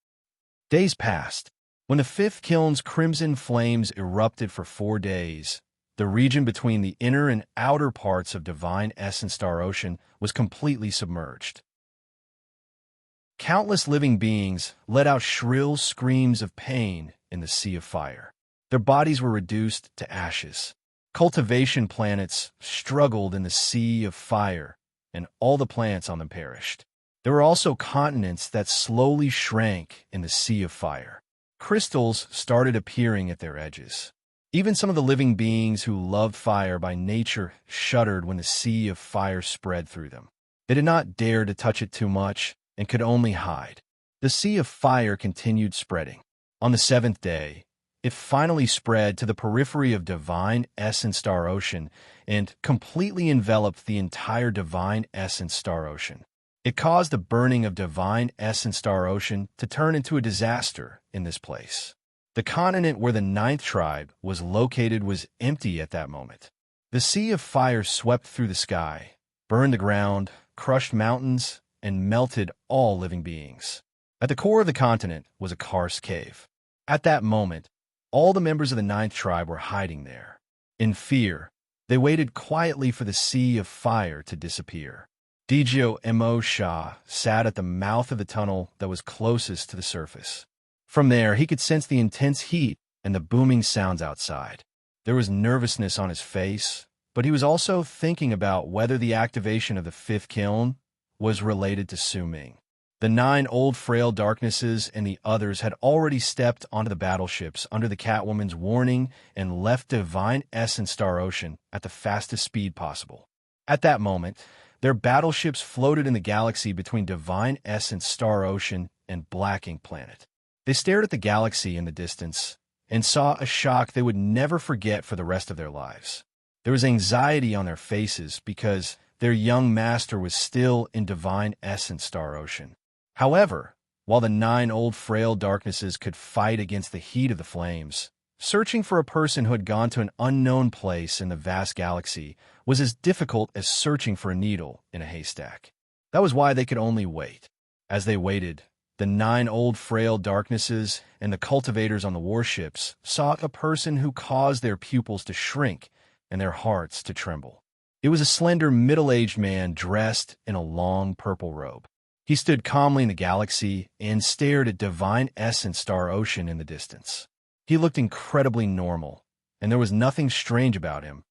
Days passed. When the 5th kiln's crimson flames erupted for 4 days, the region between the inner and outer parts of Divine Essence Star Ocean was completely submerged. Countless living beings let out shrill screams of pain in the sea of fire. Their bodies were reduced to ashes. Cultivation planets struggled in the sea of fire, and all the plants on them perished. There were also continents that slowly shrank in the sea of fire. Crystals started appearing at their edges. Even some of the living beings who loved fire by nature shuddered when the sea of fire spread through them. They did not dare to touch it too much and could only hide. The sea of fire continued spreading. On the 7th day, it finally spread to the periphery of Divine Essence Star Ocean and completely enveloped the entire Divine Essence Star Ocean. It caused the burning of Divine Essence Star Ocean to turn into a disaster in this place. The continent where the 9th tribe was located was empty at that moment. The sea of fire swept through the sky, burned the ground, crushed mountains, and melted all living beings. At the core of the continent was a karst cave. At that moment, all the members of the 9th tribe were hiding there. In fear, they waited quietly for the sea of fire to disappear. Djo Mo Sha sat at the mouth of the tunnel that was closest to the surface. From there, he could sense the intense heat and the booming sounds outside. There was nervousness on his face, but he was also thinking about whether the activation of the 5th kiln was related to Su Ming. The 9 old frail darknesses and the others had already stepped onto the battleships under the Catwoman's warning and left Divine Essence Star Ocean at the fastest speed possible. At that moment, their battleships floated in the galaxy between Divine Essence Star Ocean and Black Ink Planet. They stared at the galaxy in the distance and saw a shock they would never forget for the rest of their lives. There was anxiety on their faces because their young master was still in divine essence Star Ocean. However, while the 9 old frail darknesses could fight against the heat of the flames, searching for a person who had gone to an unknown place in the vast galaxy was as difficult as searching for a needle in a haystack. That was why they could only wait. As they waited, the 9 old frail darknesses and the cultivators on the warships sought a person who caused their pupils to shrink and their hearts to tremble. It was a slender, middle-aged man dressed in a long purple robe. He stood calmly in the galaxy and stared at divine essence Star Ocean in the distance. He looked incredibly normal, and there was nothing strange about him,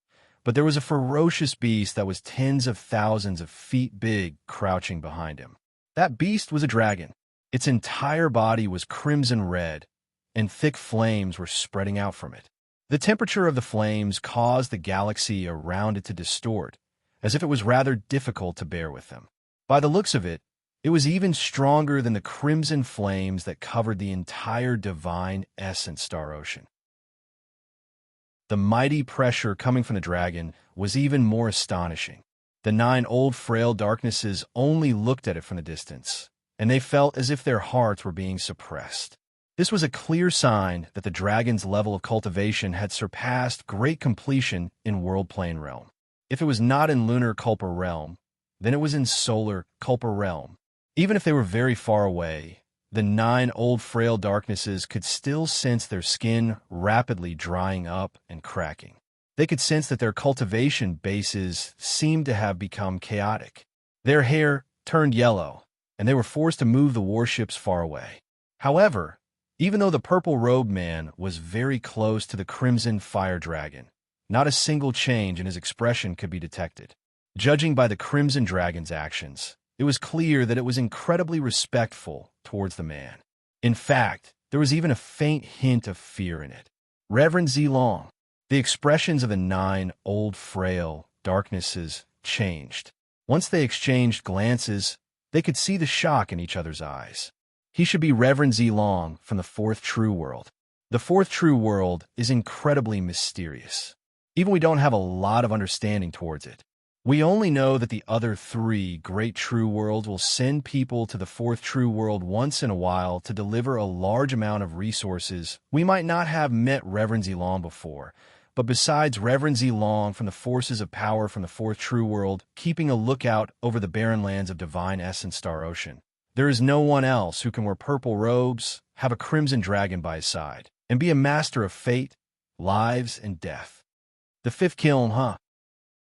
but there was a ferocious beast that was tens of thousands of feet big crouching behind him. That beast was a dragon. Its entire body was crimson red, and thick flames were spreading out from it. The temperature of the flames caused the galaxy around it to distort, as if it was rather difficult to bear with them. By the looks of it, it was even stronger than the crimson flames that covered the entire divine essence Star Ocean. The mighty pressure coming from the dragon was even more astonishing. The 9 old frail darknesses only looked at it from the distance, and they felt as if their hearts were being suppressed. This was a clear sign that the dragon's level of cultivation had surpassed great completion in World Plane Realm. If it was not in Lunar Culpa Realm, then it was in Solar Culpa Realm. Even if they were very far away, the 9 old frail darknesses could still sense their skin rapidly drying up and cracking. They could sense that their cultivation bases seemed to have become chaotic. Their hair turned yellow, and they were forced to move the warships far away. However, even though the purple-robed man was very close to the crimson fire dragon, not a single change in his expression could be detected. Judging by the crimson dragon's actions, it was clear that it was incredibly respectful towards the man. In fact, there was even a faint hint of fear in it. Reverend Zilong. The expressions of the 9 old frail darknesses changed. Once they exchanged glances, they could see the shock in each other's eyes. He should be Reverend Zilong from the 4th True World. The 4th True World is incredibly mysterious. Even we don't have a lot of understanding towards it. We only know that the other 3 great true worlds will send people to the 4th true world once in a while to deliver a large amount of resources. We might not have met Reverend Zilong before, but besides Reverend Zilong from the forces of power from the 4th true world, keeping a lookout over the barren lands of divine essence Star Ocean, there is no one else who can wear purple robes, have a crimson dragon by his side, and be a master of fate, lives, and death. The 5th kiln, huh?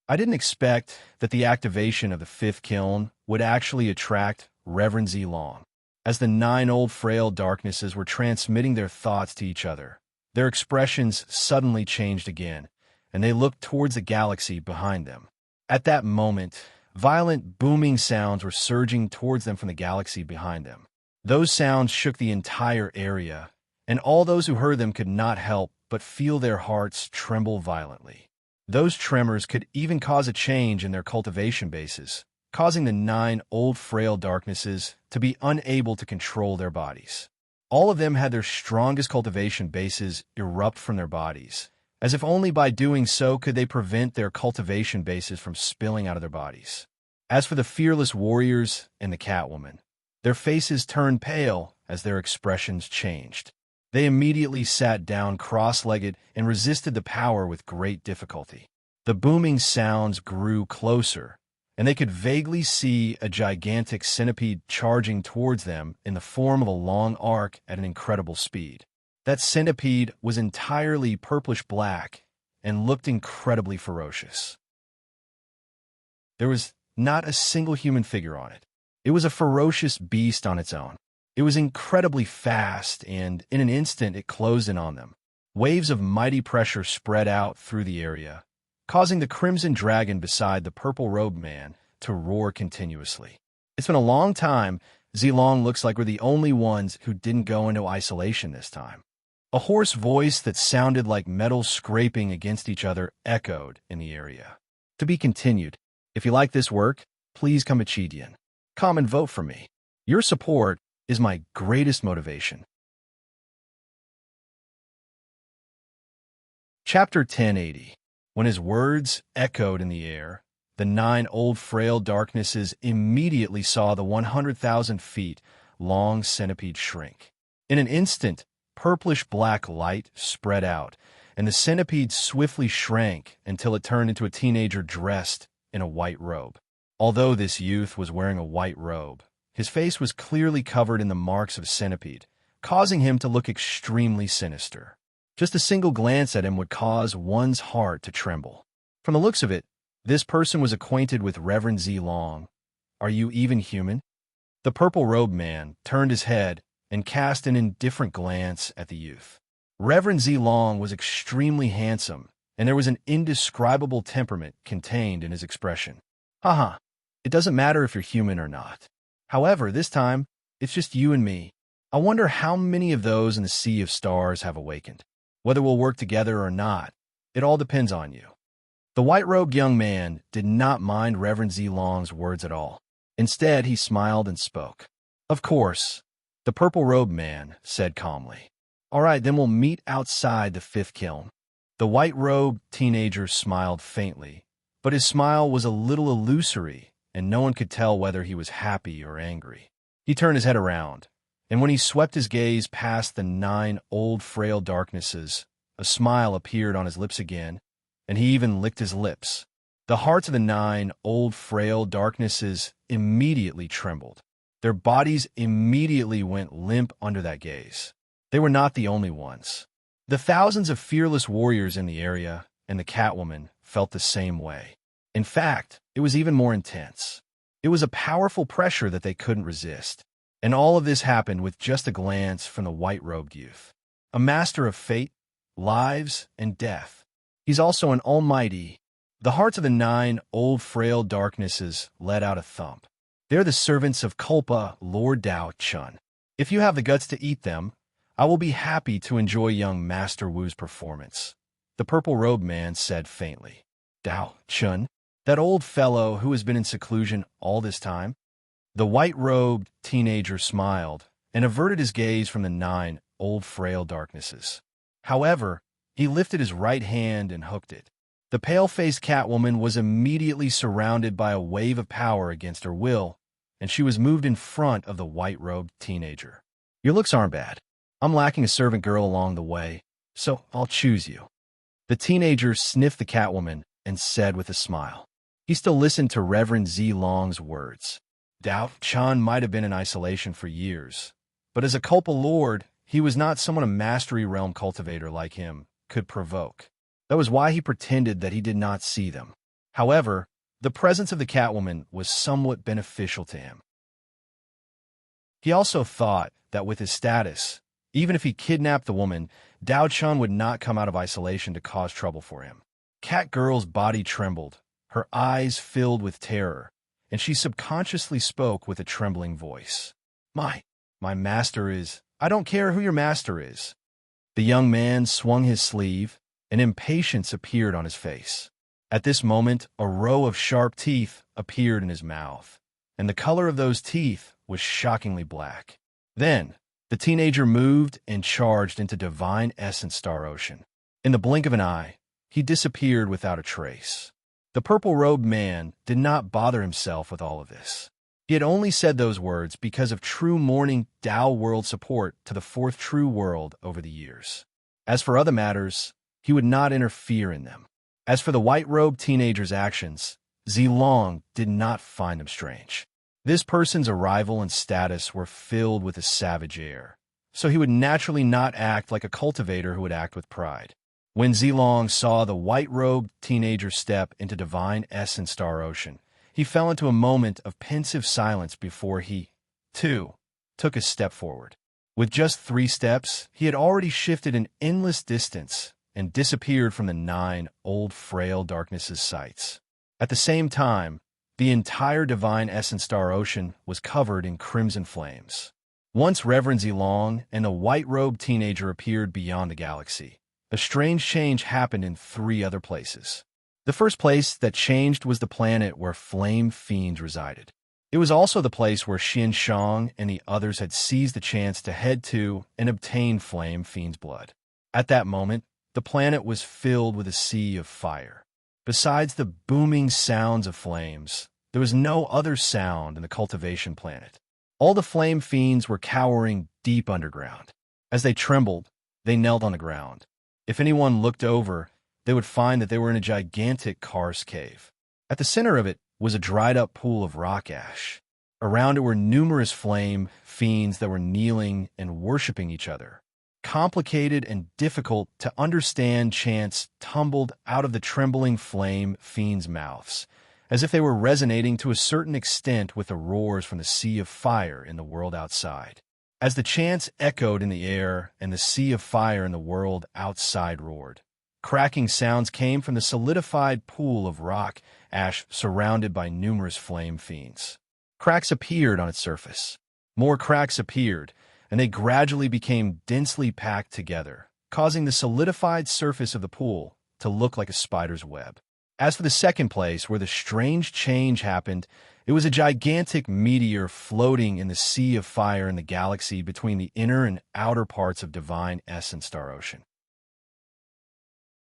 I didn't expect that the activation of the 5th kiln would actually attract Reverend Zilong. As the 9 old frail darknesses were transmitting their thoughts to each other, their expressions suddenly changed again, and they looked towards the galaxy behind them. At that moment, violent booming sounds were surging towards them from the galaxy behind them. Those sounds shook the entire area, and all those who heard them could not help but feel their hearts tremble violently. Those tremors could even cause a change in their cultivation bases, causing the 9 old frail darknesses to be unable to control their bodies. All of them had their strongest cultivation bases erupt from their bodies, as if only by doing so could they prevent their cultivation bases from spilling out of their bodies. As for the fearless warriors and the Catwoman, their faces turned pale as their expressions changed. They immediately sat down cross-legged and resisted the power with great difficulty. The booming sounds grew closer, and they could vaguely see a gigantic centipede charging towards them in the form of a long arc at an incredible speed. That centipede was entirely purplish-black and looked incredibly ferocious. There was not a single human figure on it. It was a ferocious beast on its own. It was incredibly fast, and in an instant it closed in on them. Waves of mighty pressure spread out through the area, causing the crimson dragon beside the purple-robed man to roar continuously. It's been a long time. Zilong looks like we're the only ones who didn't go into isolation this time. A hoarse voice that sounded like metal scraping against each other echoed in the area. To be continued. If you like this work, please come to Chidian. Come and vote for me. Your support is my greatest motivation. Chapter 1080. When his words echoed in the air, the 9 old frail darknesses immediately saw the 100,000 feet long centipede shrink. In an instant, purplish-black light spread out, and the centipede swiftly shrank until it turned into a teenager dressed in a white robe. Although this youth was wearing a white robe, his face was clearly covered in the marks of a centipede, causing him to look extremely sinister. Just a single glance at him would cause one's heart to tremble. From the looks of it, this person was acquainted with Reverend Z Long. Are you even human? The purple-robed man turned his head and cast an indifferent glance at the youth. Reverend Z Long was extremely handsome, and there was an indescribable temperament contained in his expression. Haha, it doesn't matter if you're human or not. However, this time, it's just you and me. I wonder how many of those in the sea of stars have awakened. Whether we'll work together or not, it all depends on you. The white-robed young man did not mind Reverend Z Long's words at all. Instead, he smiled and spoke. Of course, the purple-robed man said calmly. All right, then we'll meet outside the 5th kiln. The white-robed teenager smiled faintly, but his smile was a little illusory, and no one could tell whether he was happy or angry. He turned his head around, and when he swept his gaze past the 9 old frail darknesses, a smile appeared on his lips again, and he even licked his lips. The hearts of the 9 old frail darknesses immediately trembled. Their bodies immediately went limp under that gaze. They were not the only ones. The thousands of fearless warriors in the area and the Catwoman felt the same way. In fact, it was even more intense. It was a powerful pressure that they couldn't resist. And all of this happened with just a glance from the white-robed youth. A master of fate, lives, and death. He's also an almighty. The hearts of the 9 old frail darknesses let out a thump. They're the servants of Culpa, Lord Dao Chun. If you have the guts to eat them, I will be happy to enjoy young Master Wu's performance. The purple-robed man said faintly. Dao Chun? That old fellow who has been in seclusion all this time? The white-robed teenager smiled and averted his gaze from the 9 old frail darknesses. However, he lifted his right hand and hooked it. The pale-faced Catwoman was immediately surrounded by a wave of power against her will, and she was moved in front of the white-robed teenager. Your looks aren't bad. I'm lacking a servant girl along the way, so I'll choose you. The teenager sniffed the Catwoman and said with a smile. He still listened to Reverend Z Long's words. Dao Chun might have been in isolation for years, but as a Culpa Lord, he was not someone a Mastery Realm cultivator like him could provoke. That was why he pretended that he did not see them. However, the presence of the Catwoman was somewhat beneficial to him. He also thought that with his status, even if he kidnapped the woman, Dao Chun would not come out of isolation to cause trouble for him. Catgirl's body trembled, her eyes filled with terror, and she subconsciously spoke with a trembling voice. My master is... I don't care who your master is. The young man swung his sleeve, and impatience appeared on his face. At this moment, a row of sharp teeth appeared in his mouth, and the color of those teeth was shockingly black. Then, the teenager moved and charged into Divine Essence Star Ocean. In the blink of an eye, he disappeared without a trace. The purple-robed man did not bother himself with all of this. He had only said those words because of true morning Dao world support to the 4th true world over the years. As for other matters, he would not interfere in them. As for the white-robed teenager's actions, Z Long did not find them strange. This person's arrival and status were filled with a savage air, so he would naturally not act like a cultivator who would act with pride. When Z Long saw the white-robed teenager step into Divine Essence Star Ocean, he fell into a moment of pensive silence before he, too, took a step forward. With just 3 steps, he had already shifted an endless distance and disappeared from the 9 old frail darknesses' sights. At the same time, the entire Divine Essence Star Ocean was covered in crimson flames. Once Reverend Z Long and the white-robed teenager appeared beyond the galaxy, a strange change happened in 3 other places. The first place that changed was the planet where Flame Fiends resided. It was also the place where Xin Shang and the others had seized the chance to head to and obtain Flame Fiend's blood. At that moment, the planet was filled with a sea of fire. Besides the booming sounds of flames, there was no other sound in the cultivation planet. All the flame fiends were cowering deep underground. As they trembled, they knelt on the ground. If anyone looked over, they would find that they were in a gigantic karst cave. At the center of it was a dried-up pool of rock ash. Around it were numerous flame fiends that were kneeling and worshipping each other. Complicated and difficult to understand chants tumbled out of the trembling flame fiends' mouths, as if they were resonating to a certain extent with the roars from the sea of fire in the world outside. As the chants echoed in the air and the sea of fire in the world outside roared, cracking sounds came from the solidified pool of rock ash surrounded by numerous flame fiends. Cracks appeared on its surface. More cracks appeared, and they gradually became densely packed together, causing the solidified surface of the pool to look like a spider's web. As for the second place where the strange change happened, it was a gigantic meteor floating in the sea of fire in the galaxy between the inner and outer parts of Divine Essence Star Ocean.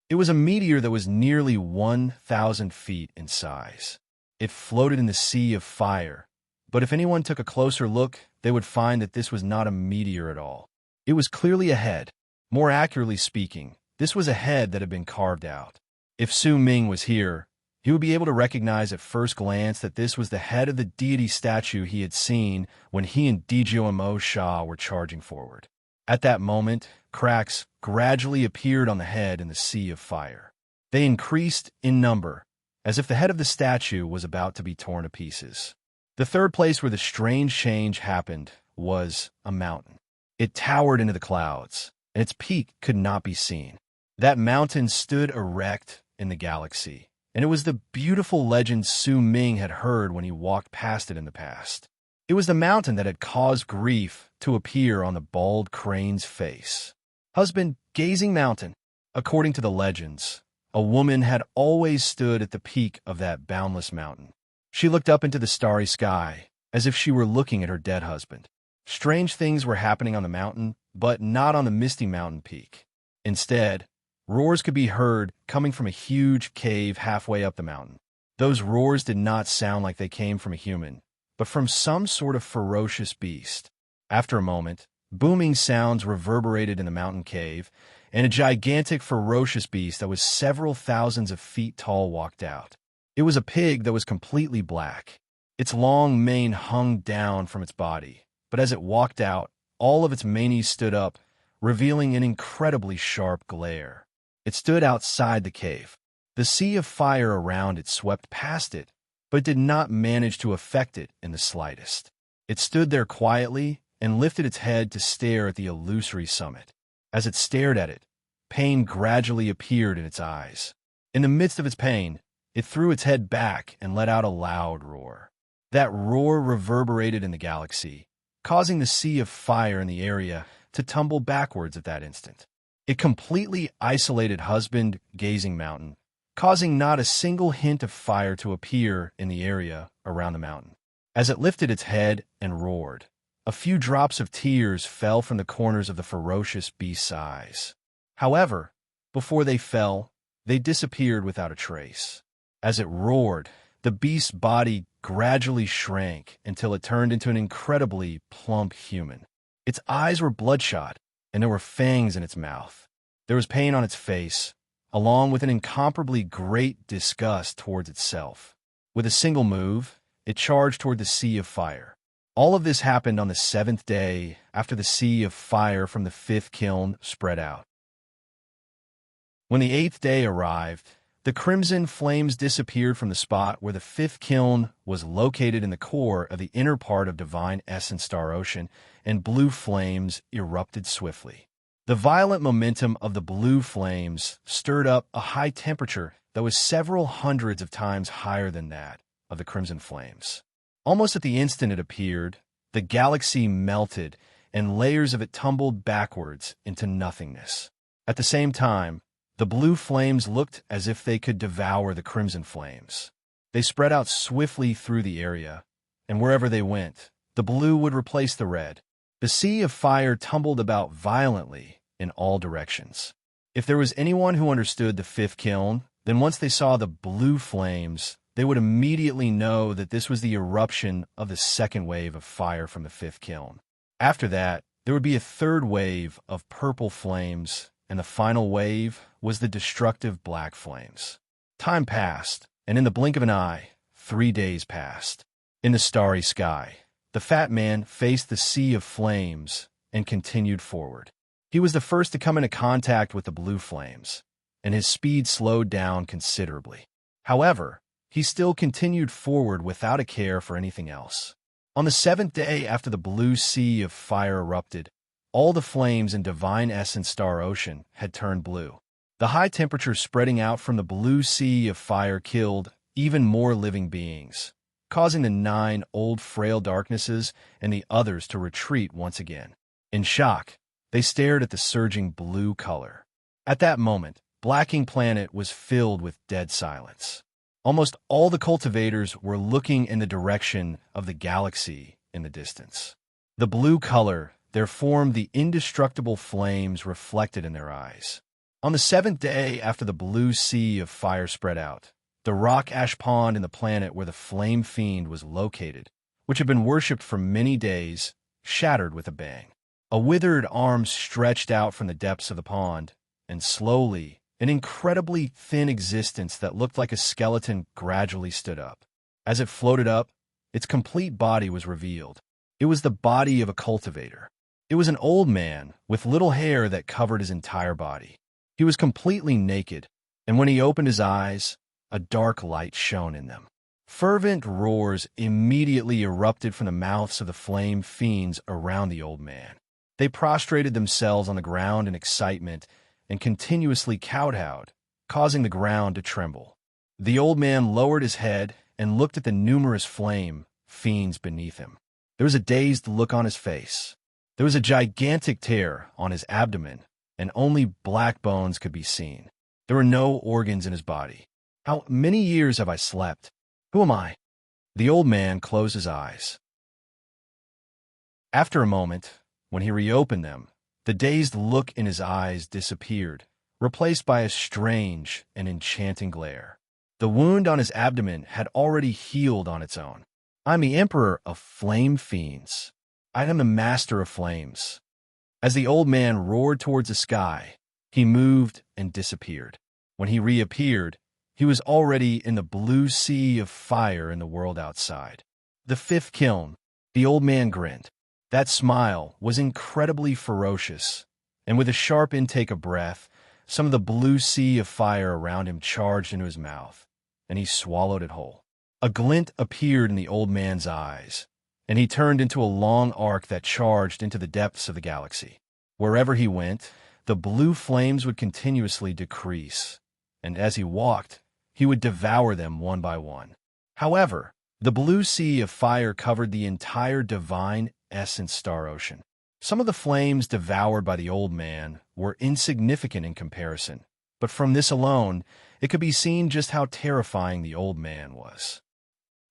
It was a meteor that was nearly 1,000 feet in size. It floated in the sea of fire, but if anyone took a closer look, they would find that this was not a meteor at all. It was clearly a head. More accurately speaking, this was a head that had been carved out. If Su Ming was here, he would be able to recognize at first glance that this was the head of the deity statue he had seen when he and Djo Sha were charging forward. At that moment, cracks gradually appeared on the head in the sea of fire. They increased in number, as if the head of the statue was about to be torn to pieces. The third place where the strange change happened was a mountain. It towered into the clouds, and its peak could not be seen. That mountain stood erect in the galaxy, and it was the beautiful legend Su Ming had heard when he walked past it in the past. It was the mountain that had caused grief to appear on the bald crane's face. Husband, gazing mountain. According to the legends, a woman had always stood at the peak of that boundless mountain. She looked up into the starry sky, as if she were looking at her dead husband. Strange things were happening on the mountain, but not on the misty mountain peak. Instead, roars could be heard coming from a huge cave halfway up the mountain. Those roars did not sound like they came from a human, but from some sort of ferocious beast. After a moment, booming sounds reverberated in the mountain cave, and a gigantic ferocious beast that was several thousands of feet tall walked out. It was a pig that was completely black. Its long mane hung down from its body, but as it walked out, all of its manes stood up, revealing an incredibly sharp glare. It stood outside the cave. The sea of fire around it swept past it, but did not manage to affect it in the slightest. It stood there quietly and lifted its head to stare at the illusory summit. As it stared at it, pain gradually appeared in its eyes. In the midst of its pain, it threw its head back and let out a loud roar. That roar reverberated in the galaxy, causing the sea of fire in the area to tumble backwards at that instant. It completely isolated Husband Gazing Mountain, causing not a single hint of fire to appear in the area around the mountain. As it lifted its head and roared, a few drops of tears fell from the corners of the ferocious beast's eyes. However, before they fell, they disappeared without a trace. As it roared, the beast's body gradually shrank until it turned into an incredibly plump human. Its eyes were bloodshot, and there were fangs in its mouth. There was pain on its face, along with an incomparably great disgust towards itself. With a single move, it charged toward the sea of fire. All of this happened on the 7th day after the sea of fire from the 5th kiln spread out. When the 8th day arrived, the crimson flames disappeared from the spot where the 5th kiln was located in the core of the inner part of Divine Essence Star Ocean, and blue flames erupted swiftly. The violent momentum of the blue flames stirred up a high temperature that was several hundreds of times higher than that of the crimson flames. Almost at the instant it appeared, the galaxy melted, and layers of it tumbled backwards into nothingness. At the same time, the blue flames looked as if they could devour the crimson flames. They spread out swiftly through the area, and wherever they went, the blue would replace the red. The sea of fire tumbled about violently in all directions. If there was anyone who understood the fifth kiln, then once they saw the blue flames, they would immediately know that this was the eruption of the second wave of fire from the fifth kiln. After that, there would be a third wave of purple flames, and the final wave was the destructive black flames. Time passed, and in the blink of an eye, 3 days passed. In the starry sky, the fat man faced the sea of flames and continued forward. He was the first to come into contact with the blue flames, and his speed slowed down considerably. However, he still continued forward without a care for anything else. On the 7th day after the blue sea of fire erupted, all the flames in Divine Essence Star Ocean had turned blue. The high temperature spreading out from the blue sea of fire killed even more living beings, causing the 9 old frail darknesses and the others to retreat once again. In shock, they stared at the surging blue color. At that moment, Blacking Planet was filled with dead silence. Almost all the cultivators were looking in the direction of the galaxy in the distance. The blue color there formed the indestructible flames reflected in their eyes. On the 7th day after the blue sea of fire spread out, the rock ash pond in the planet where the flame fiend was located, which had been worshipped for many days, shattered with a bang. A withered arm stretched out from the depths of the pond, and slowly, an incredibly thin existence that looked like a skeleton gradually stood up. As it floated up, its complete body was revealed. It was the body of a cultivator. It was an old man with little hair that covered his entire body. He was completely naked, and when he opened his eyes, a dark light shone in them. Fervent roars immediately erupted from the mouths of the flame fiends around the old man. They prostrated themselves on the ground in excitement and continuously kowtowed, causing the ground to tremble. The old man lowered his head and looked at the numerous flame fiends beneath him. There was a dazed look on his face. There was a gigantic tear on his abdomen, and only black bones could be seen. There were no organs in his body. How many years have I slept? Who am I? The old man closed his eyes. After a moment, when he reopened them, the dazed look in his eyes disappeared, replaced by a strange and enchanting glare. The wound on his abdomen had already healed on its own. I'm the Emperor of Flame Fiends. I am the Master of Flames. As the old man roared towards the sky, he moved and disappeared. When he reappeared, he was already in the blue sea of fire in the world outside. The 5th kiln, the old man grinned. That smile was incredibly ferocious, and with a sharp intake of breath, some of the blue sea of fire around him charged into his mouth, and he swallowed it whole. A glint appeared in the old man's eyes, and he turned into a long arc that charged into the depths of the galaxy. Wherever he went, the blue flames would continuously decrease, and as he walked, he would devour them one by one. However, the blue sea of fire covered the entire Divine Essence Star Ocean. Some of the flames devoured by the old man were insignificant in comparison, but from this alone, it could be seen just how terrifying the old man was.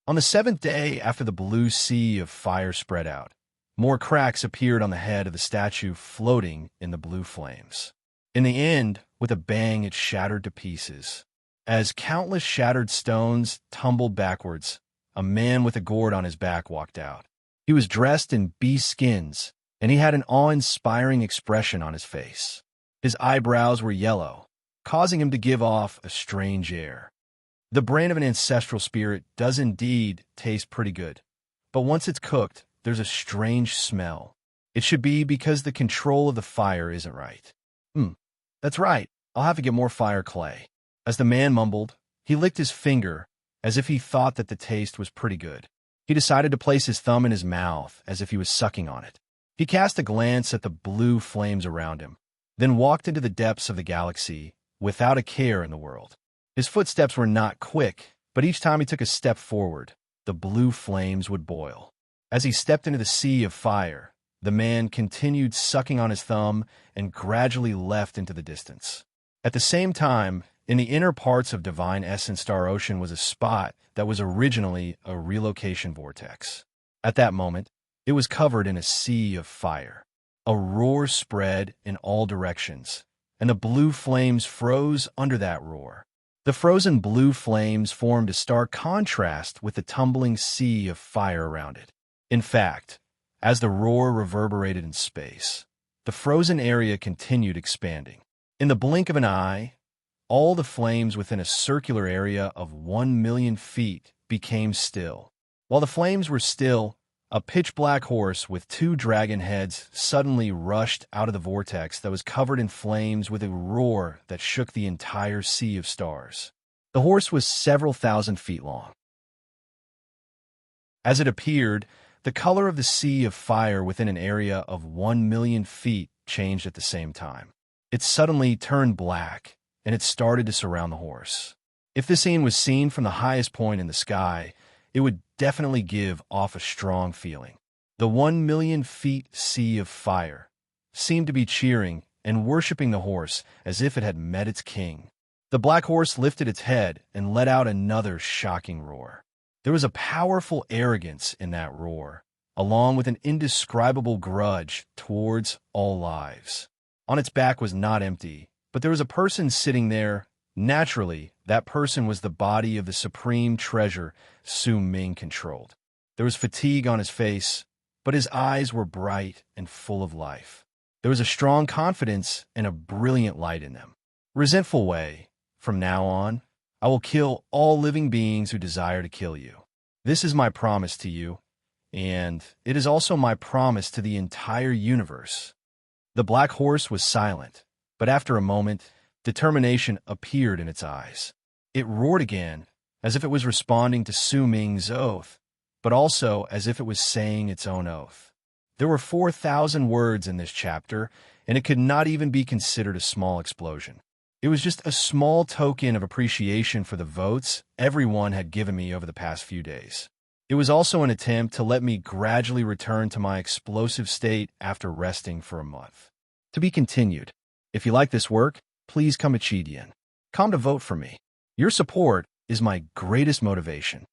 On the 7th day after the blue sea of fire spread out, more cracks appeared on the head of the statue floating in the blue flames. In the end, with a bang, it shattered to pieces. As countless shattered stones tumbled backwards, a man with a gourd on his back walked out. He was dressed in beast skins, and he had an awe-inspiring expression on his face. His eyebrows were yellow, causing him to give off a strange air. The brain of an ancestral spirit does indeed taste pretty good, but once it's cooked, there's a strange smell. It should be because the control of the fire isn't right. That's right, I'll have to get more fire clay. As the man mumbled, he licked his finger as if he thought that the taste was pretty good. He decided to place his thumb in his mouth as if he was sucking on it. He cast a glance at the blue flames around him, then walked into the depths of the galaxy without a care in the world. His footsteps were not quick, but each time he took a step forward, the blue flames would boil. As he stepped into the sea of fire, the man continued sucking on his thumb and gradually left into the distance. At the same time, in the inner parts of Divine Essence Star Ocean was a spot that was originally a relocation vortex. At that moment, it was covered in a sea of fire. A roar spread in all directions, and the blue flames froze under that roar. The frozen blue flames formed a stark contrast with the tumbling sea of fire around it. In fact, as the roar reverberated in space, the frozen area continued expanding. In the blink of an eye, all the flames within a circular area of 1,000,000 feet became still. While the flames were still, a pitch-black horse with 2 dragon heads suddenly rushed out of the vortex that was covered in flames with a roar that shook the entire sea of stars. The horse was several thousand feet long. As it appeared, the color of the sea of fire within an area of 1,000,000 feet changed at the same time. It suddenly turned black, and it started to surround the horse. If this scene was seen from the highest point in the sky, it would definitely give off a strong feeling. The 1,000,000 feet sea of fire seemed to be cheering and worshiping the horse as if it had met its king. The black horse lifted its head and let out another shocking roar. There was a powerful arrogance in that roar, along with an indescribable grudge towards all lives. On its back was not empty, but there was a person sitting there. Naturally, that person was the body of the supreme treasure Su Ming controlled. There was fatigue on his face, but his eyes were bright and full of life. There was a strong confidence and a brilliant light in them. Resentful Wei, from now on, I will kill all living beings who desire to kill you. This is my promise to you, and it is also my promise to the entire universe. The black horse was silent, but after a moment, determination appeared in its eyes. It roared again, as if it was responding to Su Ming's oath, but also as if it was saying its own oath. There were 4,000 words in this chapter, and it could not even be considered a small explosion. It was just a small token of appreciation for the votes everyone had given me over the past few days. It was also an attempt to let me gradually return to my explosive state after resting for a month. To be continued. If you like this work, please come to vote for me. Your support is my greatest motivation.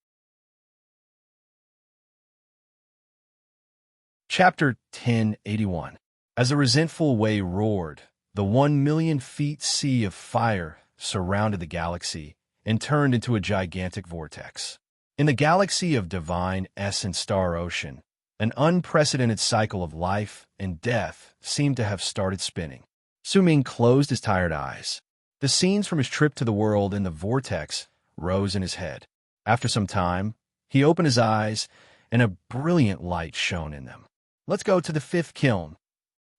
Chapter 1081. As a resentful Wei roared, the 1,000,000 feet sea of fire surrounded the galaxy and turned into a gigantic vortex. In the galaxy of divine essence star ocean, an unprecedented cycle of life and death seemed to have started spinning. Su Ming closed his tired eyes. The scenes from his trip to the world in the vortex rose in his head. After some time, he opened his eyes, and a brilliant light shone in them. Let's go to the 5th kiln.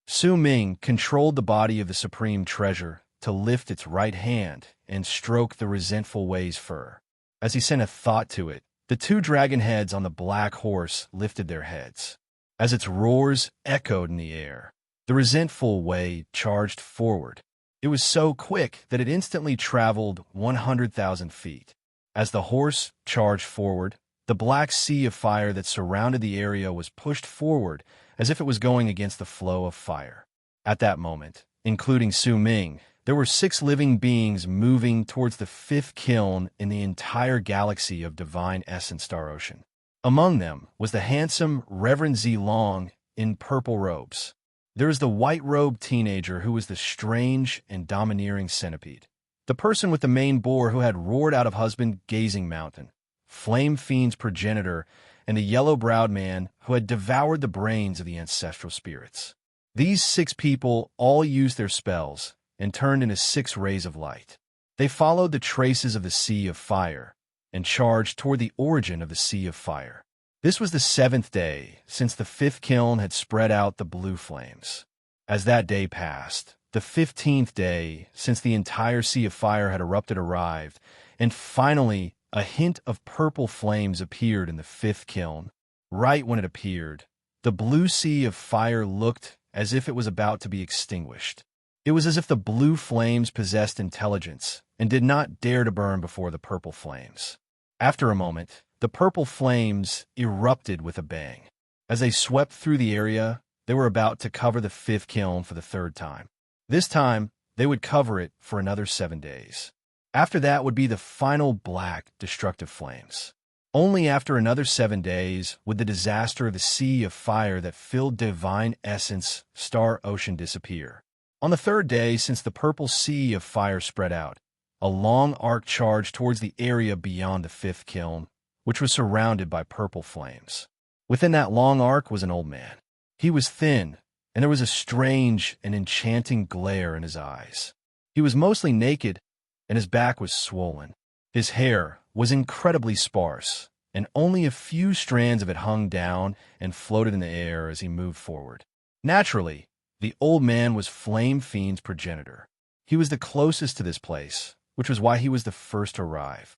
Su Ming controlled the body of the supreme treasure to lift its right hand and stroke the resentful Wei's fur. As he sent a thought to it, the 2 dragon heads on the black horse lifted their heads. As its roars echoed in the air, the resentful Wei charged forward. It was so quick that it instantly traveled 100,000 feet. As the horse charged forward, the black sea of fire that surrounded the area was pushed forward as if it was going against the flow of fire. At that moment, including Su Ming, there were 6 living beings moving towards the 5th kiln in the entire galaxy of divine essence star ocean. Among them was the handsome Reverend Zilong in purple robes. There is the white-robed teenager who was the strange and domineering centipede. The person with the mane boar who had roared out of Husband Gazing Mountain, Flame Fiend's progenitor, and the yellow-browed man who had devoured the brains of the ancestral spirits. These 6 people all used their spells and turned into 6 rays of light. They followed the traces of the sea of fire and charged toward the origin of the sea of fire. This was the 7th day since the 5th kiln had spread out the blue flames. As that day passed, the 15th day since the entire sea of fire had erupted arrived, and finally a hint of purple flames appeared in the 5th kiln. Right when it appeared, the blue sea of fire looked as if it was about to be extinguished. It was as if the blue flames possessed intelligence and did not dare to burn before the purple flames. After a moment, the purple flames erupted with a bang. As they swept through the area, they were about to cover the 5th kiln for the 3rd time. This time, they would cover it for another 7 days. After that would be the final black, destructive flames. Only after another 7 days would the disaster of the sea of fire that filled divine essence star ocean disappear. On the third day, since the purple sea of fire spread out, a long arc charged towards the area beyond the fifth kiln, which was surrounded by purple flames. Within that long arc was an old man. He was thin, and there was a strange and enchanting glare in his eyes. He was mostly naked, and his back was swollen. His hair was incredibly sparse, and only a few strands of it hung down and floated in the air as he moved forward. Naturally, the old man was Flame Fiend's progenitor. He was the closest to this place, which was why he was the first to arrive.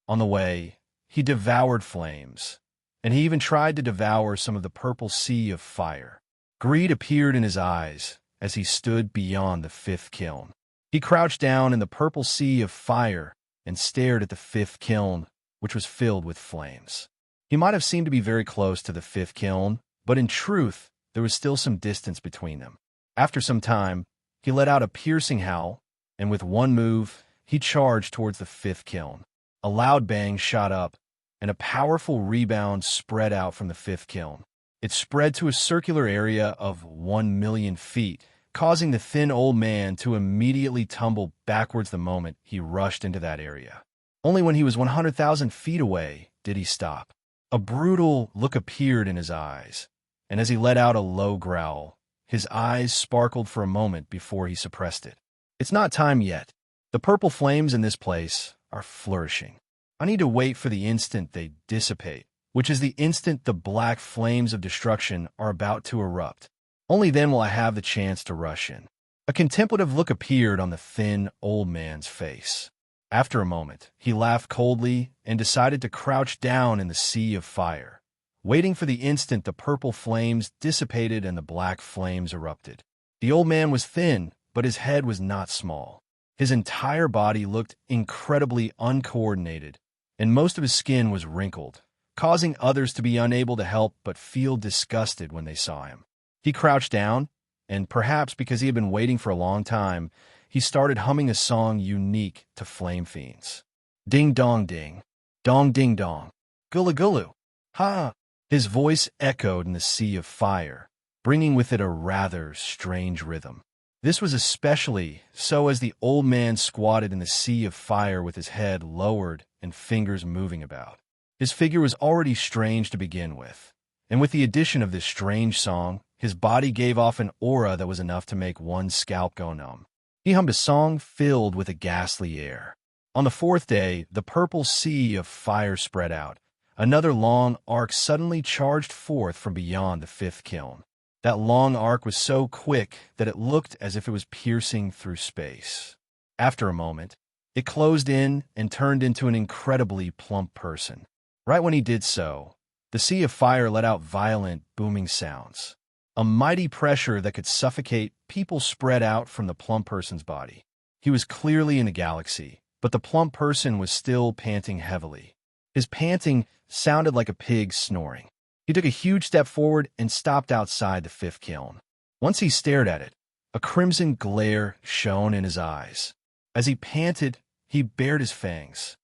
On the way, he devoured flames, and he even tried to devour some of the purple sea of fire. Greed appeared in his eyes as he stood beyond the fifth kiln. He crouched down in the purple sea of fire and stared at the fifth kiln, which was filled with flames. He might have seemed to be very close to the fifth kiln, but in truth, there was still some distance between them. After some time, he let out a piercing howl, and with one move, he charged towards the fifth kiln. A loud bang shot up, and a powerful rebound spread out from the fifth kiln. It spread to a circular area of 1,000,000 feet, causing the thin old man to immediately tumble backwards the moment he rushed into that area. Only when he was 100,000 feet away did he stop. A brutal look appeared in his eyes, and as he let out a low growl, his eyes sparkled for a moment before he suppressed it. It's not time yet. The purple flames in this place are flourishing. I need to wait for the instant they dissipate, which is the instant the black flames of destruction are about to erupt. Only then will I have the chance to rush in. A contemplative look appeared on the thin old man's face. After a moment, he laughed coldly and decided to crouch down in the sea of fire, waiting for the instant the purple flames dissipated and the black flames erupted. The old man was thin, but his head was not small. His entire body looked incredibly uncoordinated, and most of his skin was wrinkled, causing others to be unable to help but feel disgusted when they saw him. He crouched down, and perhaps because he had been waiting for a long time, he started humming a song unique to flame fiends. Ding dong ding, dong ding dong, gulu gulu, ha! His voice echoed in the sea of fire, bringing with it a rather strange rhythm. This was especially so as the old man squatted in the sea of fire with his head lowered and fingers moving about. His figure was already strange to begin with, and with the addition of this strange song, his body gave off an aura that was enough to make one's scalp go numb. He hummed a song filled with a ghastly air. On the fourth day, the purple sea of fire spread out. Another long arc suddenly charged forth from beyond the fifth kiln. That long arc was so quick that it looked as if it was piercing through space. After a moment, it closed in and turned into an incredibly plump person. Right when he did so, the sea of fire let out violent, booming sounds. A mighty pressure that could suffocate people spread out from the plump person's body. He was clearly in a galaxy, but the plump person was still panting heavily. His panting sounded like a pig snoring. He took a huge step forward and stopped outside the fifth kiln. Once he stared at it, a crimson glare shone in his eyes. As he panted, he bared his fangs.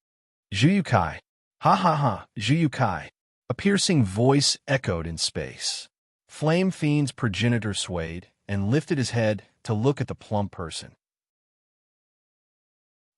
Zhuyukai! Ha ha ha! Zhuyukai! A piercing voice echoed in space. Flame Fiend's progenitor swayed and lifted his head to look at the plump person.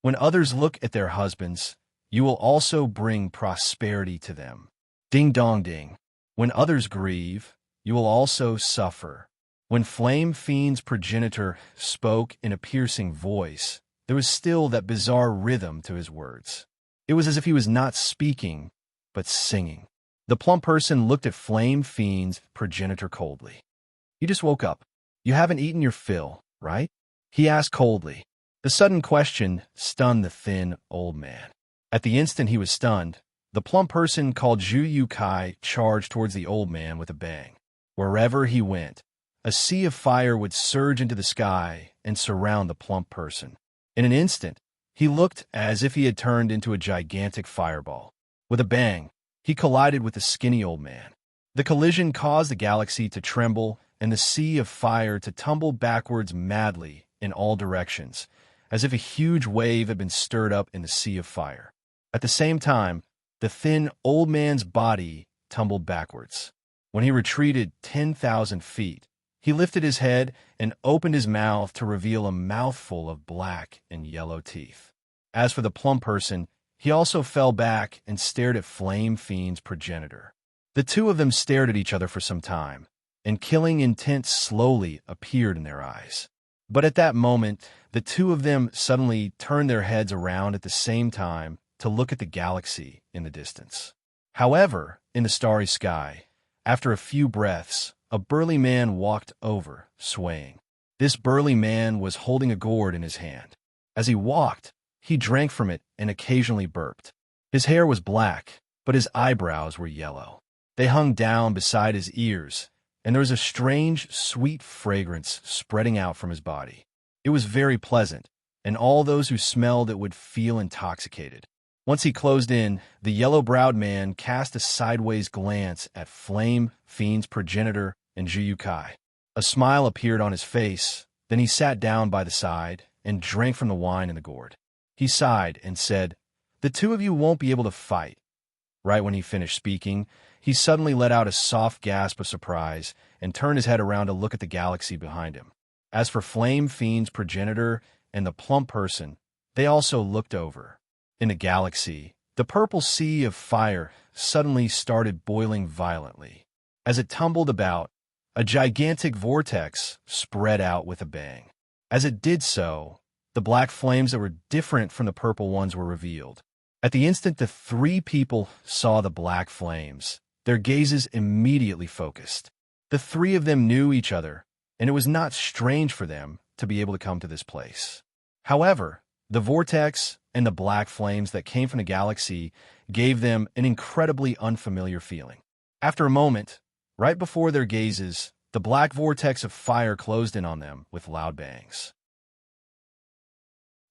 When others look at their husbands, you will also bring prosperity to them. Ding dong ding. When others grieve, you will also suffer. When Flame Fiend's progenitor spoke in a piercing voice, there was still that bizarre rhythm to his words. It was as if he was not speaking, but singing. The plump person looked at Flame Fiend's progenitor coldly. You just woke up. You haven't eaten your fill, right? He asked coldly. The sudden question stunned the thin old man. At the instant he was stunned, the plump person called Zhuyukai charged towards the old man with a bang. Wherever he went, a sea of fire would surge into the sky and surround the plump person. In an instant, he looked as if he had turned into a gigantic fireball. With a bang, he collided with the skinny old man. The collision caused the galaxy to tremble and the sea of fire to tumble backwards madly in all directions, as if a huge wave had been stirred up in the sea of fire. At the same time, the thin old man's body tumbled backwards. When he retreated 10,000 feet, He lifted his head and opened his mouth to reveal a mouthful of black and yellow teeth. As for the plump person, he also fell back and stared at Flame Fiend's progenitor. The two of them stared at each other for some time, and killing intent slowly appeared in their eyes. But at that moment, the two of them suddenly turned their heads around at the same time to look at the galaxy in the distance. However, in the starry sky, after a few breaths, a burly man walked over, swaying. This burly man was holding a gourd in his hand. As he walked, he drank from it and occasionally burped. His hair was black, but his eyebrows were yellow. They hung down beside his ears, and there was a strange, sweet fragrance spreading out from his body. It was very pleasant, and all those who smelled it would feel intoxicated. Once he closed in, the yellow-browed man cast a sideways glance at Flame Fiend's progenitor and Juyukai. A smile appeared on his face, then he sat down by the side and drank from the wine in the gourd. He sighed and said, "The two of you won't be able to fight." Right when he finished speaking, he suddenly let out a soft gasp of surprise and turned his head around to look at the galaxy behind him. As for Flame Fiend's progenitor and the plump person, they also looked over. In the galaxy, the purple sea of fire suddenly started boiling violently. As it tumbled about, a gigantic vortex spread out with a bang. As it did so, the black flames that were different from the purple ones were revealed. At the instant the three people saw the black flames, their gazes immediately focused. The three of them knew each other, and it was not strange for them to be able to come to this place. However, the vortex and the black flames that came from the galaxy gave them an incredibly unfamiliar feeling. After a moment, right before their gazes, the black vortex of fire closed in on them with loud bangs.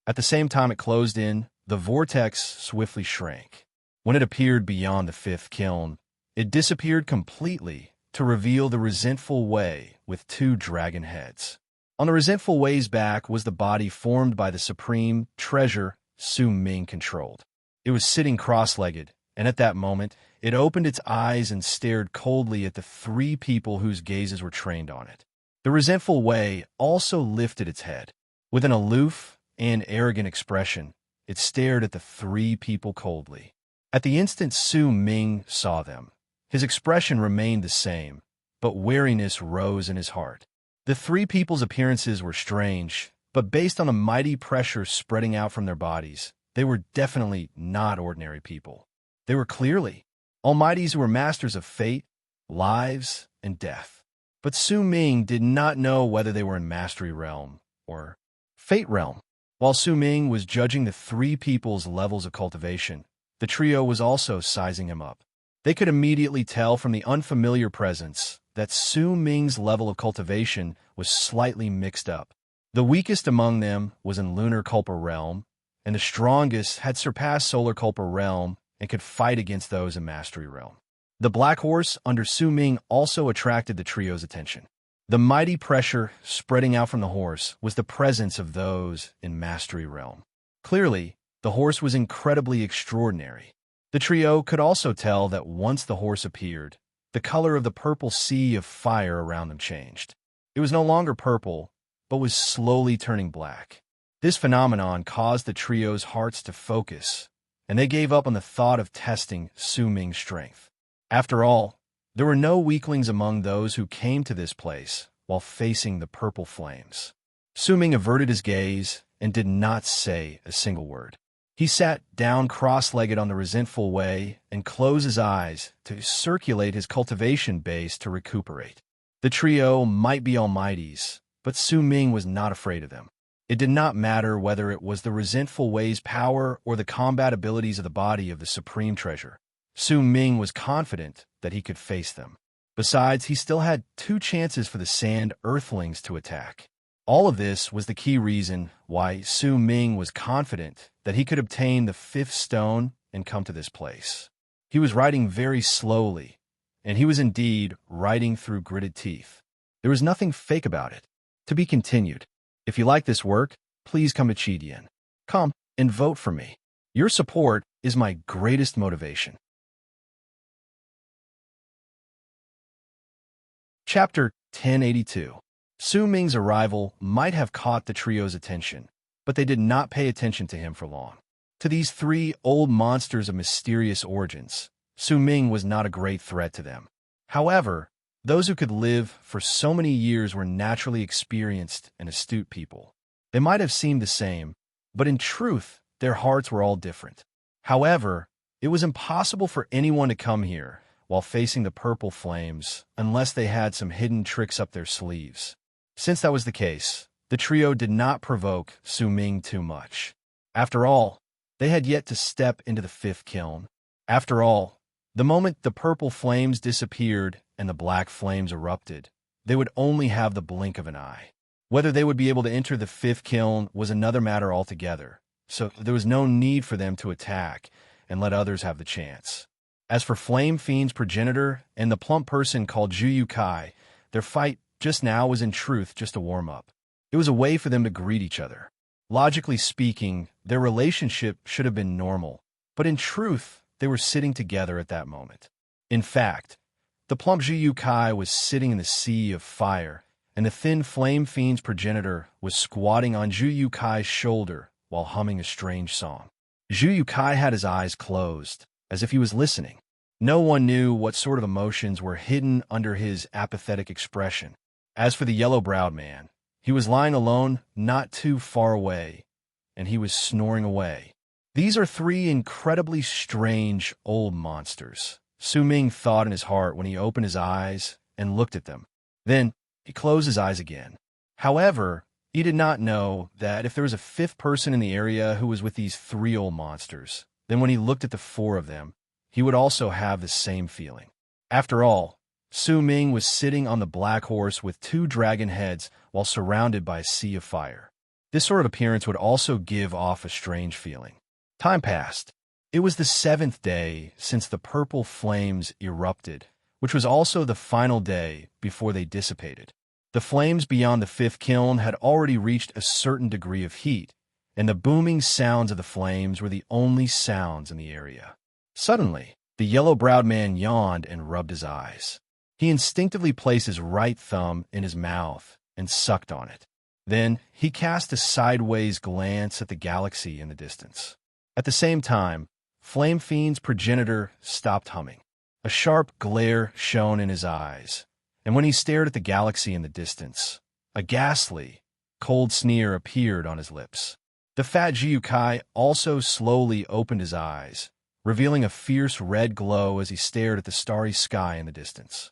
At the same time it closed in, the vortex swiftly shrank. When it appeared beyond the fifth kiln, it disappeared completely to reveal the resentful way with two dragon heads. On the resentful way's back was the body formed by the supreme treasure Su Ming controlled. It was sitting cross-legged, and at that moment, it opened its eyes and stared coldly at the three people whose gazes were trained on it. The resentful way also lifted its head. With an aloof and arrogant expression, it stared at the three people coldly. At the instant Su Ming saw them, his expression remained the same, but wariness rose in his heart. The three people's appearances were strange, but based on the mighty pressure spreading out from their bodies, they were definitely not ordinary people. They were clearly almighties who were masters of fate, lives, and death. But Su Ming did not know whether they were in Mastery Realm or Fate Realm. While Su Ming was judging the three people's levels of cultivation, the trio was also sizing him up. They could immediately tell from the unfamiliar presence that Su Ming's level of cultivation was slightly mixed up. The weakest among them was in Lunar Culpa Realm, and the strongest had surpassed Solar Culpa Realm and could fight against those in Mastery Realm. The black horse under Su Ming also attracted the trio's attention. The mighty pressure spreading out from the horse was the presence of those in Mastery Realm. Clearly, the horse was incredibly extraordinary. The trio could also tell that once the horse appeared, the color of the purple sea of fire around them changed. It was no longer purple, but was slowly turning black. This phenomenon caused the trio's hearts to focus, and they gave up on the thought of testing Su Ming's strength. After all, there were no weaklings among those who came to this place while facing the purple flames. Su Ming averted his gaze and did not say a single word. He sat down cross-legged on the resentful way and closed his eyes to circulate his cultivation base to recuperate. The trio might be almighties, but Su Ming was not afraid of them. It did not matter whether it was the resentful way's power or the combat abilities of the body of the supreme treasure. Su Ming was confident that he could face them. Besides, he still had 2 chances for the sand earthlings to attack. All of this was the key reason why Su Ming was confident that he could obtain the 5th stone and come to this place. He was riding very slowly, and he was indeed riding through gritted teeth. There was nothing fake about it. To be continued. If you like this work, please come to Chidian. Come and vote for me. Your support is my greatest motivation. Chapter 1082. Su Ming's arrival might have caught the trio's attention, but they did not pay attention to him for long. To these three old monsters of mysterious origins, Su Ming was not a great threat to them. However, those who could live for so many years were naturally experienced and astute people. They might have seemed the same, but in truth, their hearts were all different. However, it was impossible for anyone to come here while facing the purple flames unless they had some hidden tricks up their sleeves. Since that was the case, the trio did not provoke Su Ming too much. After all, they had yet to step into the fifth kiln. After all, the moment the purple flames disappeared and the black flames erupted, they would only have the blink of an eye. Whether they would be able to enter the fifth kiln was another matter altogether, so there was no need for them to attack and let others have the chance. As for Flame Fiend's progenitor and the plump person called Zhu Kai, their fight just now was in truth just a warm-up. It was a way for them to greet each other. Logically speaking, their relationship should have been normal, but in truth, they were sitting together at that moment. In fact, the plump Zhu Kai was sitting in the sea of fire, and the thin Flame Fiend's progenitor was squatting on Zhu Kai's shoulder while humming a strange song. Zhu Kai had his eyes closed, as if he was listening. No one knew what sort of emotions were hidden under his apathetic expression. As for the yellow-browed man, he was lying alone not too far away, and he was snoring away. These are three incredibly strange old monsters, Su Ming thought in his heart when he opened his eyes and looked at them. Then he closed his eyes again. However, he did not know that if there was a fifth person in the area who was with these three old monsters, then when he looked at the four of them, he would also have the same feeling. After all, Su Ming was sitting on the black horse with two dragon heads while surrounded by a sea of fire. This sort of appearance would also give off a strange feeling. Time passed. It was the 7th day since the purple flames erupted, which was also the final day before they dissipated. The flames beyond the 5th kiln had already reached a certain degree of heat, and the booming sounds of the flames were the only sounds in the area. Suddenly, the yellow-browed man yawned and rubbed his eyes. He instinctively placed his right thumb in his mouth and sucked on it. Then he cast a sideways glance at the galaxy in the distance. At the same time, Flame Fiend's progenitor stopped humming. A sharp glare shone in his eyes, and when he stared at the galaxy in the distance, a ghastly, cold sneer appeared on his lips. The fat Zhu Kai also slowly opened his eyes, revealing a fierce red glow as he stared at the starry sky in the distance.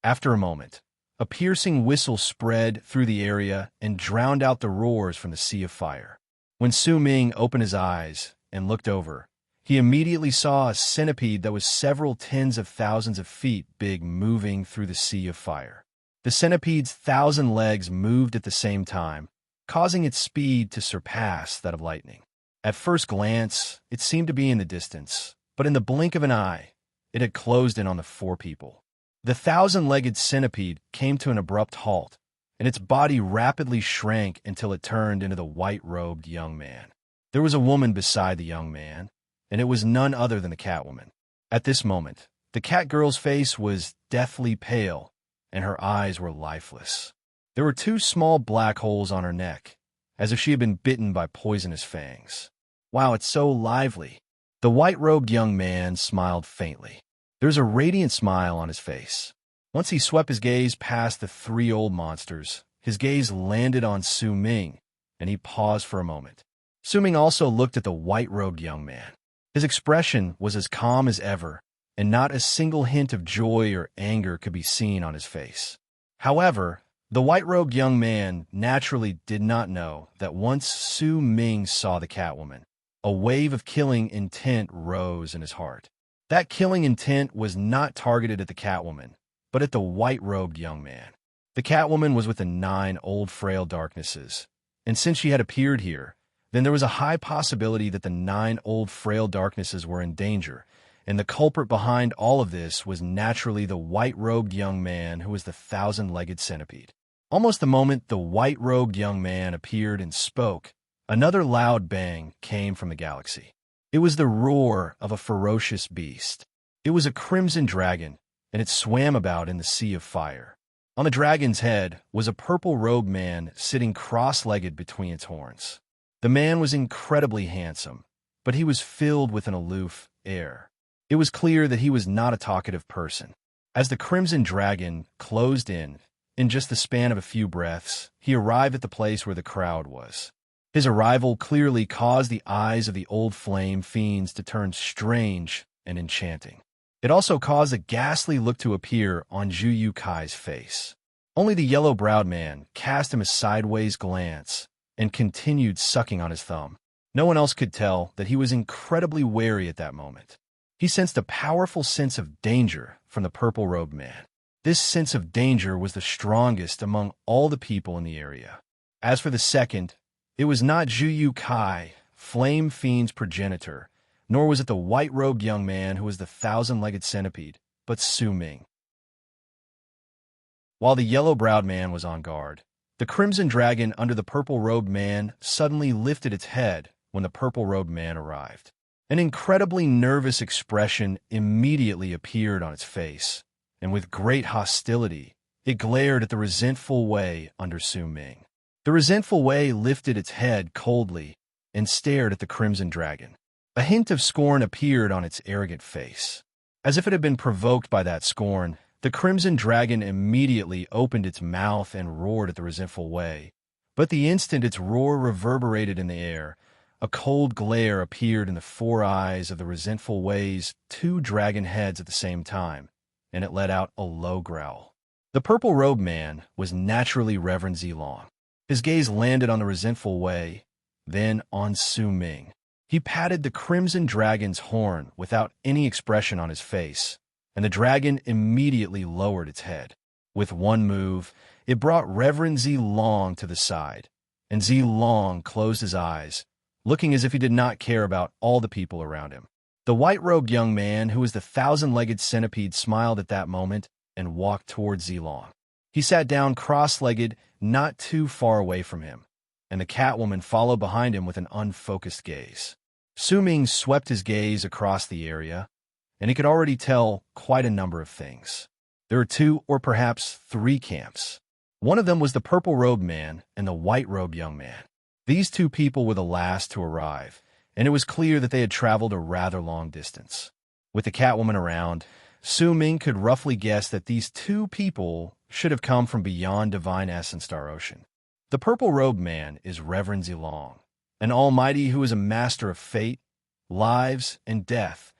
After a moment, a piercing whistle spread through the area and drowned out the roars from the sea of fire. When Su Ming opened his eyes and looked over, he immediately saw a centipede that was several tens of thousands of feet big moving through the sea of fire. The centipede's 1,000 legs moved at the same time, causing its speed to surpass that of lightning. At first glance, it seemed to be in the distance, but in the blink of an eye, it had closed in on the four people. The 1,000-legged centipede came to an abrupt halt, and its body rapidly shrank until it turned into the white-robed young man. There was a woman beside the young man, and it was none other than the Catwoman. At this moment, the Catgirl's face was deathly pale, and her eyes were lifeless. There were two small black holes on her neck, as if she had been bitten by poisonous fangs. Wow, it's so lively. The white-robed young man smiled faintly. There was a radiant smile on his face. Once he swept his gaze past the three old monsters, his gaze landed on Su Ming, and he paused for a moment. Su Ming also looked at the white-robed young man. His expression was as calm as ever, and not a single hint of joy or anger could be seen on his face. However, the white-robed young man naturally did not know that once Su Ming saw the Catwoman, a wave of killing intent rose in his heart. That killing intent was not targeted at the Catwoman, but at the white-robed young man. The Catwoman was with the 9 old frail darknesses, and since she had appeared here, then there was a high possibility that the 9 old frail darknesses were in danger, and the culprit behind all of this was naturally the white-robed young man who was the 1,000-legged centipede. Almost the moment the white-robed young man appeared and spoke, another loud bang came from the galaxy. It was the roar of a ferocious beast. It was a crimson dragon, and it swam about in the sea of fire. On the dragon's head was a purple-robed man sitting cross-legged between its horns. The man was incredibly handsome, but he was filled with an aloof air. It was clear that he was not a talkative person. As the crimson dragon closed in just the span of a few breaths, he arrived at the place where the crowd was. His arrival clearly caused the eyes of the old flame fiends to turn strange and enchanting. It also caused a ghastly look to appear on Zhu Yukai's face. Only the yellow-browed man cast him a sideways glance and continued sucking on his thumb. No one else could tell that he was incredibly wary at that moment. He sensed a powerful sense of danger from the purple-robed man. This sense of danger was the strongest among all the people in the area. As for the second, it was not Zhu Yukai, Flame Fiend's progenitor, nor was it the white-robed young man who was the thousand-legged centipede, but Su Ming. While the yellow-browed man was on guard, the crimson dragon under the purple-robed man suddenly lifted its head when the purple-robed man arrived. An incredibly nervous expression immediately appeared on its face, and with great hostility, it glared at the resentful Wei under Su Ming. The resentful Wei lifted its head coldly and stared at the crimson dragon. A hint of scorn appeared on its arrogant face. As if it had been provoked by that scorn, the crimson dragon immediately opened its mouth and roared at the resentful Wei. But the instant its roar reverberated in the air, a cold glare appeared in the four eyes of the resentful Wei's two dragon heads at the same time, and it let out a low growl. The purple-robed man was naturally Reverend Zilong. His gaze landed on the resentful Wei, then on Su Ming. He patted the crimson dragon's horn without any expression on his face, and the dragon immediately lowered its head. With one move, it brought Reverend Zilong to the side, and Zilong closed his eyes, looking as if he did not care about all the people around him. The white-robed young man, who was the thousand-legged centipede, smiled at that moment and walked towards Zilong. He sat down cross-legged, not too far away from him, and the Catwoman followed behind him with an unfocused gaze. Su Ming swept his gaze across the area, and he could already tell quite a number of things. There were two or perhaps three camps. One of them was the purple-robed man and the white-robed young man. These two people were the last to arrive, and it was clear that they had traveled a rather long distance. With the Catwoman around, Su Ming could roughly guess that these two people should have come from beyond Divine Essence Star Ocean. The purple-robed man is Reverend Zilong, an almighty who is a master of fate, lives, and death,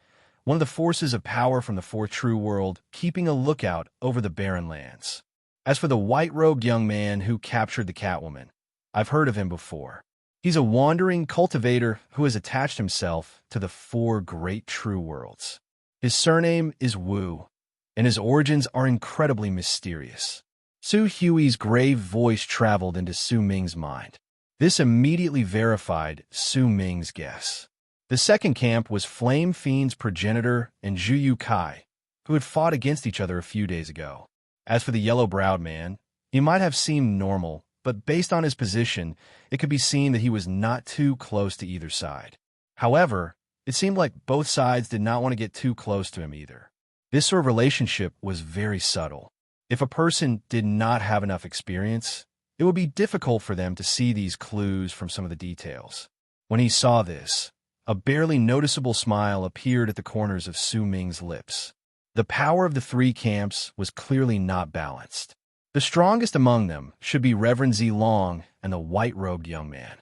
one of the forces of power from the fourth true world, keeping a lookout over the barren lands. As for the white-robed young man who captured the Catwoman, I've heard of him before. He's a wandering cultivator who has attached himself to the four great true worlds. His surname is Wu, and his origins are incredibly mysterious. Su Hui's grave voice traveled into Su Ming's mind. This immediately verified Su Ming's guess. The second camp was Flame Fiend's progenitor and Zhu Yukai, who had fought against each other a few days ago. As for the yellow-browed man, he might have seemed normal, but based on his position, it could be seen that he was not too close to either side. However, it seemed like both sides did not want to get too close to him either. This sort of relationship was very subtle. If a person did not have enough experience, it would be difficult for them to see these clues from some of the details. When he saw this, a barely noticeable smile appeared at the corners of Su Ming's lips. The power of the three camps was clearly not balanced. The strongest among them should be Reverend Zilong and the white-robed young man.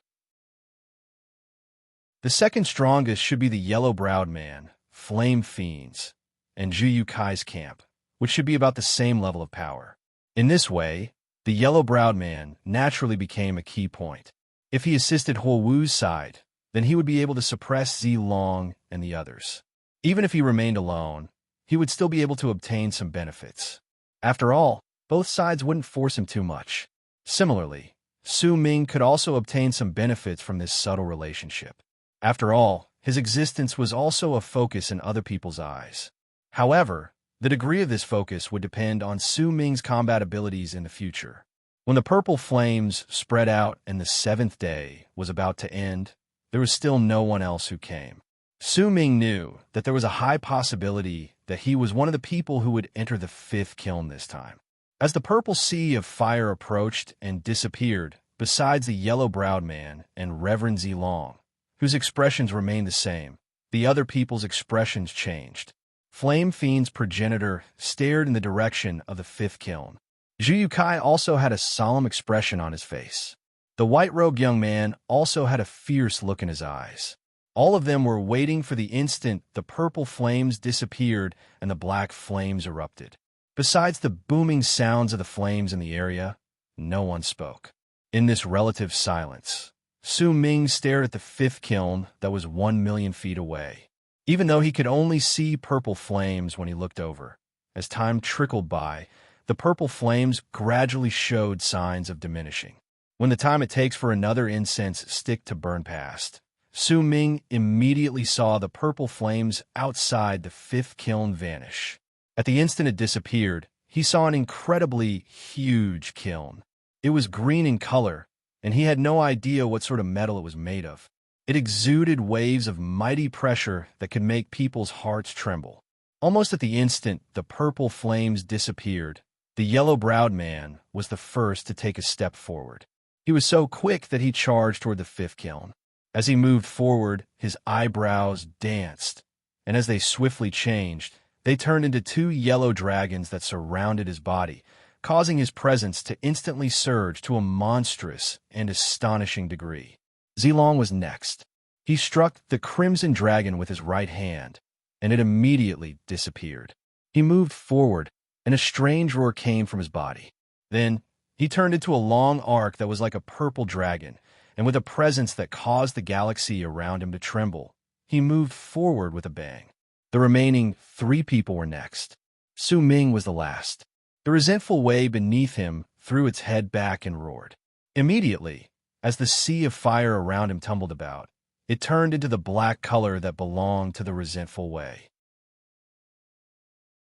The second strongest should be the yellow-browed man, Flame Fiends, and Zhu Yukai's camp, which should be about the same level of power. In this way, the yellow-browed man naturally became a key point. If he assisted Huo Wu's side, then he would be able to suppress Zilong and the others. Even if he remained alone, he would still be able to obtain some benefits. After all, both sides wouldn't force him too much. Similarly, Su Ming could also obtain some benefits from this subtle relationship. After all, his existence was also a focus in other people's eyes. However, the degree of this focus would depend on Su Ming's combat abilities in the future. When the purple flames spread out and the seventh day was about to end, there was still no one else who came. Su Ming knew that there was a high possibility that he was one of the people who would enter the fifth kiln this time. As the purple sea of fire approached and disappeared, besides the yellow-browed man and Reverend Zilong, whose expressions remained the same, the other people's expressions changed. Flame Fiend's progenitor stared in the direction of the fifth kiln. Zhu Yukai also had a solemn expression on his face. The white-robed young man also had a fierce look in his eyes. All of them were waiting for the instant the purple flames disappeared and the black flames erupted. Besides the booming sounds of the flames in the area, no one spoke. In this relative silence, Su Ming stared at the fifth kiln that was 1,000,000 feet away. Even though he could only see purple flames when he looked over, as time trickled by, the purple flames gradually showed signs of diminishing. When the time it takes for another incense stick to burn past, Su Ming immediately saw the purple flames outside the fifth kiln vanish. At the instant it disappeared, he saw an incredibly huge kiln. It was green in color, and he had no idea what sort of metal it was made of. It exuded waves of mighty pressure that could make people's hearts tremble. Almost at the instant the purple flames disappeared, the yellow-browed man was the first to take a step forward. He was so quick that he charged toward the fifth kiln. As he moved forward, his eyebrows danced, and as they swiftly changed, they turned into two yellow dragons that surrounded his body, causing his presence to instantly surge to a monstrous and astonishing degree. Zilong was next. He struck the crimson dragon with his right hand, and it immediately disappeared. He moved forward, and a strange roar came from his body. Then, he turned into a long arc that was like a purple dragon, and with a presence that caused the galaxy around him to tremble, he moved forward with a bang. The remaining 3 people were next. Su Ming was the last. The resentful wave beneath him threw its head back and roared. Immediately, as the sea of fire around him tumbled about, it turned into the black color that belonged to the resentful way.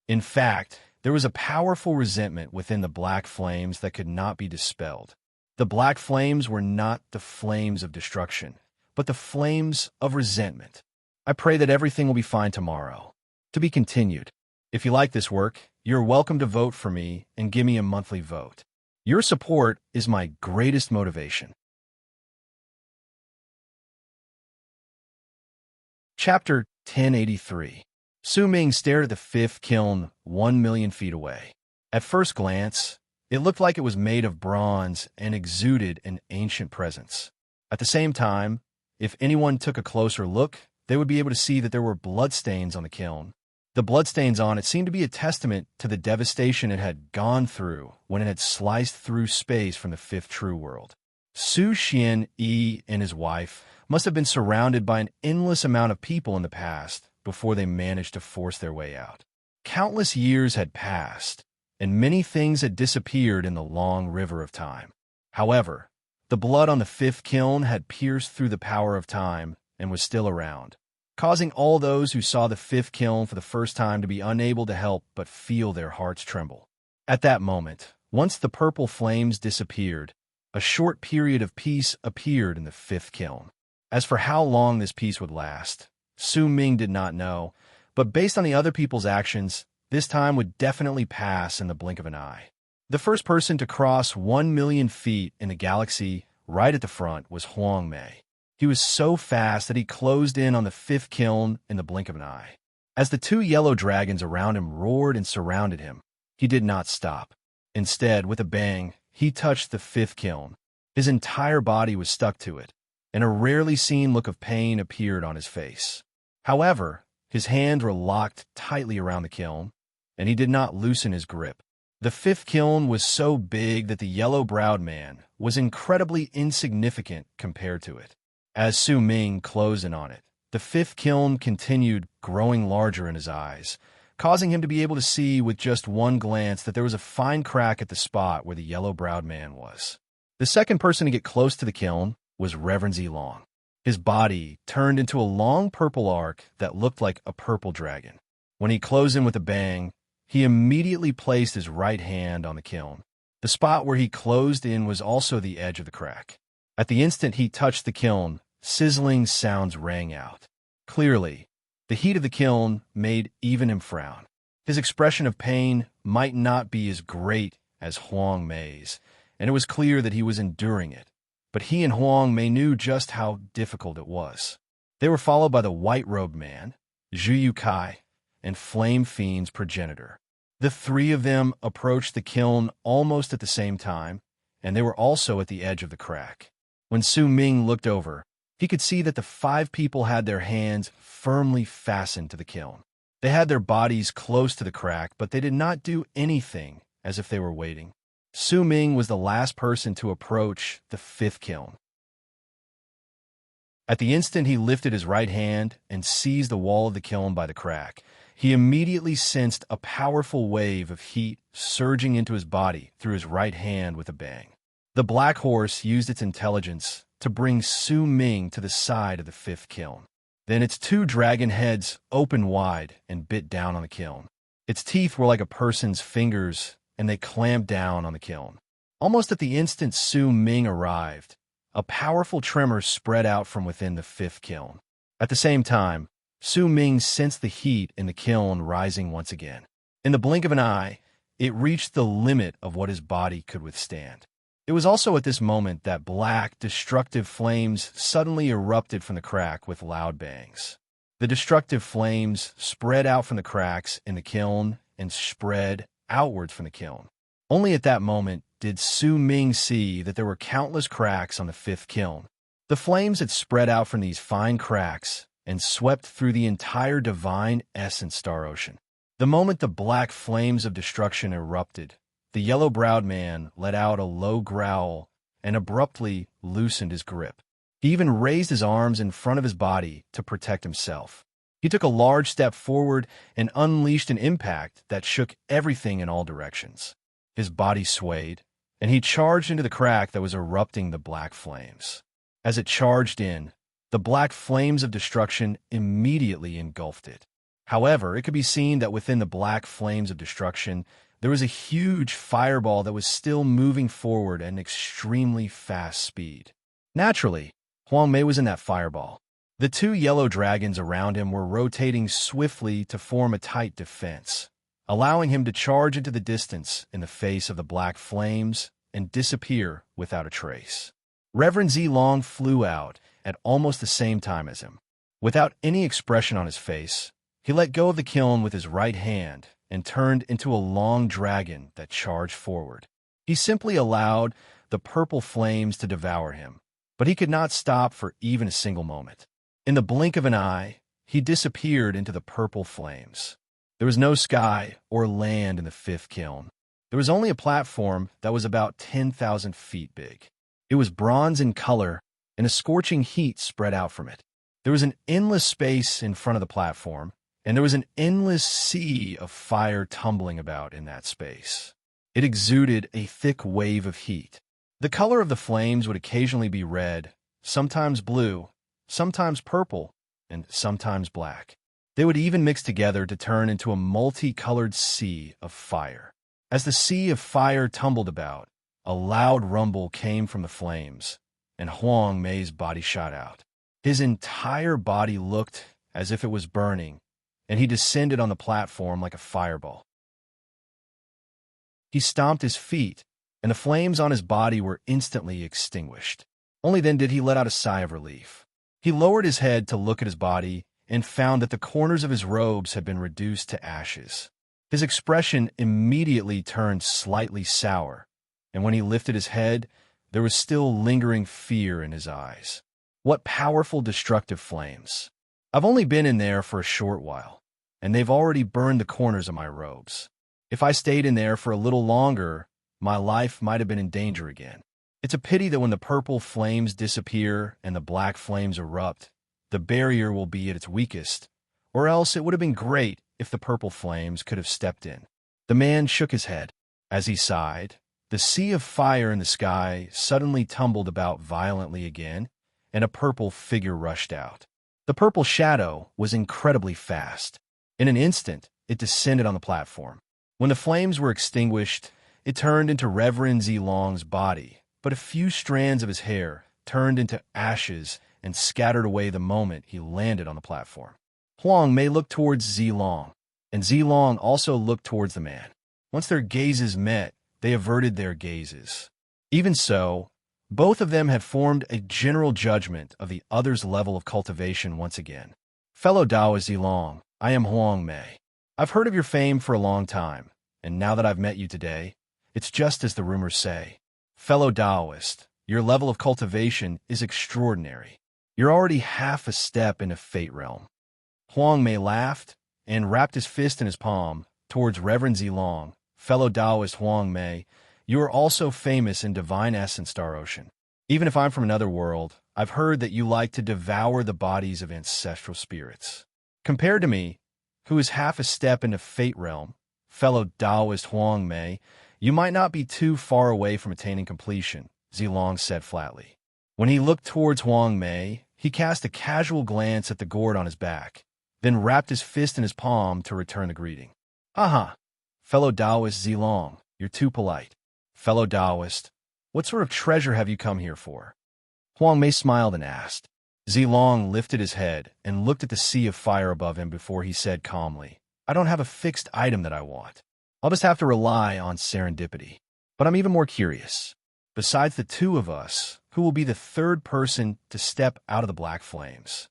In fact, there was a powerful resentment within the black flames that could not be dispelled. The black flames were not the flames of destruction, but the flames of resentment. I pray that everything will be fine tomorrow. To be continued. If you like this work, you're welcome to vote for me and give me a monthly vote. Your support is my greatest motivation. Chapter 1083. Su Ming stared at the fifth kiln 1,000,000 feet away. At first glance, it looked like it was made of bronze and exuded an ancient presence. At the same time, if anyone took a closer look, they would be able to see that there were bloodstains on the kiln. The bloodstains on it seemed to be a testament to the devastation it had gone through when it had sliced through space from the fifth true world. Su Xian Yi and his wife must have been surrounded by an endless amount of people in the past before they managed to force their way out. Countless years had passed, and many things had disappeared in the long river of time. However, the blood on the fifth kiln had pierced through the power of time and was still around, causing all those who saw the fifth kiln for the first time to be unable to help but feel their hearts tremble. At that moment, once the purple flames disappeared, a short period of peace appeared in the fifth kiln. As for how long this peace would last, Su Ming did not know, but based on the other people's actions, this time would definitely pass in the blink of an eye. The first person to cross 1,000,000 feet in the galaxy right at the front was Huang Mei. He was so fast that he closed in on the fifth kiln in the blink of an eye. As the 2 yellow dragons around him roared and surrounded him, he did not stop. Instead, with a bang, he touched the fifth kiln. His entire body was stuck to it, and a rarely seen look of pain appeared on his face. However, his hands were locked tightly around the kiln, and he did not loosen his grip. The fifth kiln was so big that the yellow-browed man was incredibly insignificant compared to it. As Su Ming closed in on it, the fifth kiln continued growing larger in his eyes, causing him to be able to see with just one glance that there was a fine crack at the spot where the yellow-browed man was. The second person to get close to the kiln was Reverend Zilong. His body turned into a long purple arc that looked like a purple dragon. When he closed in with a bang, he immediately placed his right hand on the kiln. The spot where he closed in was also the edge of the crack. At the instant he touched the kiln, sizzling sounds rang out. Clearly, the heat of the kiln made even him frown. His expression of pain might not be as great as Huang Mei's, and it was clear that he was enduring it. But he and Huang Mei knew just how difficult it was. They were followed by the white-robed man, Zhu Yukai, and Flame Fiend's progenitor. The three of them approached the kiln almost at the same time, and they were also at the edge of the crack. When Su Ming looked over, he could see that the 5 people had their hands firmly fastened to the kiln. They had their bodies close to the crack, but they did not do anything as if they were waiting. Su Ming was the last person to approach the 5th kiln. At the instant he lifted his right hand and seized the wall of the kiln by the crack, he immediately sensed a powerful wave of heat surging into his body through his right hand with a bang. The black horse used its intelligence to bring Su Ming to the side of the 5th kiln. Then its 2 dragon heads opened wide and bit down on the kiln. Its teeth were like a person's fingers, and they clamped down on the kiln. Almost at the instant Su Ming arrived, a powerful tremor spread out from within the 5th kiln. At the same time, Su Ming sensed the heat in the kiln rising once again. In the blink of an eye, it reached the limit of what his body could withstand. It was also at this moment that black, destructive flames suddenly erupted from the crack with loud bangs. The destructive flames spread out from the cracks in the kiln and spread outwards from the kiln. Only at that moment did Su Ming see that there were countless cracks on the 5th kiln. The flames had spread out from these fine cracks and swept through the entire divine essence star ocean. The moment the black flames of destruction erupted, the yellow-browed man let out a low growl and abruptly loosened his grip. He even raised his arms in front of his body to protect himself. He took a large step forward and unleashed an impact that shook everything in all directions. His body swayed, and he charged into the crack that was erupting the black flames. As it charged in, the black flames of destruction immediately engulfed it. However, it could be seen that within the black flames of destruction, there was a huge fireball that was still moving forward at an extremely fast speed. Naturally, Huang Mei was in that fireball. The 2 yellow dragons around him were rotating swiftly to form a tight defense, allowing him to charge into the distance in the face of the black flames and disappear without a trace. Reverend Zilong flew out at almost the same time as him. Without any expression on his face, he let go of the kiln with his right hand and turned into a long dragon that charged forward. He simply allowed the purple flames to devour him, but he could not stop for even a single moment. In the blink of an eye, he disappeared into the purple flames. There was no sky or land in the 5th kiln. There was only a platform that was about 10,000 feet big. It was bronze in color, and a scorching heat spread out from it. There was an endless space in front of the platform, and there was an endless sea of fire tumbling about in that space. It exuded a thick wave of heat. The color of the flames would occasionally be red, sometimes blue, sometimes purple, and sometimes black. They would even mix together to turn into a multicolored sea of fire. As the sea of fire tumbled about, a loud rumble came from the flames, and Huang Mei's body shot out. His entire body looked as if it was burning, and he descended on the platform like a fireball. He stomped his feet, and the flames on his body were instantly extinguished. Only then did he let out a sigh of relief. He lowered his head to look at his body and found that the corners of his robes had been reduced to ashes. His expression immediately turned slightly sour, and when he lifted his head, there was still lingering fear in his eyes. What powerful destructive flames! I've only been in there for a short while, and they've already burned the corners of my robes. If I stayed in there for a little longer, my life might have been in danger again. It's a pity that when the purple flames disappear and the black flames erupt, the barrier will be at its weakest, or else it would have been great if the purple flames could have stepped in. The man shook his head. As he sighed, the sea of fire in the sky suddenly tumbled about violently again, and a purple figure rushed out. The purple shadow was incredibly fast. In an instant, it descended on the platform. When the flames were extinguished, it turned into Reverend Zilong's body, but a few strands of his hair turned into ashes and scattered away the moment he landed on the platform. Huang Mei looked towards Zilong, and Zilong also looked towards the man. Once their gazes met, they averted their gazes. Even so, both of them had formed a general judgment of the other's level of cultivation once again. Fellow Taoist Zilong, I am Huang Mei. I've heard of your fame for a long time, and now that I've met you today, it's just as the rumors say. Fellow Taoist, your level of cultivation is extraordinary. You're already half a step into Fate Realm. Huang Mei laughed and wrapped his fist in his palm towards Reverend Zilong. Fellow Taoist Huang Mei, you are also famous in divine essence Star Ocean. Even if I'm from another world, I've heard that you like to devour the bodies of ancestral spirits. Compared to me, who is half a step into Fate Realm, fellow Taoist Huang Mei, you might not be too far away from attaining completion, Zilong said flatly. When he looked towards Huang Mei, he cast a casual glance at the gourd on his back, then wrapped his fist in his palm to return the greeting. Aha! Fellow Taoist Zilong, you're too polite. Fellow Taoist, what sort of treasure have you come here for? Huang Mei smiled and asked. Zilong lifted his head and looked at the sea of fire above him before he said calmly, I don't have a fixed item that I want. I'll just have to rely on serendipity. But I'm even more curious. Besides the two of us, who will be the third person to step out of the black flames?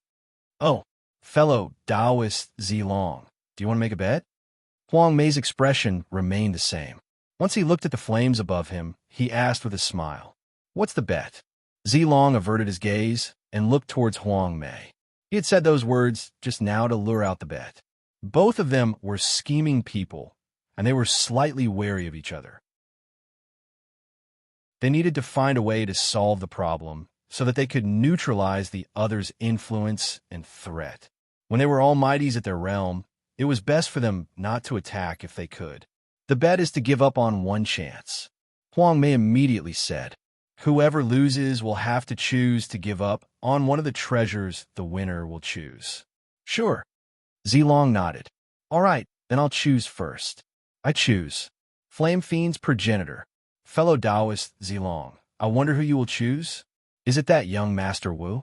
Oh, fellow Taoist Zilong, do you want to make a bet? Huang Mei's expression remained the same. Once he looked at the flames above him, he asked with a smile, What's the bet? Zilong averted his gaze and looked towards Huang Mei. He had said those words just now to lure out the bet. Both of them were scheming people, and they were slightly wary of each other. They needed to find a way to solve the problem so that they could neutralize the other's influence and threat. When they were almighties at their realm, it was best for them not to attack if they could. The bet is to give up on one chance. Huang Mei immediately said, Whoever loses will have to choose to give up on one of the treasures the winner will choose. Sure. Zilong nodded. All right, then I'll choose first. I choose Flame Fiend's progenitor. Fellow Taoist Zilong, I wonder who you will choose? Is it that young Master Wu?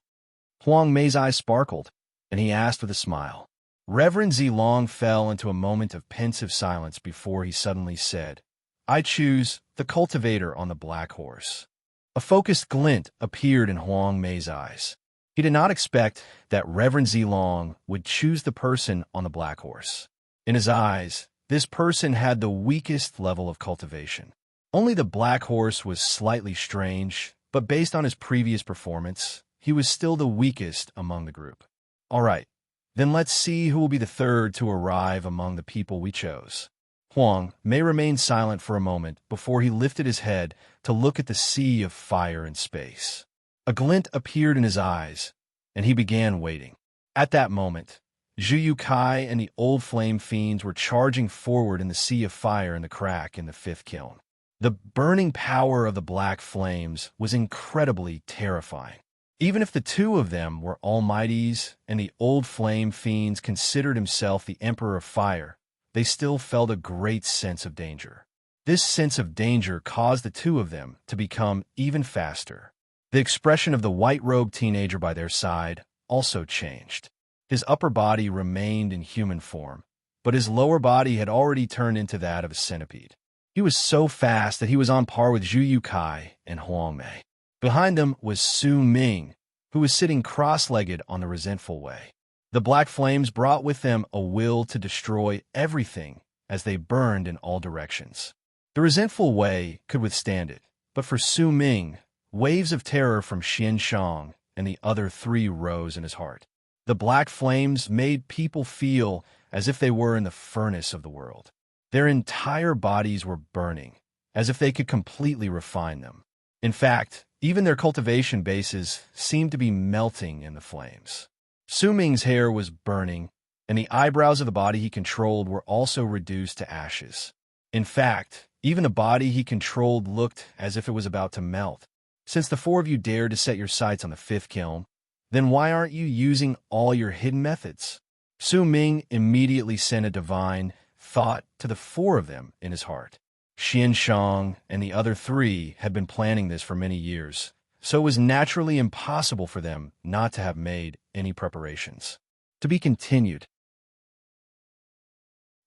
Huang Mei's eyes sparkled, and he asked with a smile. Reverend Zilong fell into a moment of pensive silence before he suddenly said, I choose the cultivator on the black horse. A focused glint appeared in Huang Mei's eyes. He did not expect that Reverend Zilong would choose the person on the black horse. In his eyes, this person had the weakest level of cultivation. Only the black horse was slightly strange, but based on his previous performance, he was still the weakest among the group. All right, then let's see who will be the third to arrive among the people we chose. Huang Mei remained silent for a moment before he lifted his head to look at the sea of fire and space. A glint appeared in his eyes, and he began waiting. At that moment, Zhu Yu Kai and the old flame fiends were charging forward in the sea of fire in the crack in the fifth kiln. The burning power of the black flames was incredibly terrifying. Even if the two of them were almighties and the old flame fiends considered himself the emperor of fire, they still felt a great sense of danger. This sense of danger caused the two of them to become even faster. The expression of the white-robed teenager by their side also changed. His upper body remained in human form, but his lower body had already turned into that of a centipede. He was so fast that he was on par with Zhu Yu Kai and Huang Mei. Behind them was Su Ming, who was sitting cross-legged on the resentful way. The black flames brought with them a will to destroy everything as they burned in all directions. The resentful way could withstand it, but for Su Ming, waves of terror from Xian Shang and the other three rose in his heart. The black flames made people feel as if they were in the furnace of the world. Their entire bodies were burning, as if they could completely refine them. In fact, even their cultivation bases seemed to be melting in the flames. Su Ming's hair was burning, and the eyebrows of the body he controlled were also reduced to ashes. In fact, even the body he controlled looked as if it was about to melt. Since the four of you dared to set your sights on the fifth kiln, then why aren't you using all your hidden methods? Su Ming immediately sent a divine thought to the four of them in his heart. Xian Shang and the other three had been planning this for many years, so it was naturally impossible for them not to have made any preparations. To be continued.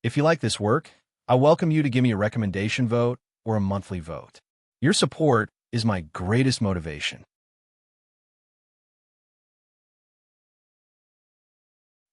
If you like this work, I welcome you to give me a recommendation vote or a monthly vote. Your support is my greatest motivation.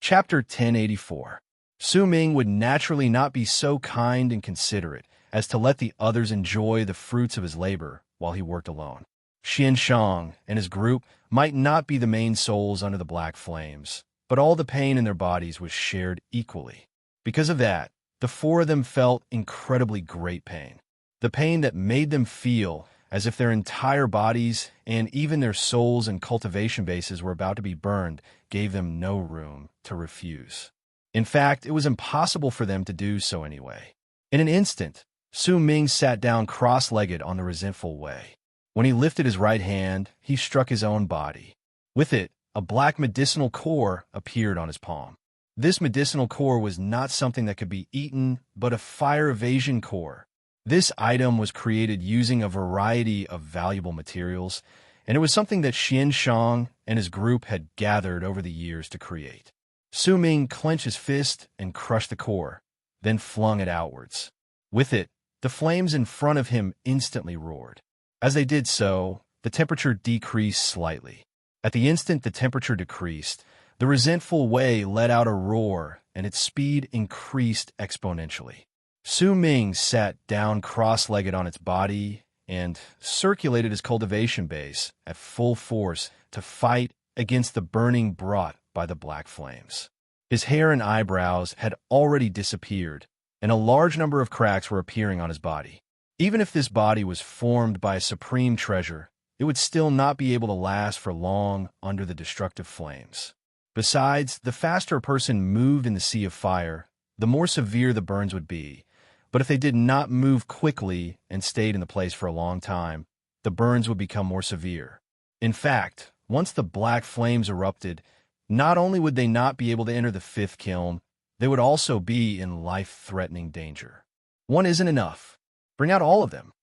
Chapter 1084. Su Ming would naturally not be so kind and considerate as to let the others enjoy the fruits of his labor while he worked alone. Xian Shang and his group might not be the main souls under the black flames, but all the pain in their bodies was shared equally. Because of that, the four of them felt incredibly great pain. The pain that made them feel as if their entire bodies and even their souls and cultivation bases were about to be burned gave them no room to refuse. In fact, it was impossible for them to do so anyway. In an instant, Su Ming sat down cross-legged on the resentful way. When he lifted his right hand, he struck his own body. With it, a black medicinal core appeared on his palm. This medicinal core was not something that could be eaten, but a fire evasion core. This item was created using a variety of valuable materials, and it was something that Xian Shang and his group had gathered over the years to create. Su Ming clenched his fist and crushed the core, then flung it outwards. With it, the flames in front of him instantly roared. As they did so, the temperature decreased slightly. At the instant the temperature decreased, the resentful Wei let out a roar, and its speed increased exponentially. Su Ming sat down cross-legged on its body and circulated his cultivation base at full force to fight against the burning brought by the black flames. His hair and eyebrows had already disappeared, and a large number of cracks were appearing on his body. Even if this body was formed by a supreme treasure, it would still not be able to last for long under the destructive flames. Besides, the faster a person moved in the sea of fire, the more severe the burns would be. But if they did not move quickly and stayed in the place for a long time, the burns would become more severe. In fact, once the black flames erupted, not only would they not be able to enter the fifth kiln, they would also be in life-threatening danger. One isn't enough. Bring out all of them.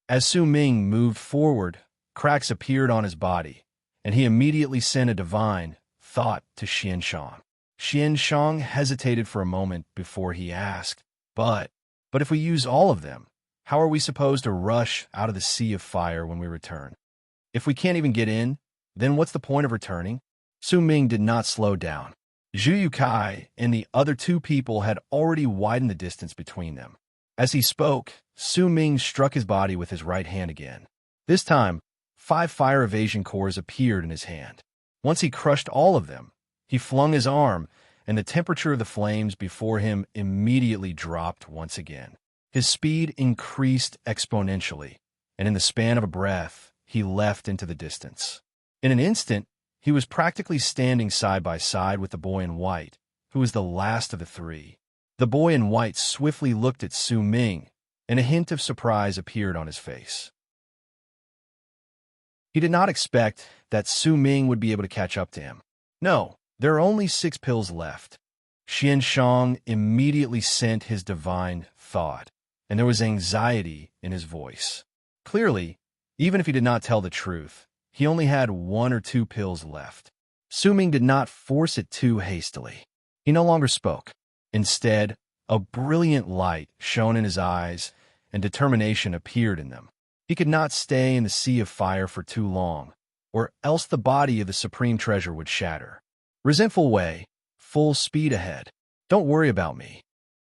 As Su Ming moved forward, cracks appeared on his body, and he immediately sent a divine thought to Xian Shang. Xian Shang hesitated for a moment before he asked, But if we use all of them, how are we supposed to rush out of the sea of fire when we return? If we can't even get in, then what's the point of returning? Su Ming did not slow down. Zhu Kai and the other two people had already widened the distance between them. As he spoke, Su Ming struck his body with his right hand again. This time, 5 fire evasion cores appeared in his hand. Once he crushed all of them, he flung his arm, and the temperature of the flames before him immediately dropped once again. His speed increased exponentially, and in the span of a breath, he left into the distance. In an instant, he was practically standing side by side with the boy in white, who was the last of the three. The boy in white swiftly looked at Su Ming, and a hint of surprise appeared on his face. He did not expect that Su Ming would be able to catch up to him. No, there are only 6 pills left. Xian Shang immediately sent his divine thought, and there was anxiety in his voice. Clearly, even if he did not tell the truth, he only had 1 or 2 pills left. Su Ming did not force it too hastily. He no longer spoke. Instead, a brilliant light shone in his eyes, and determination appeared in them. He could not stay in the sea of fire for too long, or else the body of the supreme treasure would shatter. Resentful Wei, full speed ahead. Don't worry about me.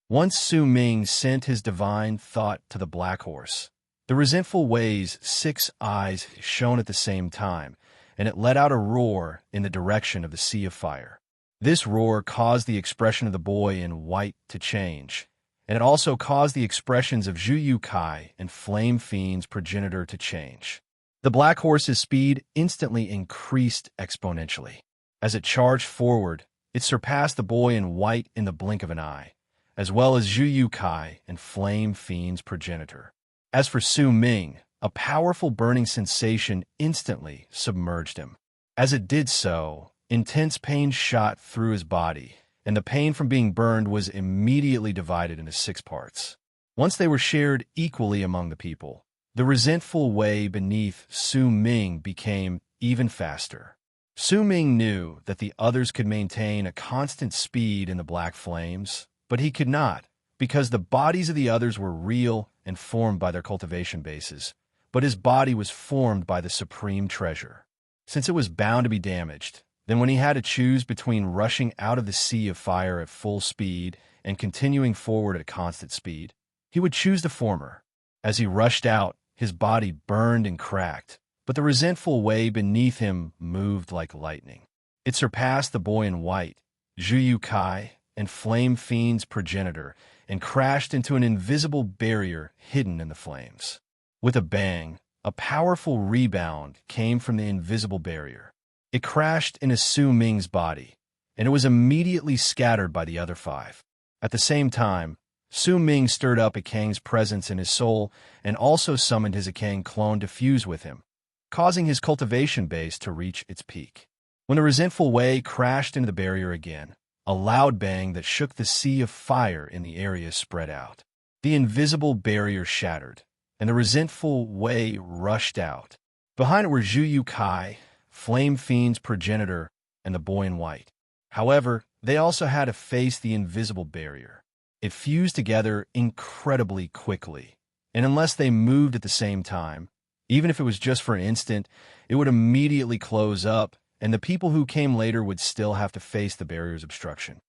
Once Su Ming sent his divine thought to the black horse, the resentful Wei's 6 eyes shone at the same time, and it let out a roar in the direction of the sea of fire. This roar caused the expression of the boy in white to change, and it also caused the expressions of Zhu Kai and Flame Fiend's progenitor to change. The black horse's speed instantly increased exponentially. As it charged forward, it surpassed the boy in white in the blink of an eye, as well as Zhu Kai and Flame Fiend's progenitor. As for Su Ming, a powerful burning sensation instantly submerged him. As it did so, intense pain shot through his body, and the pain from being burned was immediately divided into 6 parts. Once they were shared equally among the people, the resentful Wei beneath Su Ming became even faster. Su Ming knew that the others could maintain a constant speed in the black flames, but he could not, because the bodies of the others were real and formed by their cultivation bases, but his body was formed by the supreme treasure. Since it was bound to be damaged, then when he had to choose between rushing out of the sea of fire at full speed and continuing forward at constant speed, he would choose the former. As he rushed out, his body burned and cracked, but the resentful way beneath him moved like lightning. It surpassed the boy in white, Zhu Kai, and Flame Fiend's progenitor, and crashed into an invisible barrier hidden in the flames. With a bang, a powerful rebound came from the invisible barrier. It crashed into Su Ming's body, and it was immediately scattered by the other five. At the same time, Su Ming stirred up Akang's presence in his soul and also summoned his Akang clone to fuse with him, causing his cultivation base to reach its peak. When the resentful Wei crashed into the barrier again, a loud bang that shook the sea of fire in the area spread out. The invisible barrier shattered, and the resentful Wei rushed out. Behind it were Zhu Kai, Flame Fiend's progenitor, and the boy in white. However, they also had to face the invisible barrier. It fused together incredibly quickly, and unless they moved at the same time, even if it was just for an instant, it would immediately close up, and the people who came later would still have to face the barrier's obstruction.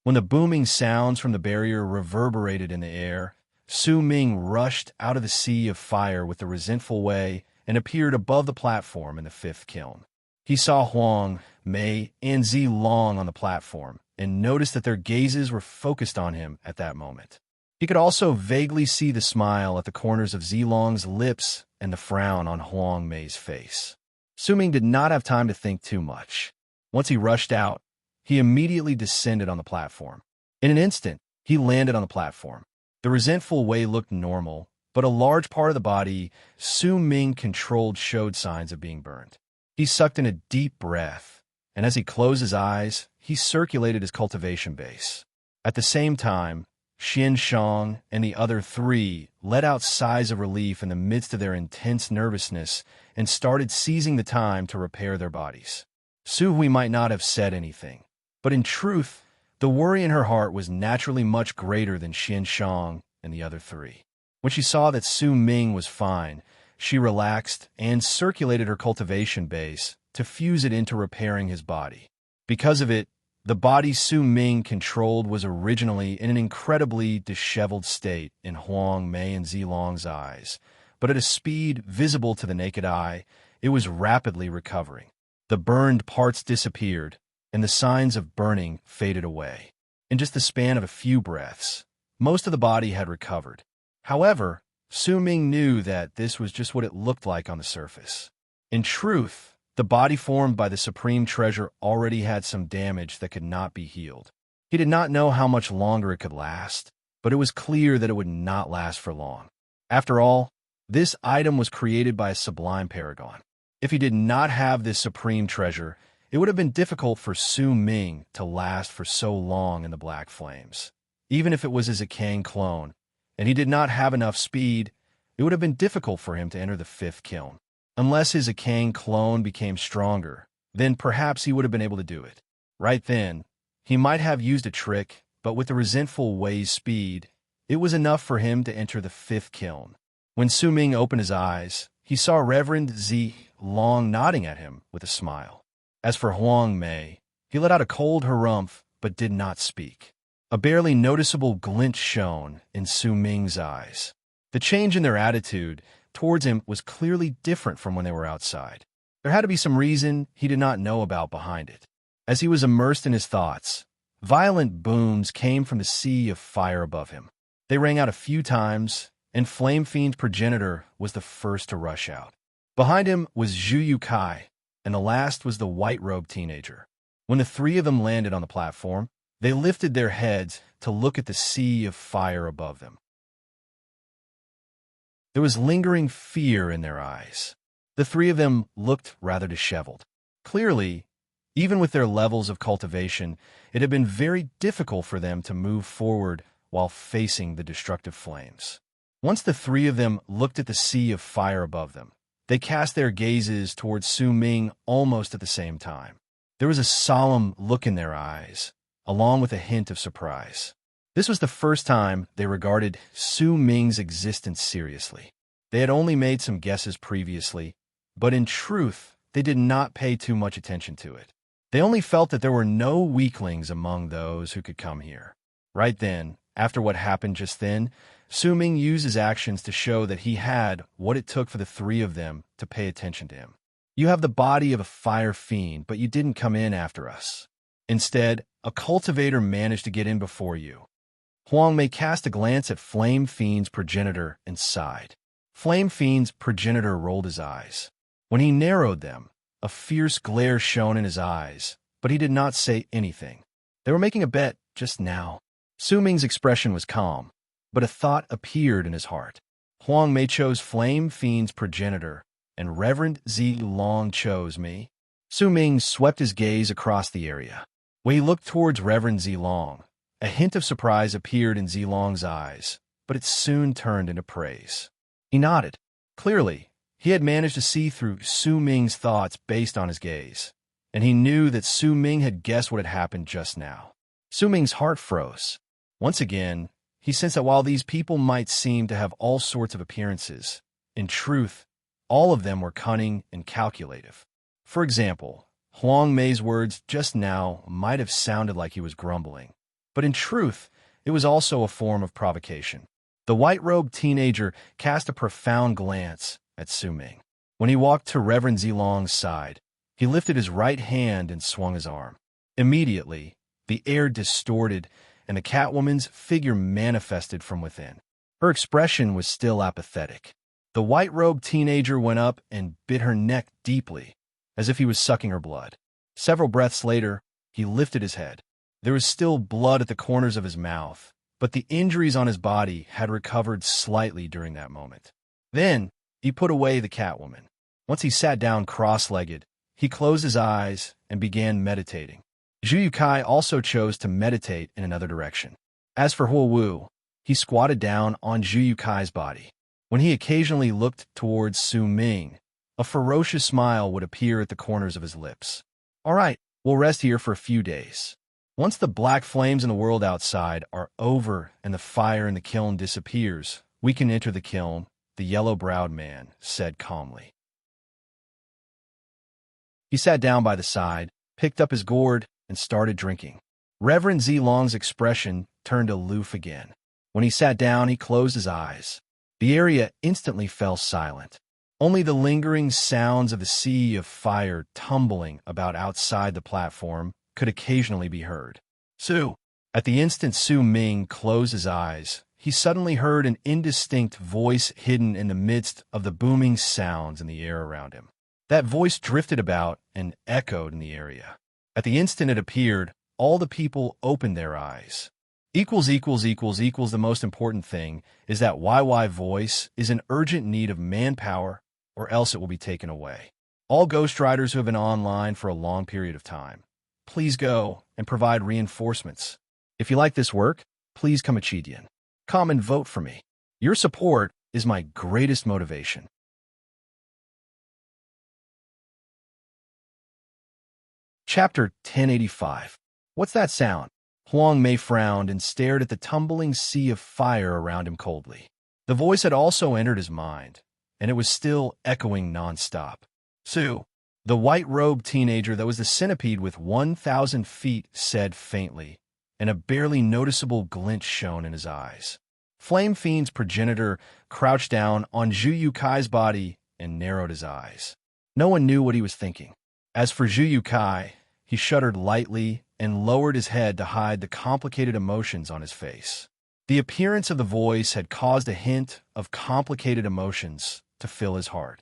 When the booming sounds from the barrier reverberated in the air, Su Ming rushed out of the sea of fire with the resentful Wei and appeared above the platform in the fifth kiln. He saw Huang, Mei, and Zilong on the platform, and noticed that their gazes were focused on him at that moment. He could also vaguely see the smile at the corners of Zilong's lips and the frown on Huang Mei's face. Su Ming did not have time to think too much. Once he rushed out, he immediately descended on the platform. In an instant, he landed on the platform. The resentful Wei looked normal, but a large part of the body Su Ming controlled showed signs of being burned. He sucked in a deep breath, and as he closed his eyes, he circulated his cultivation base. At the same time, Xian Shang and the other three let out sighs of relief in the midst of their intense nervousness and started seizing the time to repair their bodies. Su Hui might not have said anything, but in truth, the worry in her heart was naturally much greater than Xian Shang and the other three. When she saw that Su Ming was fine, she relaxed and circulated her cultivation base to fuse it into repairing his body. Because of it, the body Su Ming controlled was originally in an incredibly disheveled state in Huang Mei and Zilong's eyes, but at a speed visible to the naked eye, it was rapidly recovering. The burned parts disappeared, and the signs of burning faded away. In just the span of a few breaths, most of the body had recovered. However, Su Ming knew that this was just what it looked like on the surface. In truth, the body formed by the supreme treasure already had some damage that could not be healed. He did not know how much longer it could last, but it was clear that it would not last for long. After all, this item was created by a sublime paragon. If he did not have this supreme treasure, it would have been difficult for Su Ming to last for so long in the black flames. Even if it was his Akang clone, and he did not have enough speed, it would have been difficult for him to enter the fifth kiln. Unless his Akang clone became stronger, then perhaps he would have been able to do it. Right then, he might have used a trick, but with the resentful Wei's speed, it was enough for him to enter the fifth kiln. When Su Ming opened his eyes, he saw Reverend Zilong nodding at him with a smile. As for Huang Mei, he let out a cold harumph but did not speak. A barely noticeable glint shone in Su Ming's eyes. The change in their attitude towards him was clearly different from when they were outside. There had to be some reason he did not know about behind it. As he was immersed in his thoughts, violent booms came from the sea of fire above him. They rang out a few times, and Flame Fiend's progenitor was the first to rush out. Behind him was Zhu Kai, and the last was the white-robed teenager. When the three of them landed on the platform, they lifted their heads to look at the sea of fire above them. There was lingering fear in their eyes. The three of them looked rather disheveled. Clearly, even with their levels of cultivation, it had been very difficult for them to move forward while facing the destructive flames. Once the three of them looked at the sea of fire above them, they cast their gazes towards Su Ming almost at the same time. There was a solemn look in their eyes, along with a hint of surprise. This was the first time they regarded Su Ming's existence seriously. They had only made some guesses previously, but in truth, they did not pay too much attention to it. They only felt that there were no weaklings among those who could come here. Right then, after what happened just then, Su Ming used his actions to show that he had what it took for the three of them to pay attention to him. You have the body of a fire fiend, but you didn't come in after us. Instead, a cultivator managed to get in before you. Huang Mei cast a glance at Flame Fiend's progenitor and sighed. Flame Fiend's progenitor rolled his eyes. When he narrowed them, a fierce glare shone in his eyes, but he did not say anything. They were making a bet just now. Su Ming's expression was calm, but a thought appeared in his heart. Huang Mei chose Flame Fiend's progenitor, and Reverend Zi Long chose me. Su Ming swept his gaze across the area. When he looked towards Reverend Zi Long, a hint of surprise appeared in Zi Long's eyes, but it soon turned into praise. He nodded. Clearly, he had managed to see through Su Ming's thoughts based on his gaze, and he knew that Su Ming had guessed what had happened just now. Su Ming's heart froze. Once again, he sensed that while these people might seem to have all sorts of appearances, in truth, all of them were cunning and calculative. For example, Huang Mei's words just now might have sounded like he was grumbling, but in truth, it was also a form of provocation. The white-robed teenager cast a profound glance at Su Ming. When he walked to Reverend Zilong's side, he lifted his right hand and swung his arm. Immediately, the air distorted, and the Catwoman's figure manifested from within. Her expression was still apathetic. The white-robed teenager went up and bit her neck deeply, as if he was sucking her blood. Several breaths later, he lifted his head. There was still blood at the corners of his mouth, but the injuries on his body had recovered slightly during that moment. Then, he put away the Catwoman. Once he sat down cross-legged, he closed his eyes and began meditating. Zhu Yukai also chose to meditate in another direction. As for Huo Wu, he squatted down on Zhu Yukai's body. When he occasionally looked towards Su Ming, a ferocious smile would appear at the corners of his lips. All right, we'll rest here for a few days. Once the black flames in the world outside are over and the fire in the kiln disappears, we can enter the kiln, the yellow-browed man said calmly. He sat down by the side, picked up his gourd, and started drinking. Reverend Zilong's expression turned aloof again. When he sat down, he closed his eyes. The area instantly fell silent. Only the lingering sounds of the sea of fire tumbling about outside the platform could occasionally be heard. Su! At the instant Su Ming closed his eyes, he suddenly heard an indistinct voice hidden in the midst of the booming sounds in the air around him. That voice drifted about and echoed in the area. At the instant it appeared, all the people opened their eyes. The most important thing is that YY voice is in urgent need of manpower, or else it will be taken away. All Ghost Riders who have been online for a long period of time, please go and provide reinforcements. If you like this work, please come Chidian. Come and vote for me. Your support is my greatest motivation. Chapter 1085. What's that sound? Huang Mei frowned and stared at the tumbling sea of fire around him coldly. The voice had also entered his mind, and it was still echoing nonstop. Su, the white-robed teenager that was the centipede with 1,000 feet, said faintly, and a barely noticeable glint shone in his eyes. Flame Fiend's progenitor crouched down on Zhu Yukai's body and narrowed his eyes. No one knew what he was thinking. As for Zhu Yukai, he shuddered lightly and lowered his head to hide the complicated emotions on his face. The appearance of the voice had caused a hint of complicated emotions to fill his heart.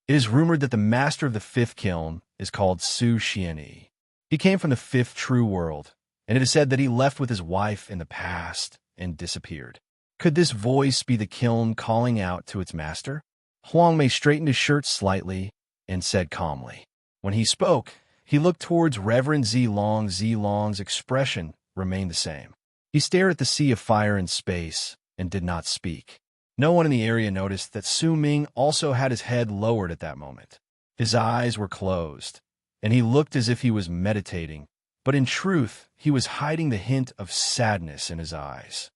It is rumored that the master of the fifth kiln is called Su Xianyi. He came from the fifth true world, and it is said that he left with his wife in the past and disappeared. Could this voice be the kiln calling out to its master? Huang Mei straightened his shirt slightly and said calmly. When he spoke, he looked towards Reverend Zilong. Zilong's expression remained the same. He stared at the sea of fire in space and did not speak. No one in the area noticed that Su Ming also had his head lowered at that moment. His eyes were closed, and he looked as if he was meditating, but in truth, he was hiding the hint of sadness in his eyes.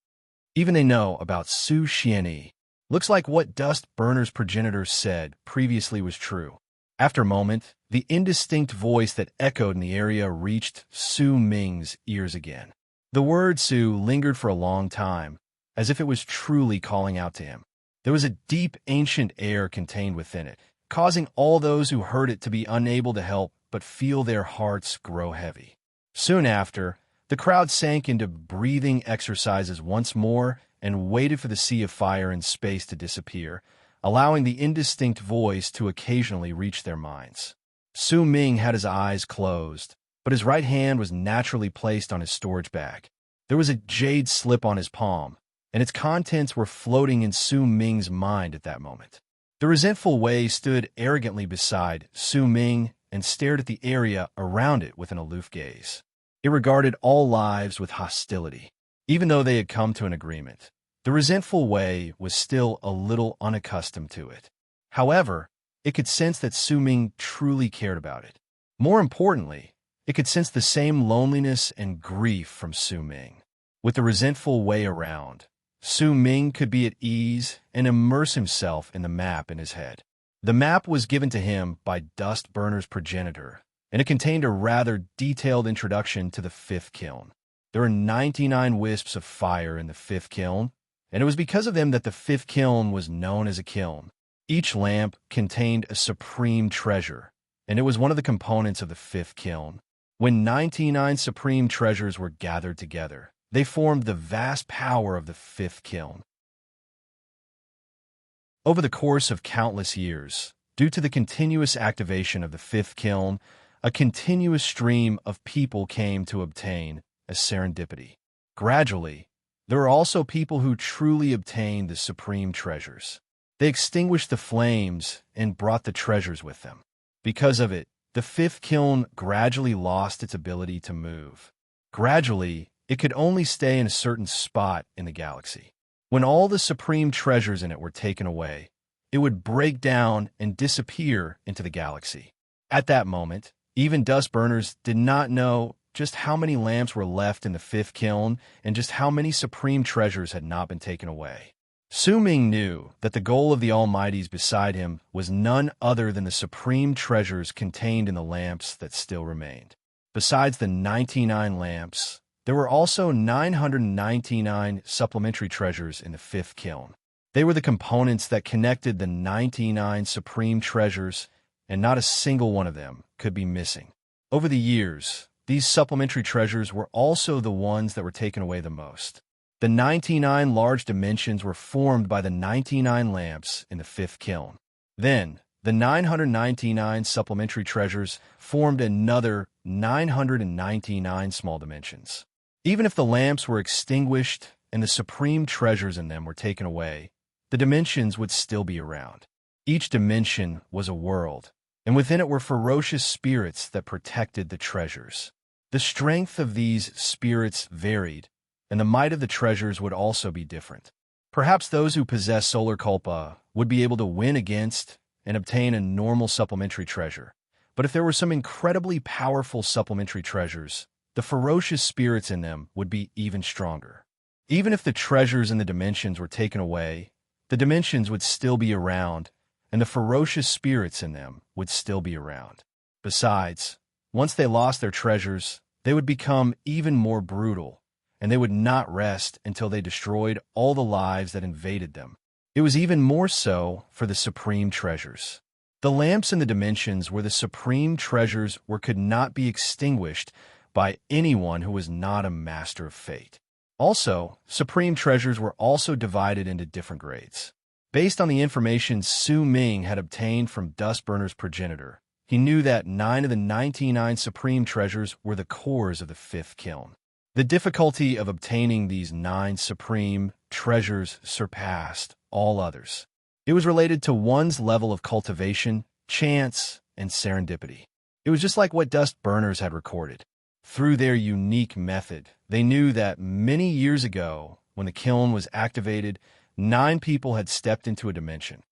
Even they know about Su Xianyi. Looks like what Dust Burner's progenitor said previously was true. After a moment, the indistinct voice that echoed in the area reached Su Ming's ears again. The word Su lingered for a long time, as if it was truly calling out to him. There was a deep, ancient air contained within it, causing all those who heard it to be unable to help but feel their hearts grow heavy. Soon after, the crowd sank into breathing exercises once more and waited for the sea of fire and space to disappear, allowing the indistinct voice to occasionally reach their minds. Su Ming had his eyes closed, but his right hand was naturally placed on his storage bag. There was a jade slip on his palm, and its contents were floating in Su Ming's mind at that moment. The resentful Wei stood arrogantly beside Su Ming and stared at the area around it with an aloof gaze. It regarded all lives with hostility. Even though they had come to an agreement, the resentful Wei was still a little unaccustomed to it. However, it could sense that Su Ming truly cared about it. More importantly, it could sense the same loneliness and grief from Su Ming. With the resentful Wei around, Su Ming could be at ease and immerse himself in the map in his head. The map was given to him by Dust Burner's progenitor, and it contained a rather detailed introduction to the fifth kiln. There were 99 wisps of fire in the fifth kiln, and it was because of them that the fifth kiln was known as a kiln. Each lamp contained a supreme treasure, and it was one of the components of the fifth kiln. When 99 supreme treasures were gathered together, they formed the vast power of the fifth kiln. Over the course of countless years, due to the continuous activation of the fifth kiln, a continuous stream of people came to obtain a serendipity. Gradually, there were also people who truly obtained the supreme treasures. They extinguished the flames and brought the treasures with them. Because of it, the fifth kiln gradually lost its ability to move. Gradually, it could only stay in a certain spot in the galaxy. When all the supreme treasures in it were taken away, it would break down and disappear into the galaxy. At that moment, even Dust Burners did not know just how many lamps were left in the fifth kiln and just how many supreme treasures had not been taken away. Su Ming knew that the goal of the Almighties beside him was none other than the supreme treasures contained in the lamps that still remained. Besides the 99 lamps, there were also 999 supplementary treasures in the fifth kiln. They were the components that connected the 99 supreme treasures, and not a single one of them could be missing. Over the years, these supplementary treasures were also the ones that were taken away the most. The 99 large dimensions were formed by the 99 lamps in the fifth kiln. Then, the 999 supplementary treasures formed another 999 small dimensions. Even if the lamps were extinguished and the supreme treasures in them were taken away, the dimensions would still be around. Each dimension was a world, and within it were ferocious spirits that protected the treasures. The strength of these spirits varied, and the might of the treasures would also be different. Perhaps those who possess Solar Culpa would be able to win against and obtain a normal supplementary treasure. But if there were some incredibly powerful supplementary treasures, the ferocious spirits in them would be even stronger. Even if the treasures in the dimensions were taken away, the dimensions would still be around, and the ferocious spirits in them would still be around. Besides, once they lost their treasures, they would become even more brutal, and they would not rest until they destroyed all the lives that invaded them. It was even more so for the supreme treasures. The lamps in the dimensions where the supreme treasures could not be extinguished by anyone who was not a master of fate. Also, supreme treasures were also divided into different grades. Based on the information Su Ming had obtained from Dustburner's progenitor, he knew that 9 of the 99 supreme treasures were the cores of the fifth kiln. The difficulty of obtaining these 9 supreme treasures surpassed all others. It was related to one's level of cultivation, chance, and serendipity. It was just like what Dust Burners had recorded. Through their unique method, they knew that many years ago, when the kiln was activated, 9 people had stepped into a dimension.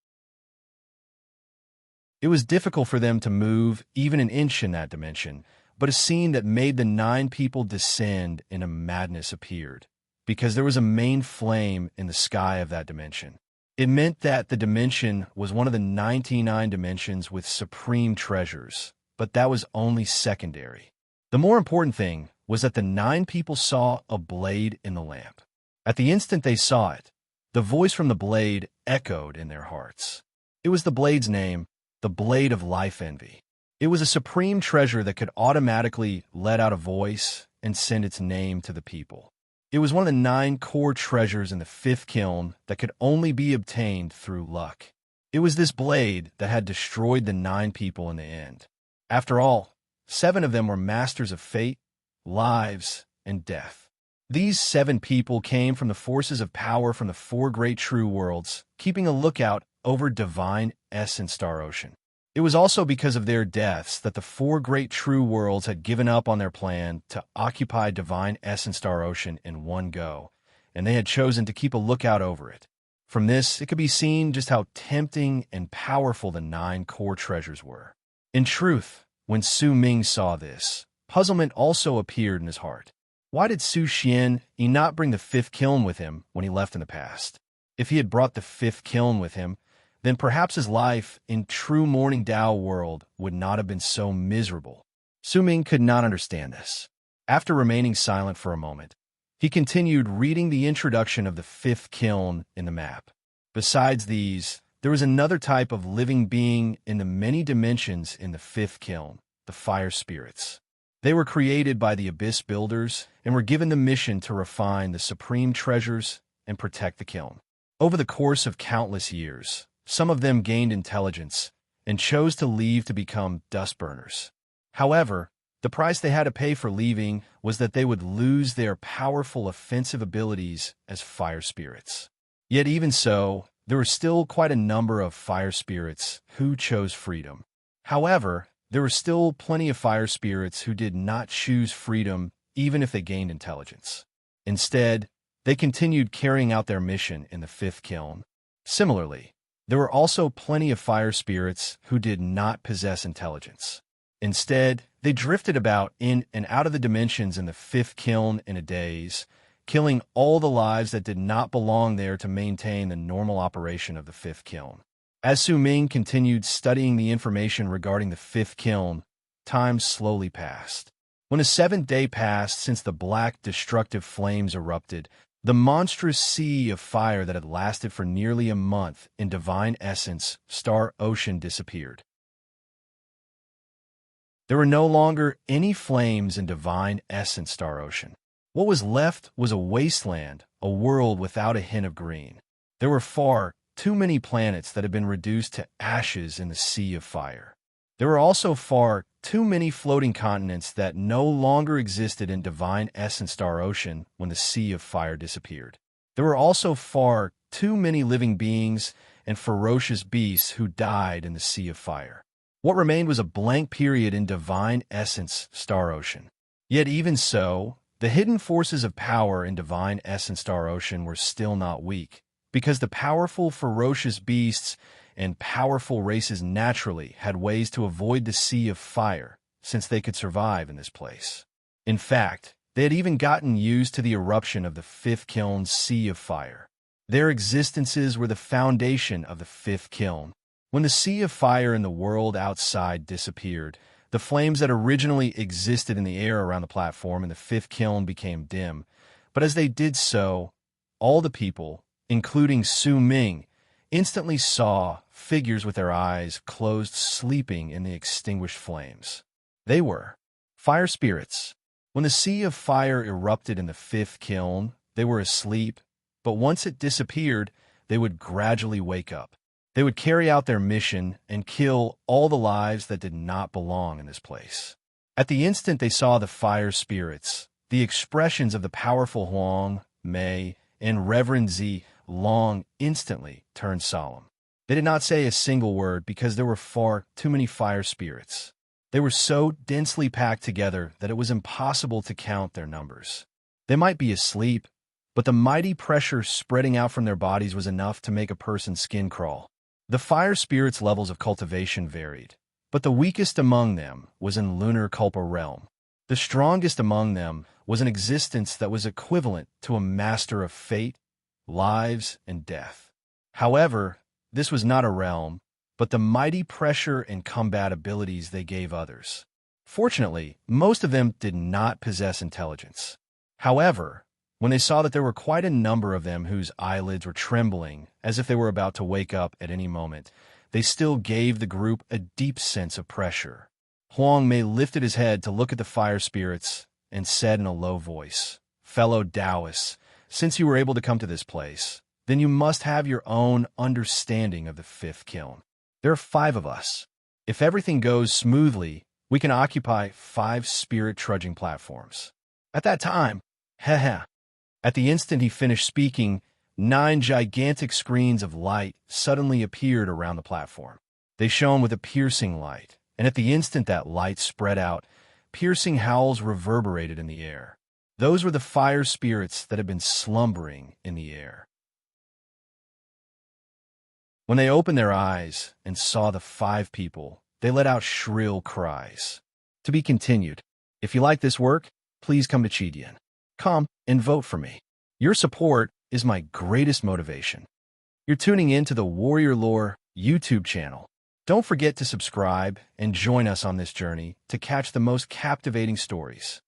It was difficult for them to move even an inch in that dimension, but a scene that made the 9 people descend in a madness appeared, because there was a main flame in the sky of that dimension. It meant that the dimension was one of the 99 dimensions with supreme treasures, but that was only secondary. The more important thing was that the 9 people saw a blade in the lamp. At the instant they saw it, the voice from the blade echoed in their hearts. It was the blade's name, the Blade of Life Envy. It was a supreme treasure that could automatically let out a voice and send its name to the people. It was one of the 9 core treasures in the 5th kiln that could only be obtained through luck. It was this blade that had destroyed the 9 people in the end. After all, 7 of them were masters of fate, lives, and death. These 7 people came from the forces of power from the 4 great true worlds, keeping a lookout over divine essence Star Ocean. It was also because of their deaths that the 4 great true worlds had given up on their plan to occupy divine essence Star Ocean in one go, and they had chosen to keep a lookout over it. From this, it could be seen just how tempting and powerful the 9 core treasures were. In truth, when Su Ming saw this, puzzlement also appeared in his heart. Why did Su Xian not bring the 5th kiln with him when he left in the past? If he had brought the 5th kiln with him, then perhaps his life in true Morning Dao world would not have been so miserable. Su Ming could not understand this. After remaining silent for a moment, he continued reading the introduction of the 5th kiln in the map. Besides these, there was another type of living being in the many dimensions in the 5th kiln, the fire spirits. They were created by the Abyss Builders and were given the mission to refine the supreme treasures and protect the kiln. Over the course of countless years, some of them gained intelligence and chose to leave to become dust burners. However, the price they had to pay for leaving was that they would lose their powerful offensive abilities as fire spirits. Yet even so, there were still quite a number of fire spirits who chose freedom. However, there were still plenty of fire spirits who did not choose freedom even if they gained intelligence. Instead, they continued carrying out their mission in the 5th kiln. Similarly, there were also plenty of fire spirits who did not possess intelligence. Instead, they drifted about in and out of the dimensions in the 5th kiln in a daze, killing all the lives that did not belong there to maintain the normal operation of the 5th kiln. As Su Ming continued studying the information regarding the 5th kiln, time slowly passed. When a 7th day passed since the black, destructive flames erupted, the monstrous sea of fire that had lasted for nearly a month in divine essence, Star Ocean disappeared. There were no longer any flames in divine essence, Star Ocean. What was left was a wasteland, a world without a hint of green. There were far too many planets that had been reduced to ashes in the sea of fire. There were also far too many floating continents that no longer existed in divine essence Star Ocean when the sea of fire disappeared. There were also far too many living beings and ferocious beasts who died in the sea of fire. What remained was a blank period in divine essence Star Ocean. Yet even so, the hidden forces of power in divine essence Star Ocean were still not weak, because the powerful ferocious beasts and powerful races naturally had ways to avoid the sea of fire, since they could survive in this place. In fact, they had even gotten used to the eruption of the 5th kiln's sea of fire. Their existences were the foundation of the 5th kiln. When the sea of fire in the world outside disappeared, the flames that originally existed in the air around the platform in the 5th kiln became dim, but as they did so, all the people, including Su Ming, instantly saw figures with their eyes closed sleeping in the extinguished flames. They were fire spirits. When the sea of fire erupted in the 5th kiln, they were asleep, but once it disappeared, they would gradually wake up. They would carry out their mission and kill all the lives that did not belong in this place. At the instant they saw the fire spirits, the expressions of the powerful Huang, Mei, and Reverend Zi Long instantly turned solemn. They did not say a single word because there were far too many fire spirits. They were so densely packed together that it was impossible to count their numbers. They might be asleep, but the mighty pressure spreading out from their bodies was enough to make a person's skin crawl. The fire spirits' levels of cultivation varied, but the weakest among them was in Lunar Culpa realm. The strongest among them was an existence that was equivalent to a master of fate, lives, and death. However, this was not a realm, but the mighty pressure and combat abilities they gave others. Fortunately, most of them did not possess intelligence. However, when they saw that there were quite a number of them whose eyelids were trembling as if they were about to wake up at any moment, they still gave the group a deep sense of pressure. Huang Mei lifted his head to look at the fire spirits and said in a low voice, "Fellow Taoists, since you were able to come to this place, then you must have your own understanding of the fifth kiln. There are 5 of us. If everything goes smoothly, we can occupy 5 spirit trudging platforms." At that time, at the instant he finished speaking, 9 gigantic screens of light suddenly appeared around the platform. They shone with a piercing light, and at the instant that light spread out, piercing howls reverberated in the air. Those were the fire spirits that had been slumbering in the air. When they opened their eyes and saw the 5 people, they let out shrill cries. To be continued. If you like this work, please come to Chidian. Come and vote for me. Your support is my greatest motivation. You're tuning in to the Warrior Lore YouTube channel. Don't forget to subscribe and join us on this journey to catch the most captivating stories.